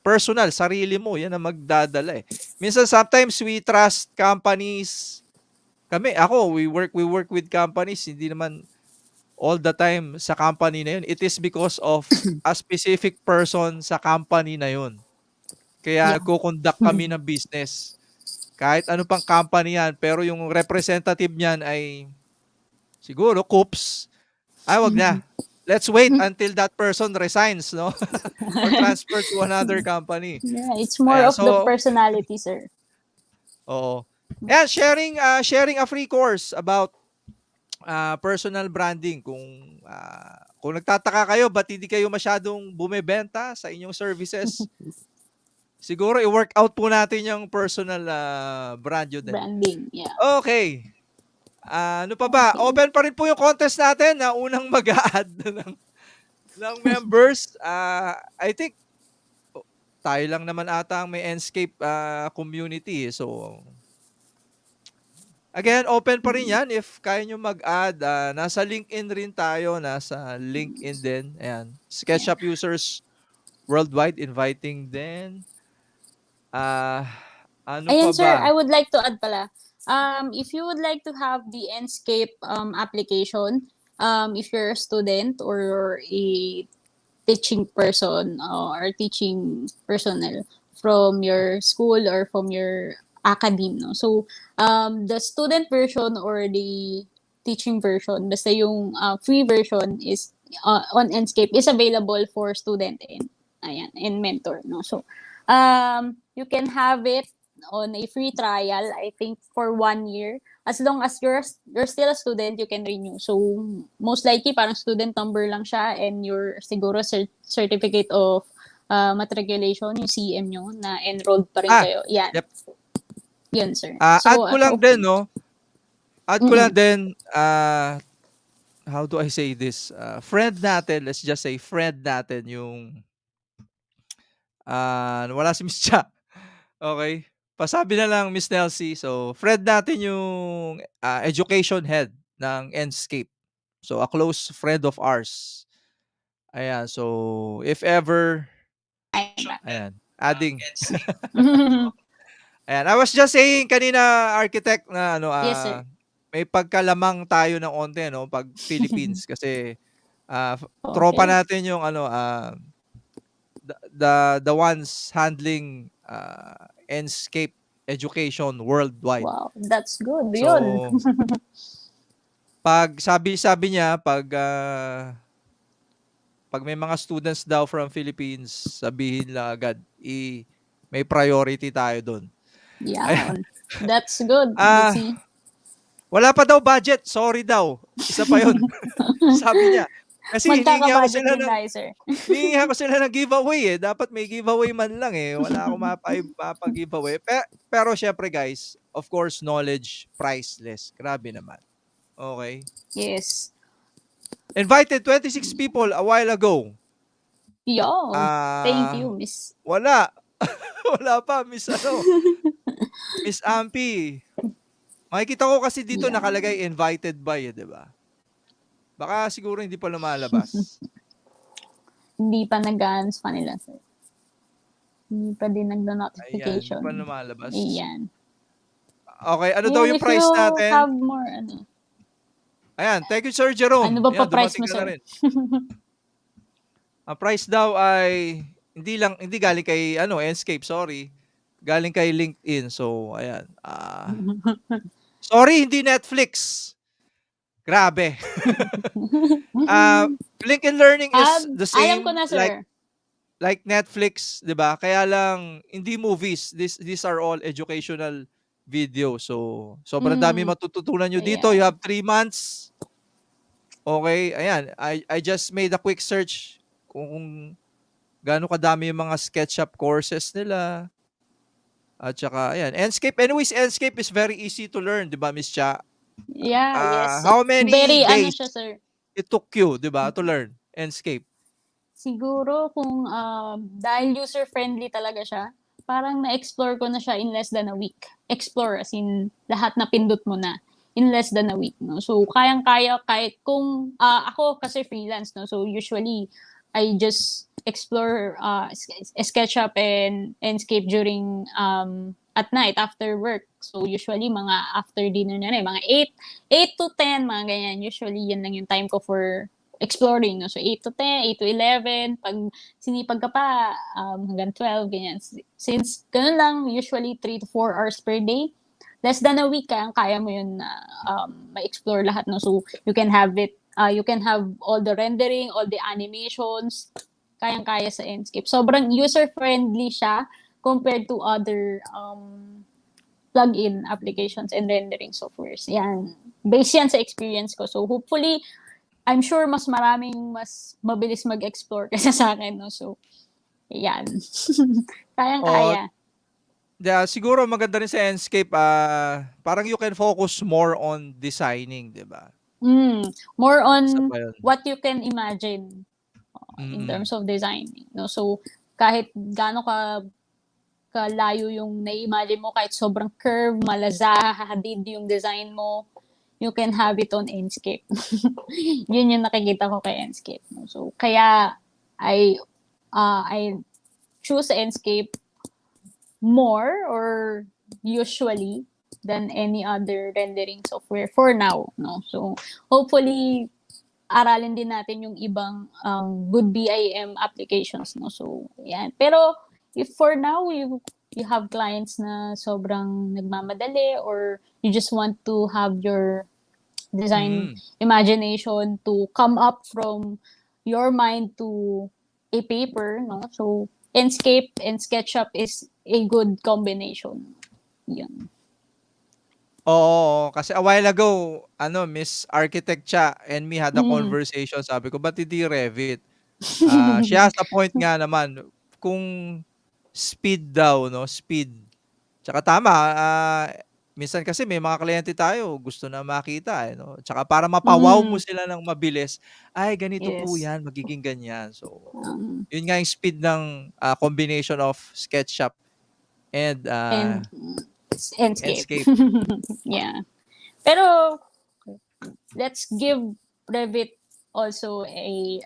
personal, sarili mo 'yan ang magdadala, eh. Minsan sometimes we trust companies, we work with companies, hindi naman all the time sa company na 'yun. It is because of a specific person sa company na 'yun. Kaya Yeah. nagko-conduct kami ng business. Kahit ano pang company 'yan, pero yung representative niyan ay siguro coops, wag na. Let's wait until that person resigns 'no, or transfer to another company. Yeah. It's more Ayan, of the so personality, sir. oo. Ayan, sharing a free course about personal branding. Kung nagtataka kayo ba't hindi kayo masyadong bumebenta sa inyong services, siguro i-workout po natin yung personal brand nyo din. Branding. Yeah. Okay. Ano pa ba? Okay. Open pa rin po yung contest natin na unang mag-a-add ng members. I think tayo lang naman ata ang may Enscape community. So, again, open pa rin yan if kaya nyo mag-add. Nasa LinkedIn rin tayo. Nasa LinkedIn din. Ayan. Yeah. Sketchup users worldwide, inviting din. Ano pa Ayan, sir, ba? I would like to add pala. If you would like to have the Enscape application, if you're a student or a teaching person or teaching personnel from your school or from your academe, no? So, the student version or the teaching version, basta yung free version is on Enscape is available for student and mentor, no? So, you can have it on a free trial, I think for 1 year. As long as you're still a student, you can renew. So, most likely, parang student number lang siya and your siguro certificate of matriculation, yung CM nyo, na enrolled pa rin kayo. Yan. Yep. Yun, sir. Add So, ko lang din, hopefully. no? Add ko lang din, how do I say this? Friend natin, let's just say friend natin yung, wala si Miss Cha. Okay? Pasabi na lang, Miss Nelsie. So, friend natin yung education head ng Enscape. So, a close friend of ours. Ayan. So, if ever, ayan, adding. Ayan. I was just saying kanina, architect, na Yes, sir. may pagkalamang tayo ng onte, no? Pag Philippines. Kasi, tropa Okay. natin yung, the ones handling Enscape education worldwide. Wow, that's good. So, Yun. pag sabi niya, pag may mga students daw from Philippines, sabihin lang agad, may priority tayo doon. Yeah, that's good. Ah, See? wala pa daw budget, sorry daw. Isa pa yun. Sabi niya. Kasi Magkaka-budget din tayo, sir. hinihingihan ko sila ng giveaway, eh. Dapat may giveaway man lang, eh. Wala akong mapa-giveaway. Pero siyempre guys, of course, knowledge priceless. Grabe naman. Okay. Yes. Invited 26 people a while ago. Yo, thank you, Ah, Miss. wala. Wala pa, Miss Ampi. Makikita ko kasi dito Yeah. nakalagay invited by, eh, 'di ba? Baka siguro hindi pa lumalabas. Hindi pa nag-aans pa nila, sir. Hindi pa din Ayan, hindi nagno-notification. pa lumalabas. Ayan. Okay, ano daw Ayun, yung if price you natin? have more, ano. Ayan, thank you Sir Jerome. Ano ba Ayan, pa-price dumating mo, ka na sir? rin. Ang price daw ay hindi galing kay Enscape, sorry. Galing kay LinkedIn. So, ayan. Sorry, hindi Netflix. Grabe. LinkedIn Learning is the Alam ko same na, sir. like Netflix, 'di ba? Kaya lang hindi movies. These are all educational videos. So, sobrang dami matututunan nyo dito. You Ayan. have 3 months. Okay, ayan. I just made a quick search kung gaano kadami yung mga Sketchup courses nila. At saka, ayan. Enscape is very easy to learn, di ba, Miss Cha? Yeah, yes. How many Very, days siya, sir. it took you, di ba, to learn Enscape? Siguro kung dahil user-friendly talaga siya, parang na-explore ko na siya in less than a week. Explore as in lahat na pindot mo na in less than a week, no? So kayang-kaya kahit kung ako kasi freelance, no? So usually I just explore SketchUp and Enscape during at night after work. So usually mga after dinner na rin, mga 8 to 10 mga ganyan. Usually yan lang yung time ko for exploring, no? So 8 to 10, 8 to 11, pag sinipag ka pa hanggang 12 ganyan. Since ganun lang, usually 3 to 4 hours per day. Less than a week kaya mo yun na ma-explore lahat, no? So you can have you can have all the rendering, all the animations, kayang-kaya sa Enscape. Sobrang user-friendly siya compared to other plug-in applications and rendering softwares. Yan. Based yan sa experience ko. So hopefully, I'm sure mas mabilis mag-explore kaysa sa akin, no? So, yan. Kayang-kaya. Siguro maganda rin sa Enscape, parang you can focus more on designing, di ba? More Isa on pa yun. what you can imagine in terms of designing, no? So, kahit gaano kalayo yung na-imagine mo, kahit sobrang curve, hadid yung design mo, you can have it on Enscape. Yun yung nakikita ko kay Enscape. No? So, kaya I choose Enscape more or usually than any other rendering software for now, no? So hopefully aralin din natin yung ibang good BIM applications, no? So yan. Pero if for now you have clients na sobrang nagmamadali or you just want to have your design imagination to come up from your mind to a paper, no? So Enscape and SketchUp is a good combination. Yun. Oo, kasi a while ago, Miss Architect Cha and me had a conversation. Sabi ko, ba't hindi Revit? She has a point nga naman. Kung speed daw, no? Speed. Tsaka tama, minsan kasi may mga kliyente tayo, gusto na makita, no? Tsaka para mapawaw mo sila ng mabilis, ay, ganito po Yes. yan, magiging ganyan. So, yun nga yung speed ng combination of SketchUp and Enscape. Enscape. Yeah. Pero let's give Revit also a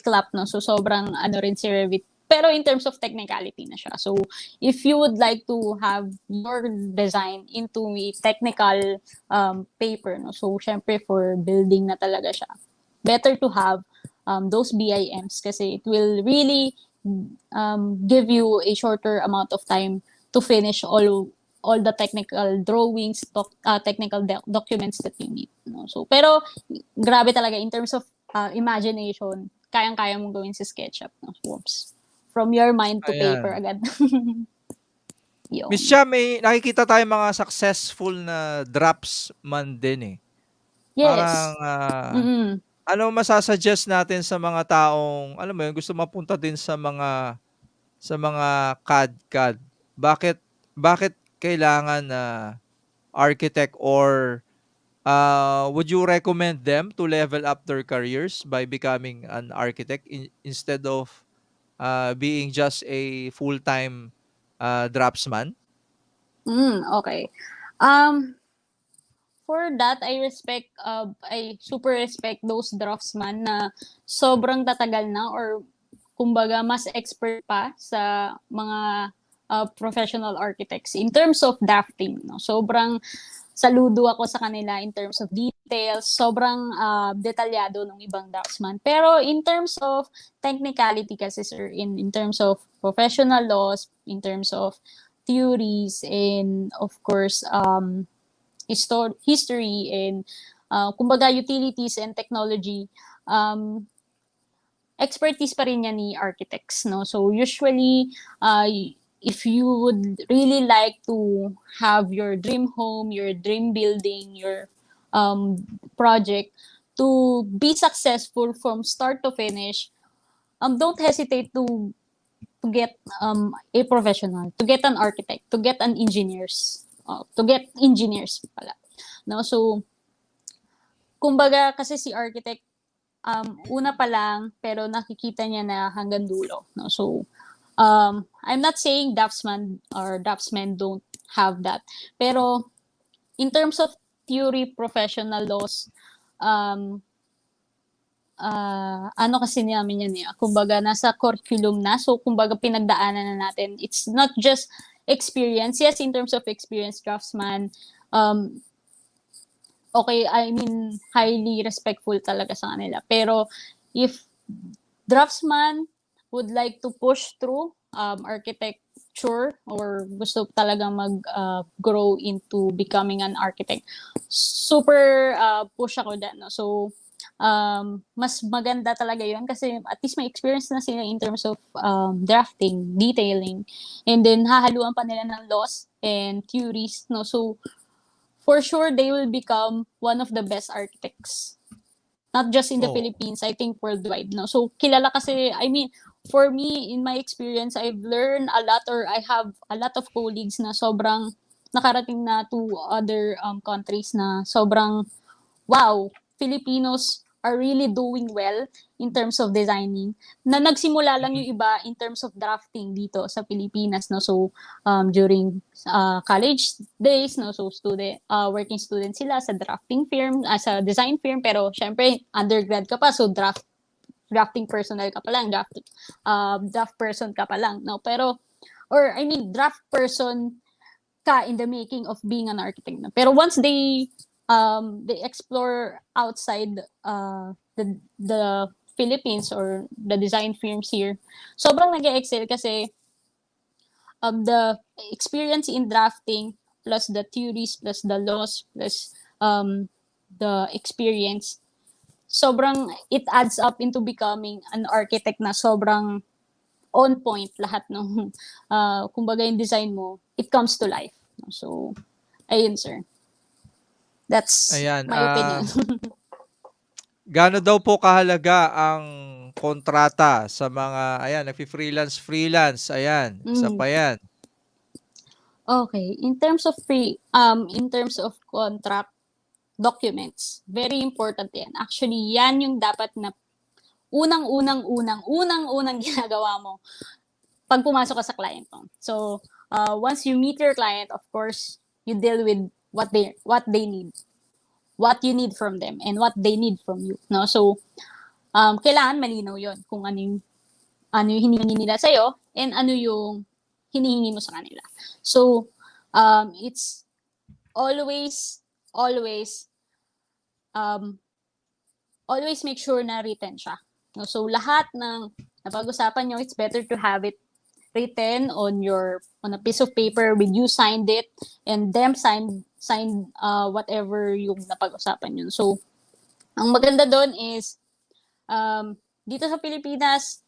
clap, no? So sobrang rin si Revit. Pero in terms of technicality na siya. So if you would like to have your design into a technical paper, no? So syempre for building na talaga siya. Better to have those BIMs kasi it will really give you a shorter amount of time to finish all the technical drawings, technical documents that you need. No? So, pero grabe talaga in terms of imagination, kayang-kaya mong gawin sa SketchUp. No? Whoops. From your mind to paper Ayan. agad. Miss Cha, may nakikita tayo mga successful na drops man din eh. Yes. Parang ano masasuggest natin sa mga taong, alam mo yun, gusto mapunta din sa mga CAD-CAD? Bakit bakit kailangan na architect, or would you recommend them to level up their careers by becoming an architect instead of being just a full-time draftsman? Okay. Um, for that, I super respect those draftsman na sobrang tatagal na or kumbaga mas expert pa sa mga professional architects in terms of drafting. No? Sobrang saludo ako sa kanila in terms of details. Sobrang detalyado ng ibang draftsman. Pero in terms of technicality kasi sir, in terms of professional laws, in terms of theories, and of course, history, and kumbaga utilities and technology, um, expertise pa rin yan ni architects, no? So usually, if you would really like to have your dream home, your dream building, your project to be successful from start to finish, don't hesitate to get a professional, to get an architect, to get an engineers, to get engineers pala. No, so kumbaga kasi si architect una pa lang pero nakikita niya na hanggang dulo, no. So I'm not saying draftsmen don't have that, pero in terms of theory, professional laws, ano kasi namin yan kumbaga nasa curriculum na, so kumbaga pinagdaanan na natin. It's not just experience. Yes, in terms of experience, draftsman, okay, I mean, highly respectful talaga sa kanila. Pero if draftsman would like to push through architecture or gusto talaga grow into becoming an architect, super push ako dyan. No? So, mas maganda talaga yun kasi at least may experience na sila in terms of drafting, detailing, and then hahaluan pa nila ng laws and theories. No? So, for sure, they will become one of the best architects. Not just in the Philippines, I think worldwide. No? So, kilala kasi, I mean, for me, in my experience, I've learned a lot, or I have a lot of colleagues na sobrang nakarating na to other countries na sobrang, wow, Filipinos are really doing well in terms of designing. Na nagsimula lang yung iba in terms of drafting dito sa Pilipinas, no. So during college days, no, so working student sila sa drafting firm, sa design firm, pero syempre undergrad ka pa, so drafting personnel ka pa lang, draft person ka pa lang, no. Pero draft person ka in the making of being an architect, no? Pero once they explore outside the Philippines or the design firms here, sobrang nag-excel kasi the experience in drafting plus the theories plus the laws plus the experience, sobrang it adds up into becoming an architect na sobrang on point lahat ng kumbaga yung design mo, it comes to life. So, ayun sir. That's Ayan, my opinion. gaano daw po kahalaga ang kontrata sa mga, ayan, nagfi-freelance, ayan, isa pa yan. Okay, in terms of contract documents, very important yan. Actually, yan yung dapat na unang ginagawa mo pag pumasok ka sa client mo. So, once you meet your client, of course, you deal with what they need, what you need from them, and what they need from you. No, so kailangan malinaw yon kung ano yung hinihingi nila sa'yo and ano yung hinihingi mo sa kanila. So, it's always make sure na written siya. No? So, lahat ng napag-usapan nyo, it's better to have it written on a piece of paper with you signed it and them signed whatever yung napag-usapan nyo. So, ang maganda doon is dito sa Pilipinas,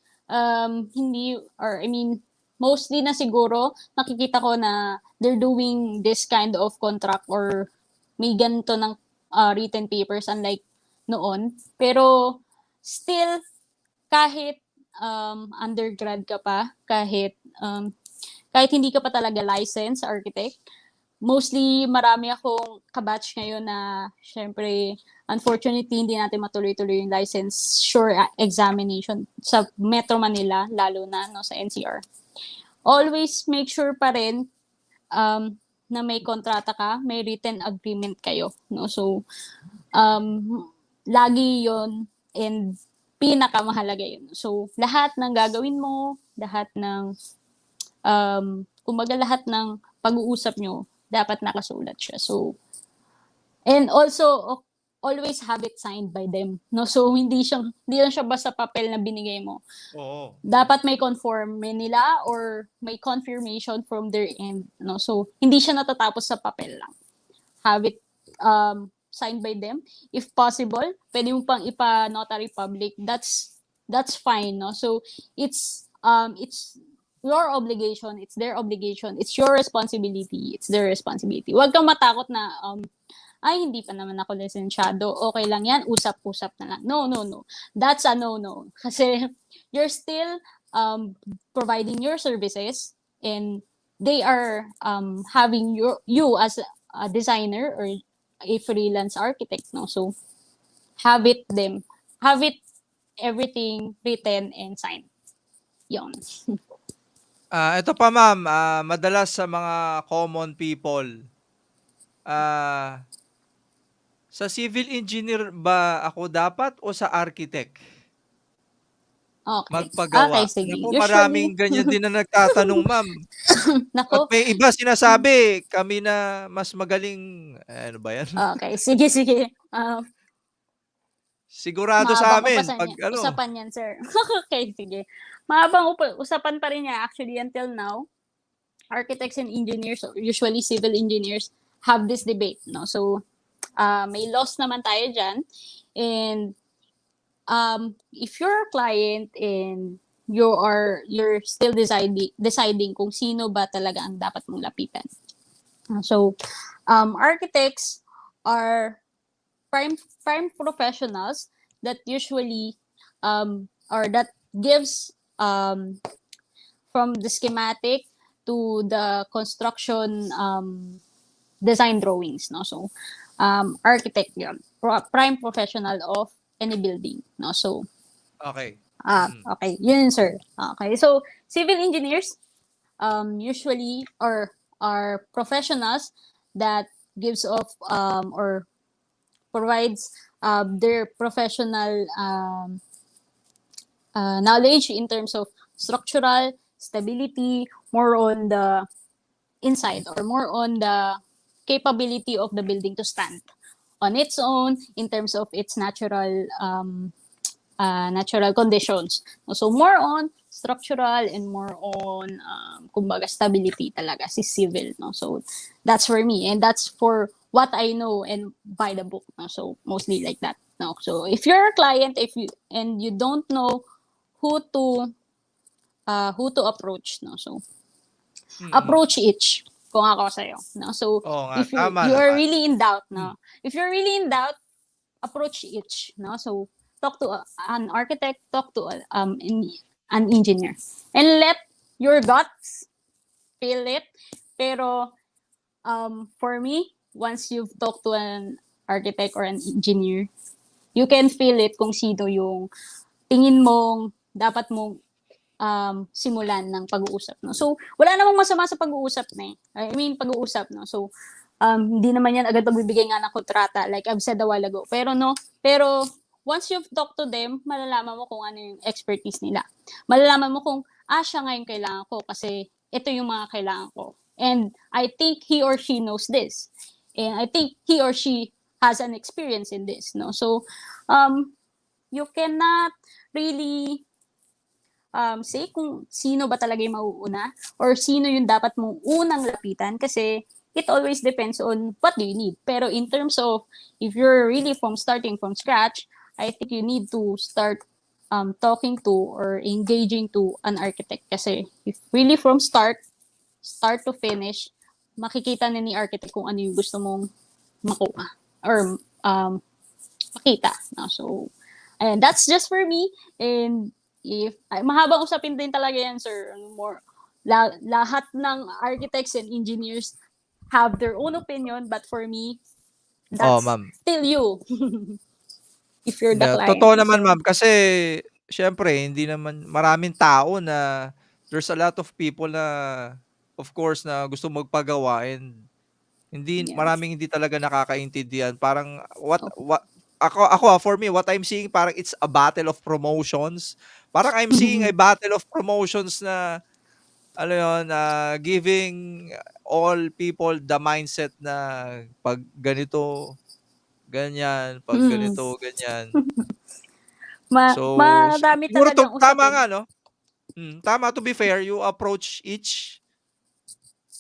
mostly na siguro, nakikita ko na they're doing this kind of contract or may ganito ng written papers, unlike noon. Pero still, kahit undergrad ka pa, kahit hindi ka pa talaga licensed architect, mostly marami akong kabatch ngayon na syempre unfortunately hindi natin matuloy-tuloy yung license sure examination sa Metro Manila lalo na no sa NCR. Always make sure pa rin na may kontrata ka, may written agreement kayo, no? So lagi 'yon and pinakamahalaga 'yun. So lahat ng gagawin mo, lahat ng kumbaga lahat ng pag-uusap nyo, dapat nakasulat siya. So, and also, always have it signed by them. No? So, hindi lang siya basta papel na binigay mo. Oo. Dapat may conforme nila or may confirmation from their end. No? So, hindi siya natatapos sa papel lang. Have it signed by them. If possible, pwede mo pang ipa-notary public. That's fine. No? So, it's your obligation, it's their obligation, it's your responsibility, it's their responsibility. Huwag kang matakot na, ay, hindi pa naman ako lisensyado, okay lang yan, usap-usap na lang. No. That's a no. Kasi you're still providing your services and they are having you as a designer or a freelance architect, no? So, have it everything written and signed. Yon. Ito pa ma'am, madalas sa mga common people, sa civil engineer ba ako dapat o sa architect Okay. magpagawa? Okay, sige. Naku, Usually, maraming ganyan din na nagtatanong ma'am. At nako, may iba sinasabi, kami na mas magaling, ano ba yan? okay, sige. Sigurado sa Mahabang amin, pag ano, usapan yan, sir. Okay, sige. Mahabang usapan pa rin niya actually until now. Architects and engineers, or usually civil engineers, have this debate, no? So, may laws naman tayo dyan. And if you're a client and you're still deciding kung sino ba talaga ang dapat mong lapitan. So, architects are prime professionals that usually or that gives from the schematic to the construction design drawings, no? So architect yun, prime professional of any building, no? So okay. okay, yun sir. Okay, so civil engineers usually are professionals that gives off or provides their professional knowledge in terms of structural stability, more on the inside or more on the capability of the building to stand on its own in terms of its natural conditions. So more on structural and more on kumbaga stability talaga si civil, no? So that's for me and that's for what I know and by the book, no? So mostly like that, no? So if you're a client, and you don't know who to approach, no? So approach each kung ako sa'yo, no? So Oo nga, if tama you are naman. really in doubt, no? If you're really in doubt, approach each, no? So talk to an architect, talk to an engineer, and let your guts feel it. Pero for me, once you've talked to an architect or an engineer, you can feel it kung sino yung tingin mong dapat mong simulan ng pag-uusap, no? So wala namang masama sa pag-uusap na pag-uusap, no? So hindi naman yan agad pagbibigay nga ng kontrata like I've said a while ago. Pero once you've talked to them, malalaman mo kung ano yung expertise nila. Malalaman mo kung siya nga yung kailangan ko kasi ito yung mga kailangan ko. And I think he or she knows this. And I think he or she has an experience in this, no? So you cannot really say kung sino ba talaga yung mauuna or sino yung dapat mong unang lapitan kasi it always depends on what do you need. Pero in terms of if you're really starting from scratch, I think you need to start talking to or engaging to an architect kasi if really from start to finish, makikita na ni architect kung ano yung gusto mong makuha or makita. No? So, and that's just for me. And if mahabang usapin din talaga yan, sir. More lahat ng architects and engineers have their own opinion, but for me, Oh, that's ma'am. still you if you're the Yeah, client. totoo naman, So, ma'am, kasi siyempre hindi naman maraming tao na there's a lot of people na of course na gusto magpagawa and yeah. maraming hindi talaga nakakaintindihan. Parang Oh. for me, what I'm seeing parang it's a battle of promotions. Parang I'm seeing a battle of promotions na ano yun, giving all people the mindset na 'pag ganito, ganyan, 'pag Mm. ganito, ganyan. So, Marami siguro talagang tama usapin. nga 'no? Tama, to be fair, you approach each,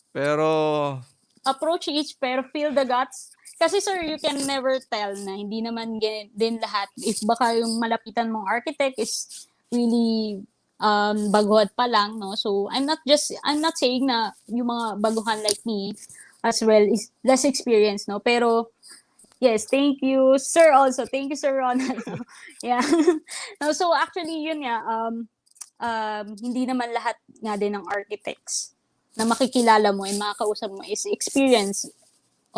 pero Approach each pero feel the guts. Kasi sir, you can never tell na hindi naman din lahat. If baka yung malapitan mong architect is really baguhan pa lang, no? So, I'm not saying na yung mga baguhan like me as well is less experienced, no? Pero, yes, thank you, sir also. Thank you, Sir Ronald. No? Yeah. No, so, actually, yun nga, hindi naman lahat nga din ng architects na makikilala mo and makakausap mo is experience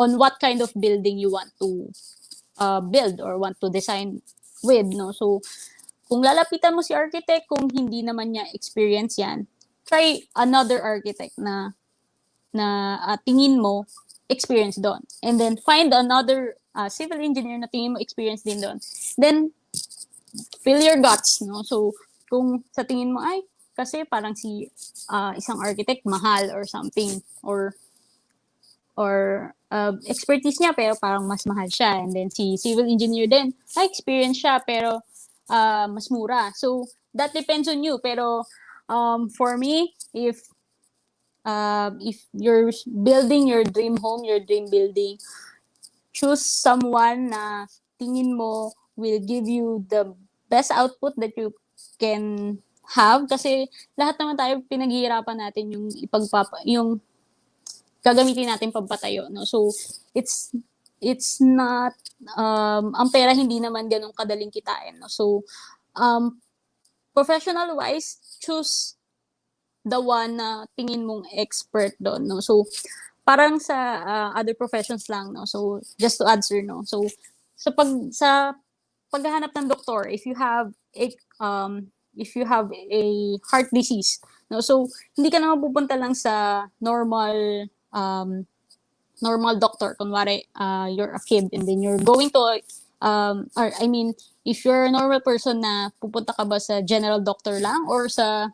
on what kind of building you want to build or want to design with, no? So, kung lalapitan mo si architect, kung hindi naman niya experience yan, try another architect na tingin mo experience doon. And then, find another civil engineer na tingin mo experience din doon. Then, feel your guts, no? So, kung sa tingin mo, ay, kasi parang si isang architect mahal or something, or expertise niya pero parang mas mahal siya. And then si civil engineer din, experience siya pero mas mura. So, that depends on you. Pero for me, if you're building your dream home, your dream building, choose someone na tingin mo will give you the best output that you can have, kasi lahat naman tayo pinaghihirapan natin yung gagamitin natin pampatayo, no? So, it's not, ang pera hindi naman ganun kadaling kitain, no? So, professional-wise, choose the one na tingin mong expert doon, no? So, parang sa other professions lang, no? So, just to answer, no? So, sa paghahanap ng doktor, if you have a heart disease, no? So, hindi ka naman pupunta lang sa normal doctor. Kunwari, you're a kid and then you're going to, or I mean, if you're a normal person na pupunta ka ba sa general doctor lang or sa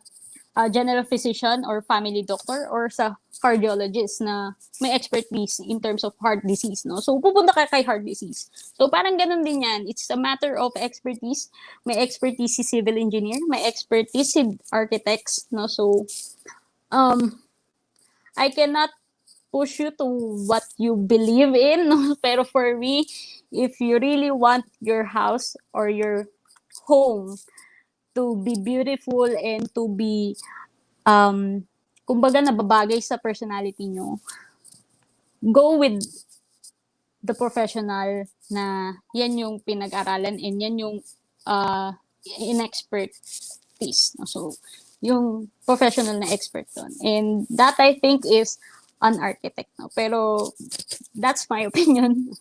general physician or family doctor or sa cardiologist na may expertise in terms of heart disease, no? So, pupunta ka kay heart disease. So, parang ganun din yan. It's a matter of expertise. May expertise si civil engineer, may expertise si architects, no? So, I cannot push you to what you believe in, no? Pero for me, if you really want your house or your home to be beautiful and to be kumbaga nababagay sa personality nyo, go with the professional na yan yung pinag-aralan and yan yung in-expertise. No? So, yung professional na expert doon. And that I think is an architect. No? Pero that's my opinion.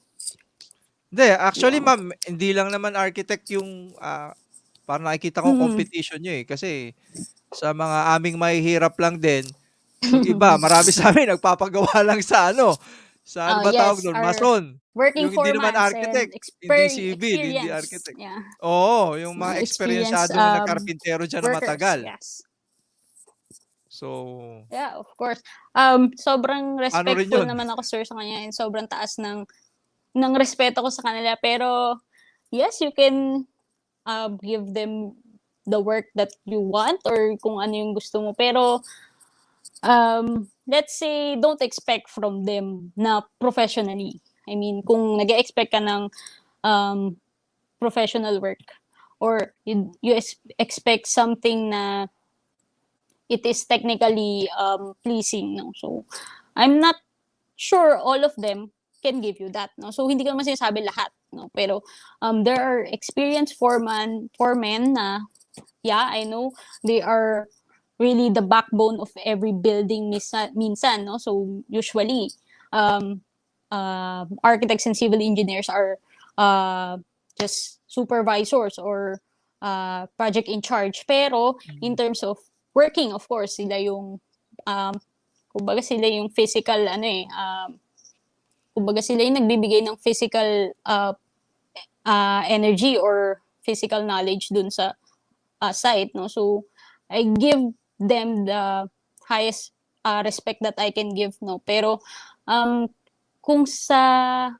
Hindi, actually Yeah. ma'am, hindi lang naman architect yung, parang nakikita ko competition niyo, eh. Kasi sa mga aming mahihirap lang din, yung iba marami sa'min nagpapagawa lang sa ano ba tawag Yes, dun, our mason. working Yung hindi naman formans and architect, hindi civil, hindi experience. architect. Yeah. Oo, yung mga Mga experience eksperyensadong nagkarpintero diyan na workers. matagal. Yes. So, Yeah, of course. Sobrang ano rin respectful yun. naman ako, sir, sa kanya, and sobrang taas ng respeto ko sa kanila. Pero yes, you can give them the work that you want or kung ano yung gusto mo. Pero let's say don't expect from them na professionally. I mean, kung nag-expect ka ng professional work or you expect something na it is technically pleasing, no? So, I'm not sure all of them can give you that, no? So, hindi ko naman sinasabi lahat. no? Pero there are experienced foremen na, yeah, I know they are really the backbone of every building minsan, no? So usually architects and civil engineers are just supervisors or project in charge. Pero in Mm. terms of working, of course, sila yung um, kumbaga sila yung physical kumbaga sila yung nagbibigay ng physical energy or physical knowledge dun sa site, no? So I give them the highest respect that I can give, no? Pero um, kung sa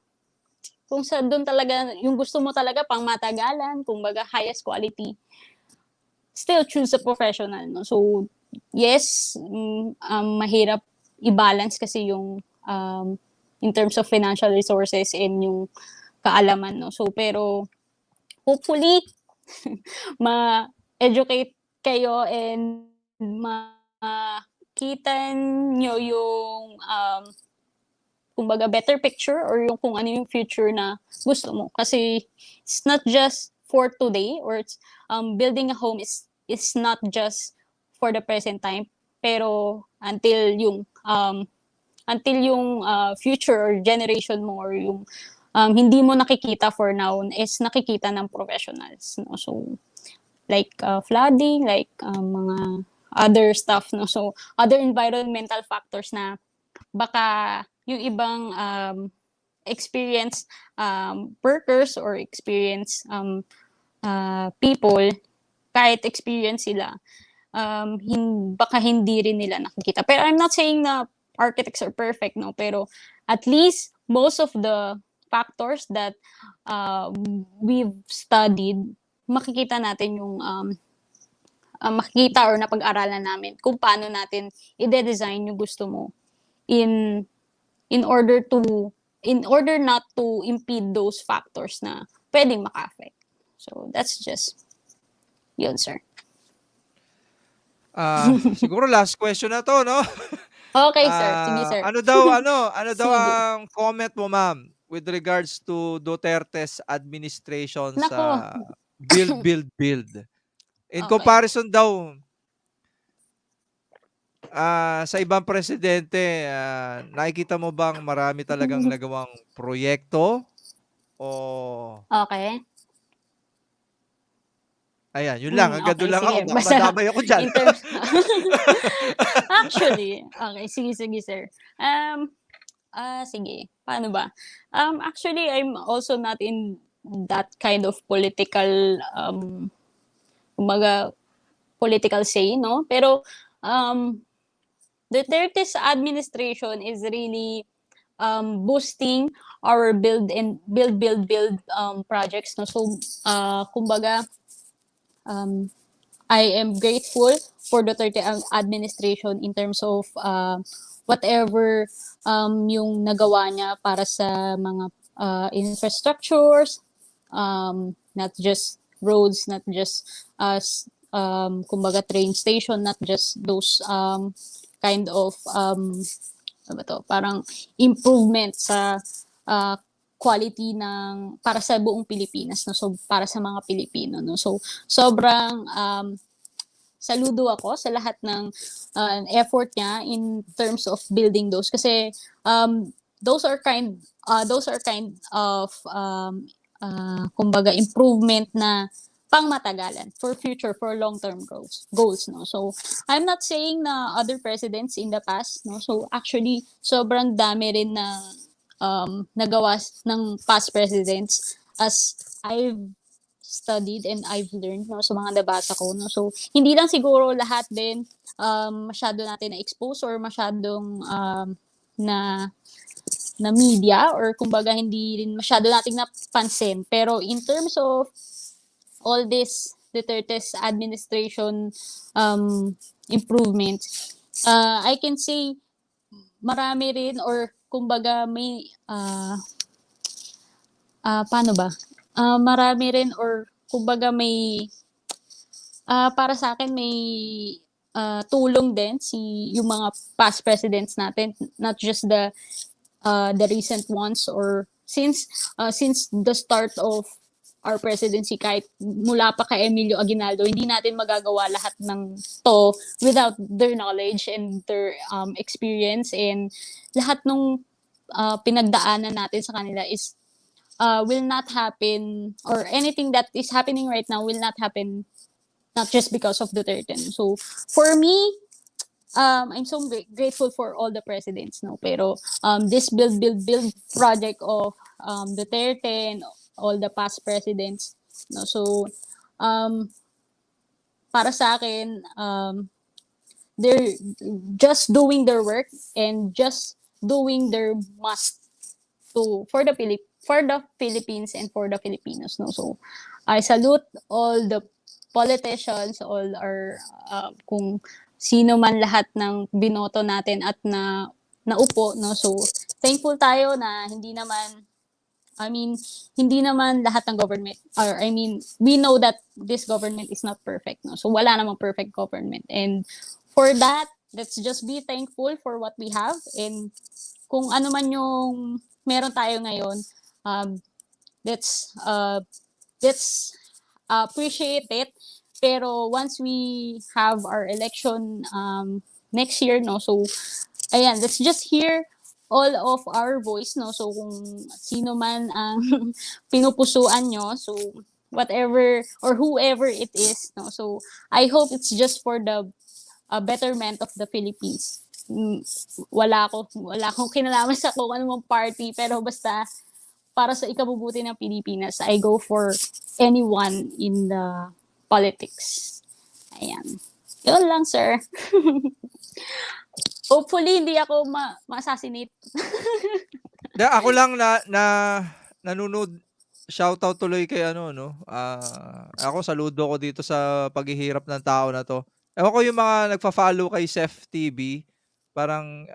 doon talaga yung gusto mo talaga pang matagalan, kumbaga highest quality, still choose a professional, no? So yes, mahirap i-balance kasi yung in terms of financial resources and yung kaalaman, no? So pero hopefully ma-educate kayo and makita nyo yung kumbaga better picture or yung kung ano yung future na gusto mo. Kasi it's not just for today or it's, building a home is not just for the present time pero until yung future or generation mo or yung hindi mo nakikita for now is nakikita ng professionals, no? So like flooding, like mga other stuff, no? So other environmental factors na baka yung ibang experienced workers or experienced people, kahit experience sila, baka hindi rin nila nakikita. Pero I'm not saying na architects are perfect, no? Pero at least most of the factors that we've studied, makikita natin yung makikita or napag-aralan namin kung paano natin i-design yung gusto mo in in order to in order not to impede those factors na pwedeng maka-affect. So that's just yun, sir. Siguro last question na 'to 'no? Okay, sir. Sige, sir. Ano daw Sige. ang comment mo ma'am with regards to Duterte's administration Nako. sa build, build, build? In Okay. comparison daw, sa ibang presidente, nakikita mo bang marami talagang nagawang proyekto o Okay. ayan, yun lang, hanggang dun Okay, lang ako, sige. baka Basta madamay ako diyan. in terms actually, okay, sige, sir. Sige. Paano ba? Actually, I'm also not in that kind of political kumbaga political say, no? Pero Duterte's administration is really boosting our build projects, no? So kumbaga um I am grateful for Duterte administration in terms of whatever yung nagawa niya para sa mga infrastructures, not just roads, not just kumbaga train station, not just those kind of ano ba to, parang improvement sa uh, quality ng para sa buong Pilipinas, no? So para sa mga Pilipino, no? So sobrang saludo ako sa lahat ng effort niya in terms of building those kasi those are kind of kumbaga improvement na pangmatagalan for future, for long-term goals, no? So I'm not saying na other presidents in the past, no? So actually sobrang dami rin na nagawa ng past presidents as I've studied and I've learned, no, sa mga nabasa ko, no. So hindi lang siguro lahat din masyado natin na-expose or masyadong na na media or kumbaga hindi rin masyado nating napansin. Pero in terms of all this Duterte's administration improvements, I can say marami rin or kumbaga may paano ba? Marami rin or kumbaga may para sa akin may tulong din yung mga past presidents natin, not just the recent ones or since the start of our presidency, kahit mula pa kay Emilio Aguinaldo, hindi natin magagawa lahat ng to without their knowledge and their experience, and lahat nung pinagdaanan natin sa kanila is will not happen, or anything that is happening right now will not happen not just because of Duterte. So for me, I'm so grateful for all the presidents, no, pero this build project of Duterte and all the past presidents, no. So um para sa akin, they're just doing their work and just doing their must to for the Philippines and for the Filipinos, no. So I salute all the politicians, all our kung sino man lahat ng binoto natin at naupo, no. So thankful tayo na hindi naman lahat ng government, or we know that this government is not perfect, no. So wala namang perfect government, and for that, let's just be thankful for what we have, and kung ano man yung meron tayo ngayon, um, let's appreciate it. Pero once we have our election next year, no, so ayan, let's just hear all of our voice, no. So kung sino man ang pinupusuan nyo, so whatever or whoever it is, no. So I hope it's just for the betterment of the Philippines. Wala akong kinalaman sa kung anong party, pero basta para sa ikabubuti ng Pilipinas, I go for anyone in the politics. Ayan. Yun lang, sir. Hopefully, hindi ako ma-assassinate. Ako lang nanonood, shoutout tuloy kay ano, no? Ako saludo ko dito sa paghihirap ng tao na 'to. Ewan ko yung mga nagfa-follow kay Seth TV, parang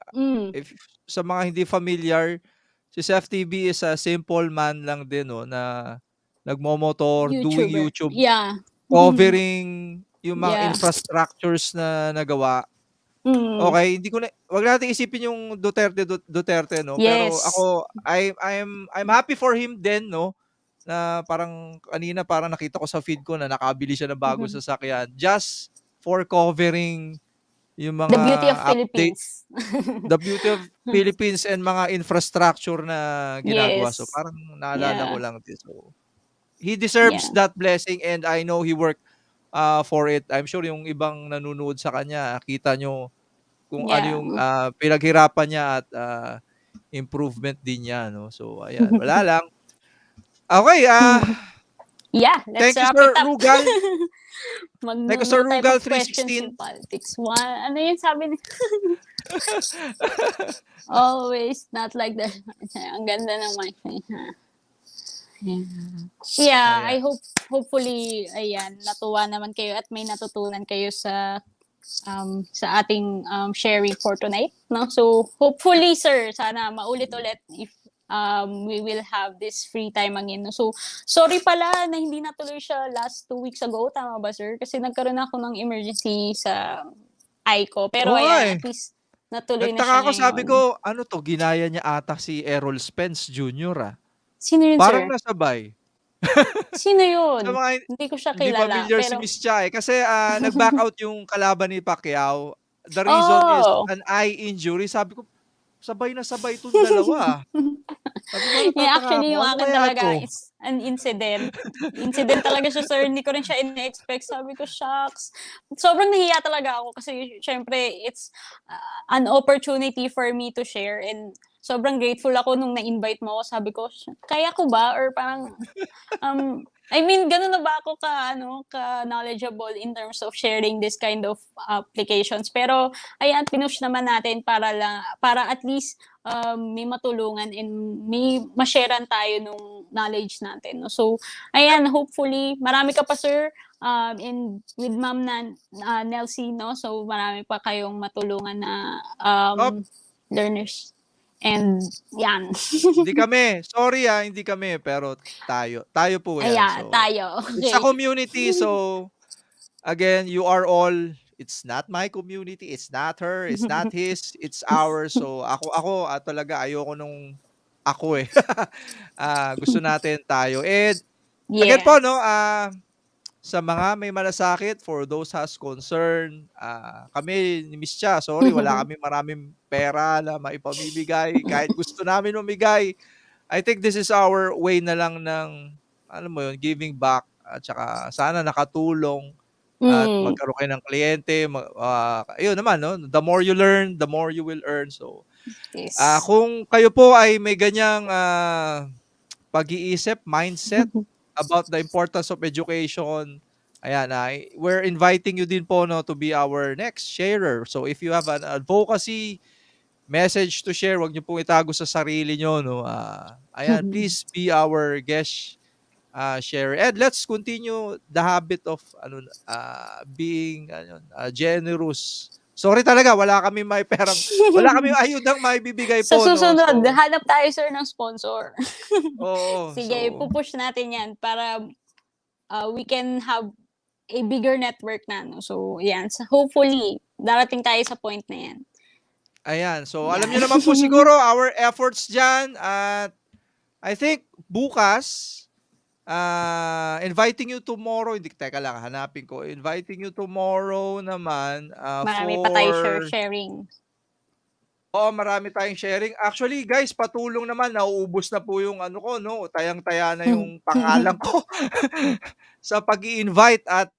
if sa mga hindi familiar, si Seth TV is a simple man lang din, no, na nagmomotor, doing YouTuber. YouTube, Yeah. covering yung mga Yeah. infrastructures na nagawa. Okay, hindi ko na, wag nating isipin yung Duterte, no. Pero Yes. ako, I'm happy for him din, no, na parang kanina parang nakita ko sa feed ko na nakabili siya ng bagong sasakyan just for covering yung The mga beauty of update, Philippines. the beauty of Philippines and mga infrastructure na ginagawa. So Yes. parang naalala ko Yeah. lang din. So he Yeah. deserves that blessing, and I know he worked for it. I'm sure yung ibang nanonood sa kanya, kita nyo kung ano Yeah. yung pinaghirapan niya at improvement din niya, no. So ayan, wala lang. Okay, Yeah, let's thank you wrap it Sir up. Rugal. Thank you Sir No type Rugal of questions in 316. politics. Ano yun sabi ni? Always not like that. Ang ganda ng mic. Yeah, Ayan. I hopefully ayan, natuwa naman kayo at may natutunan kayo sa ating sharing for tonight, no? So hopefully, sir, sana maulit-ulit if we will have this free time again, no? So sorry pala na hindi natuloy siya last 2 weeks ago, tama ba, sir? Kasi nagkaroon ako ng emergency sa eye ko, pero Oo nga ayan, eh. at least natuloy na siya Nagtaka ako, sabi ngayon. ko, ano to, ginaya niya ata si Errol Spence Jr. Sino yun, Parang sir? nasabay. Sino Sa yun? mga Hindi ko siya hindi kilala, familiar si pero Miss Cha eh. Kasi nag-back out yung kalaban ni Pacquiao. The reason is an eye injury. Sabi ko, sabay na sabay itong dalawa. Sabi ko, Yeah, natataka actually, ako, yung ano akin kaya talaga to? is an incident. Incident talaga siya, sir. Hindi ko rin siya in-expect. Sabi ko, shucks. Sobrang nahiya talaga ako kasi, syempre, it's an opportunity for me to share, and sobrang grateful ako nung na-invite mo ako. Sabi ko, kaya ko ba? Or parang, ganun na ba ako ka knowledgeable in terms of sharing this kind of applications. Pero, ayan, pinush naman natin para at least may matulungan and may ma-sharean tayo nung knowledge natin, no? So, ayan, hopefully, marami ka pa, sir, and with Ma'am Nelsie, no? So, marami pa kayong matulungan na learners. And, yan. Hindi kami. Sorry hindi kami. Pero tayo po yan. Ayan, So, tayo. it's a Okay. community. So, again, you are all, it's not my community, it's not her, it's not his, it's ours. So, ako talaga ayoko nung ako eh. Gusto natin tayo. And again po, no, Yes. sa mga may malasakit, for those has concern, kami ni Miss Cha, sorry, wala kami maraming pera na maipamimigay. Kahit gusto namin mamigay, I think this is our way na lang ng, alam mo yun, giving back at saka sana nakatulong at Mm. magkaroon kayo ng kliyente. Ayun naman, no? The more you learn, the more you will earn. So, Yes. kung kayo po ay may ganyang pag-iisip, mindset about the importance of education, ayan, we're inviting you din po, no, to be our next sharer. So, if you have an advocacy message to share, wag niyo pong itago sa sarili niyo, no. Ayan, please be our guest sharer. And let's continue the habit of being generous. Sorry talaga, wala kaming ayudang maibibigay Sa po, no. susunod, So, hanap tayo sir ng sponsor. oo. Sige, So, pupush natin yan para we can have a bigger network na. No? So, yan. So, hopefully, darating tayo sa point na yan. ayan. So, alam Yan. niyo naman po siguro our efforts diyan at I think bukas inviting you tomorrow, hindi, teka lang, hanapin ko. Inviting you tomorrow naman Marami pa tayo for sharing. Oo, marami tayong sharing. Actually, guys, patulong naman, nauubos na po yung ano ko, no? Tayang-taya na yung pangalan ko sa pag-i-invite at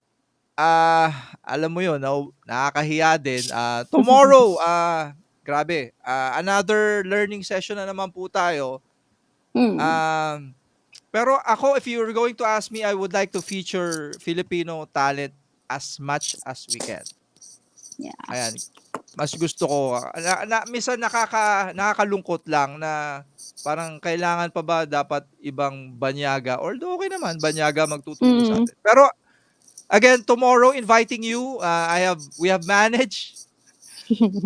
alam mo yun, nakakahiya din. Tomorrow, grabe, another learning session na naman po tayo. Mm. Pero ako, if you're going to ask me, I would like to feature Filipino talent as much as we can. Yeah. Ayan, mas gusto ko, minsan nakakalungkot lang na parang kailangan pa ba dapat ibang banyaga, although okay naman, banyaga magtuturo sa Mm. atin. Pero again, tomorrow, inviting you, we have managed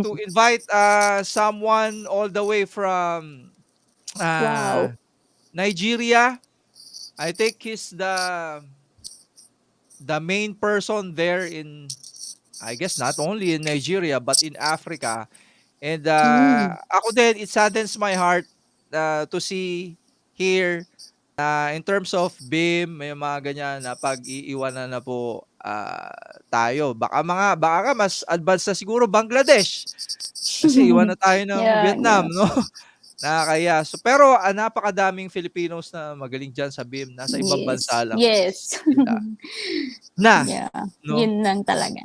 to invite someone all the way from Wow. Nigeria. I think he's the main person there in, I guess, not only in Nigeria but in Africa. And Mm. ako din, it saddens my heart to see here na in terms of BIM, may mga ganyan na pag-iiwanan na po tayo. Baka nga mas advanced na siguro Bangladesh. Kasi iwan na tayo ng Yeah, Vietnam, yeah. no? Nakakaya. So, pero napakadaming Filipinos na magaling dyan sa BIM. Nasa ibang bansa Yes. lang Yes. sila. Na, Yeah. no? Yun lang talaga.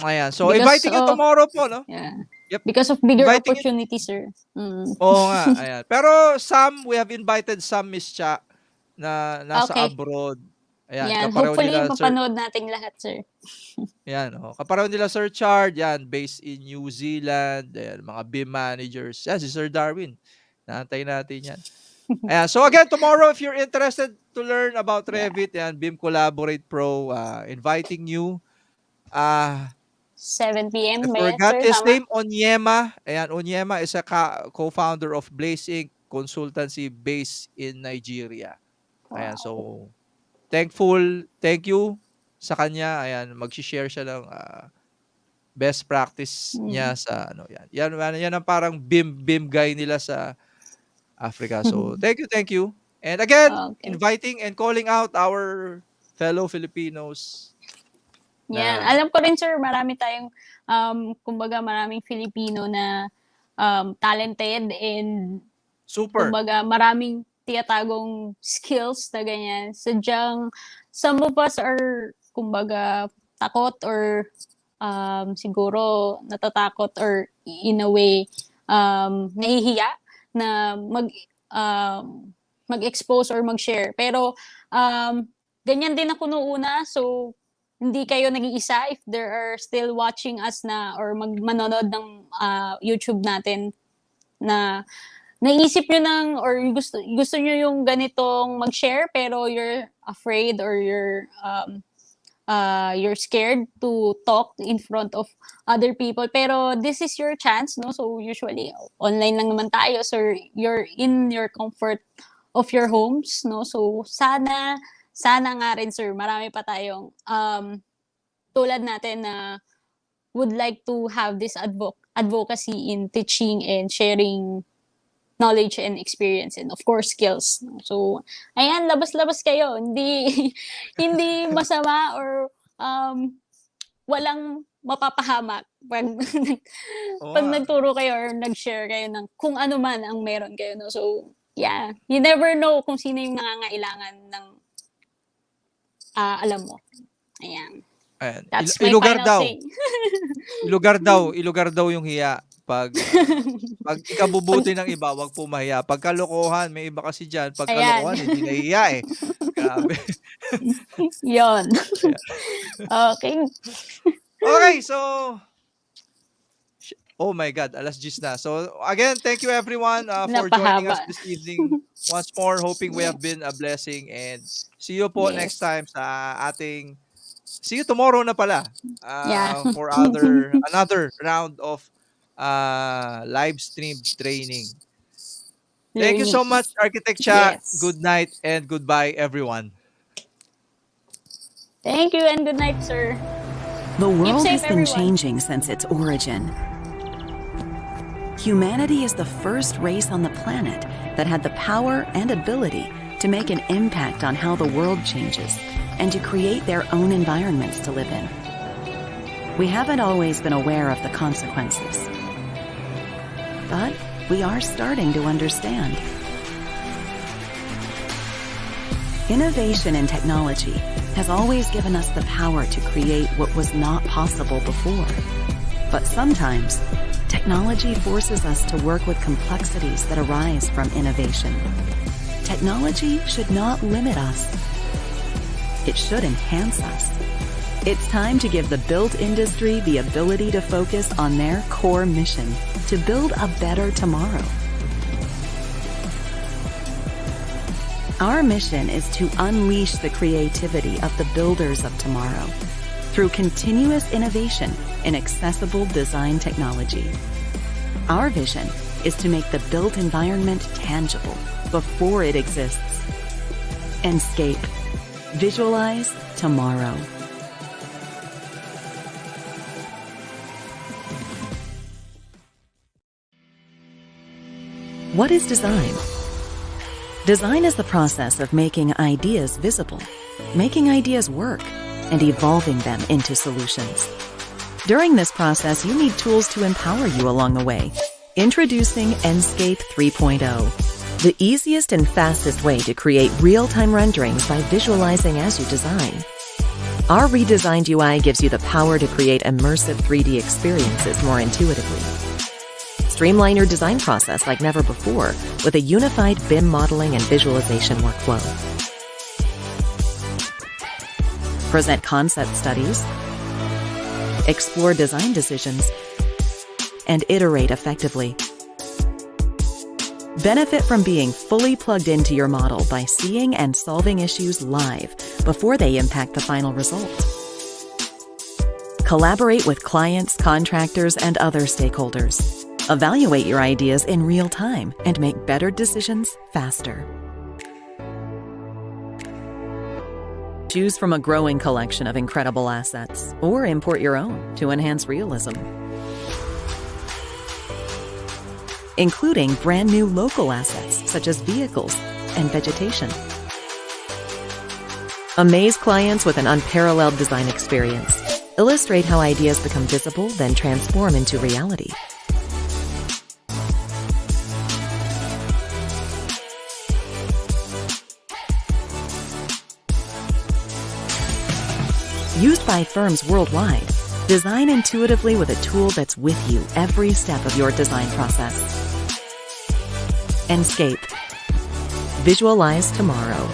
Ayan. So, Because inviting you of, tomorrow po, no? yeah. Yep. Because of bigger Inviting you. opportunities, sir. Mm. Oo nga, ayan. Pero we have invited some Miss Cha na nasa Okay. abroad. Ayan, Yan. kapareho Hopefully, nila Sir, mapanood nating lahat, sir. ayan, kapareho nila Sir Chard, yan, based in New Zealand, ayan, mga BIM managers. Yan, si Sir Darwin. Naantay natin yan. Ayan, so again, tomorrow, if you're interested to learn about Yeah. Revit, yan, BIM Collaborate Pro, inviting you. 7 I p.m. ba yan, forgot sir? his Tama? name, Onyema. Ayan, Onyema is a co-founder of Blaze Inc. Consultancy based in Nigeria. Ayan, Wow. so thank you sa kanya. Ayan, mag-share siya ng best practice niya sa ano yan. Yan ang parang BIM guy nila sa Africa. So thank you. And again, Okay. inviting and calling out our fellow Filipinos Yan. na Alam ko rin, sir, marami tayong, kumbaga, maraming Filipino na talented and, super. kumbaga, maraming tiyatagong skills na ganyan. Sadyang, some of us are, kumbaga, takot or siguro natatakot or in a way, nahihiya na mag-expose or mag-share. Pero, ganyan din ako noong una. So, hindi kayo nag-iisa if there are still watching us na or manonood ng YouTube natin na naisip nyo ng or gusto nyo yung ganitong mag-share pero you're afraid or you're scared to talk in front of other people. Pero this is your chance, no? So usually online lang naman tayo. So you're in your comfort of your homes, no? So sana nga rin, sir, marami pa tayong tulad natin na would like to have this advocacy in teaching and sharing knowledge and experience, and of course skills. So ayan, labas-labas kayo, hindi hindi masama or walang mapapahamak pag Oo pag nga. nagturo kayo or nag-share kayo ng kung ano man ang meron kayo, no? So yeah, you never know kung sino yung nangangailangan ng alam mo. Ayan. Ayan. That's my Ilugar final daw. say. Ilugar daw yung hiya. Pag ikabubuti ng iba, wag po mahiya. Pag kalokohan, may iba kasi diyan, pag Ayan. kalokohan hindi nahihiya eh. Grabe. Yon. Ayan. Okay. Okay, so oh my God, alas 10 na. So again, thank you everyone for joining us Napahaba. this evening. Once more, hoping we have been a blessing, and see you po next Yes. time sa ating see you tomorrow na pala Yeah. for another round of live stream training. Thank you so Learning. much, Architect Cha. Yes. Good night and goodbye, everyone. Thank you and good night, sir. The world safe, has been everyone. changing since its origin. Humanity is the first race on the planet that had the power and ability to make an impact on how the world changes and to create their own environments to live in. We haven't always been aware of the consequences, but we are starting to understand. Innovation in technology has always given us the power to create what was not possible before. But sometimes, technology forces us to work with complexities that arise from innovation. Technology should not limit us. It should enhance us. It's time to give the built industry the ability to focus on their core mission, to build a better tomorrow. Our mission is to unleash the creativity of the builders of tomorrow through continuous innovation in accessible design technology. Our vision is to make the built environment tangible before it exists. Enscape. Visualize tomorrow. What is design? Design is the process of making ideas visible, making ideas work, and evolving them into solutions. During this process, you need tools to empower you along the way. Introducing Enscape 3.0, the easiest and fastest way to create real-time renderings by visualizing as you design. Our redesigned UI gives you the power to create immersive 3D experiences more intuitively. Streamline your design process like never before with a unified BIM modeling and visualization workflow. Present concept studies, explore design decisions, and iterate effectively. Benefit from being fully plugged into your model by seeing and solving issues live before they impact the final result. Collaborate with clients, contractors, and other stakeholders. Evaluate your ideas in real time and make better decisions faster. Choose from a growing collection of incredible assets or import your own to enhance realism, including brand new local assets such as vehicles and vegetation. Amaze clients with an unparalleled design experience. Illustrate how ideas become visible, then transform into reality. Used by firms worldwide, design intuitively with a tool that's with you every step of your design process. Enscape. Visualize tomorrow.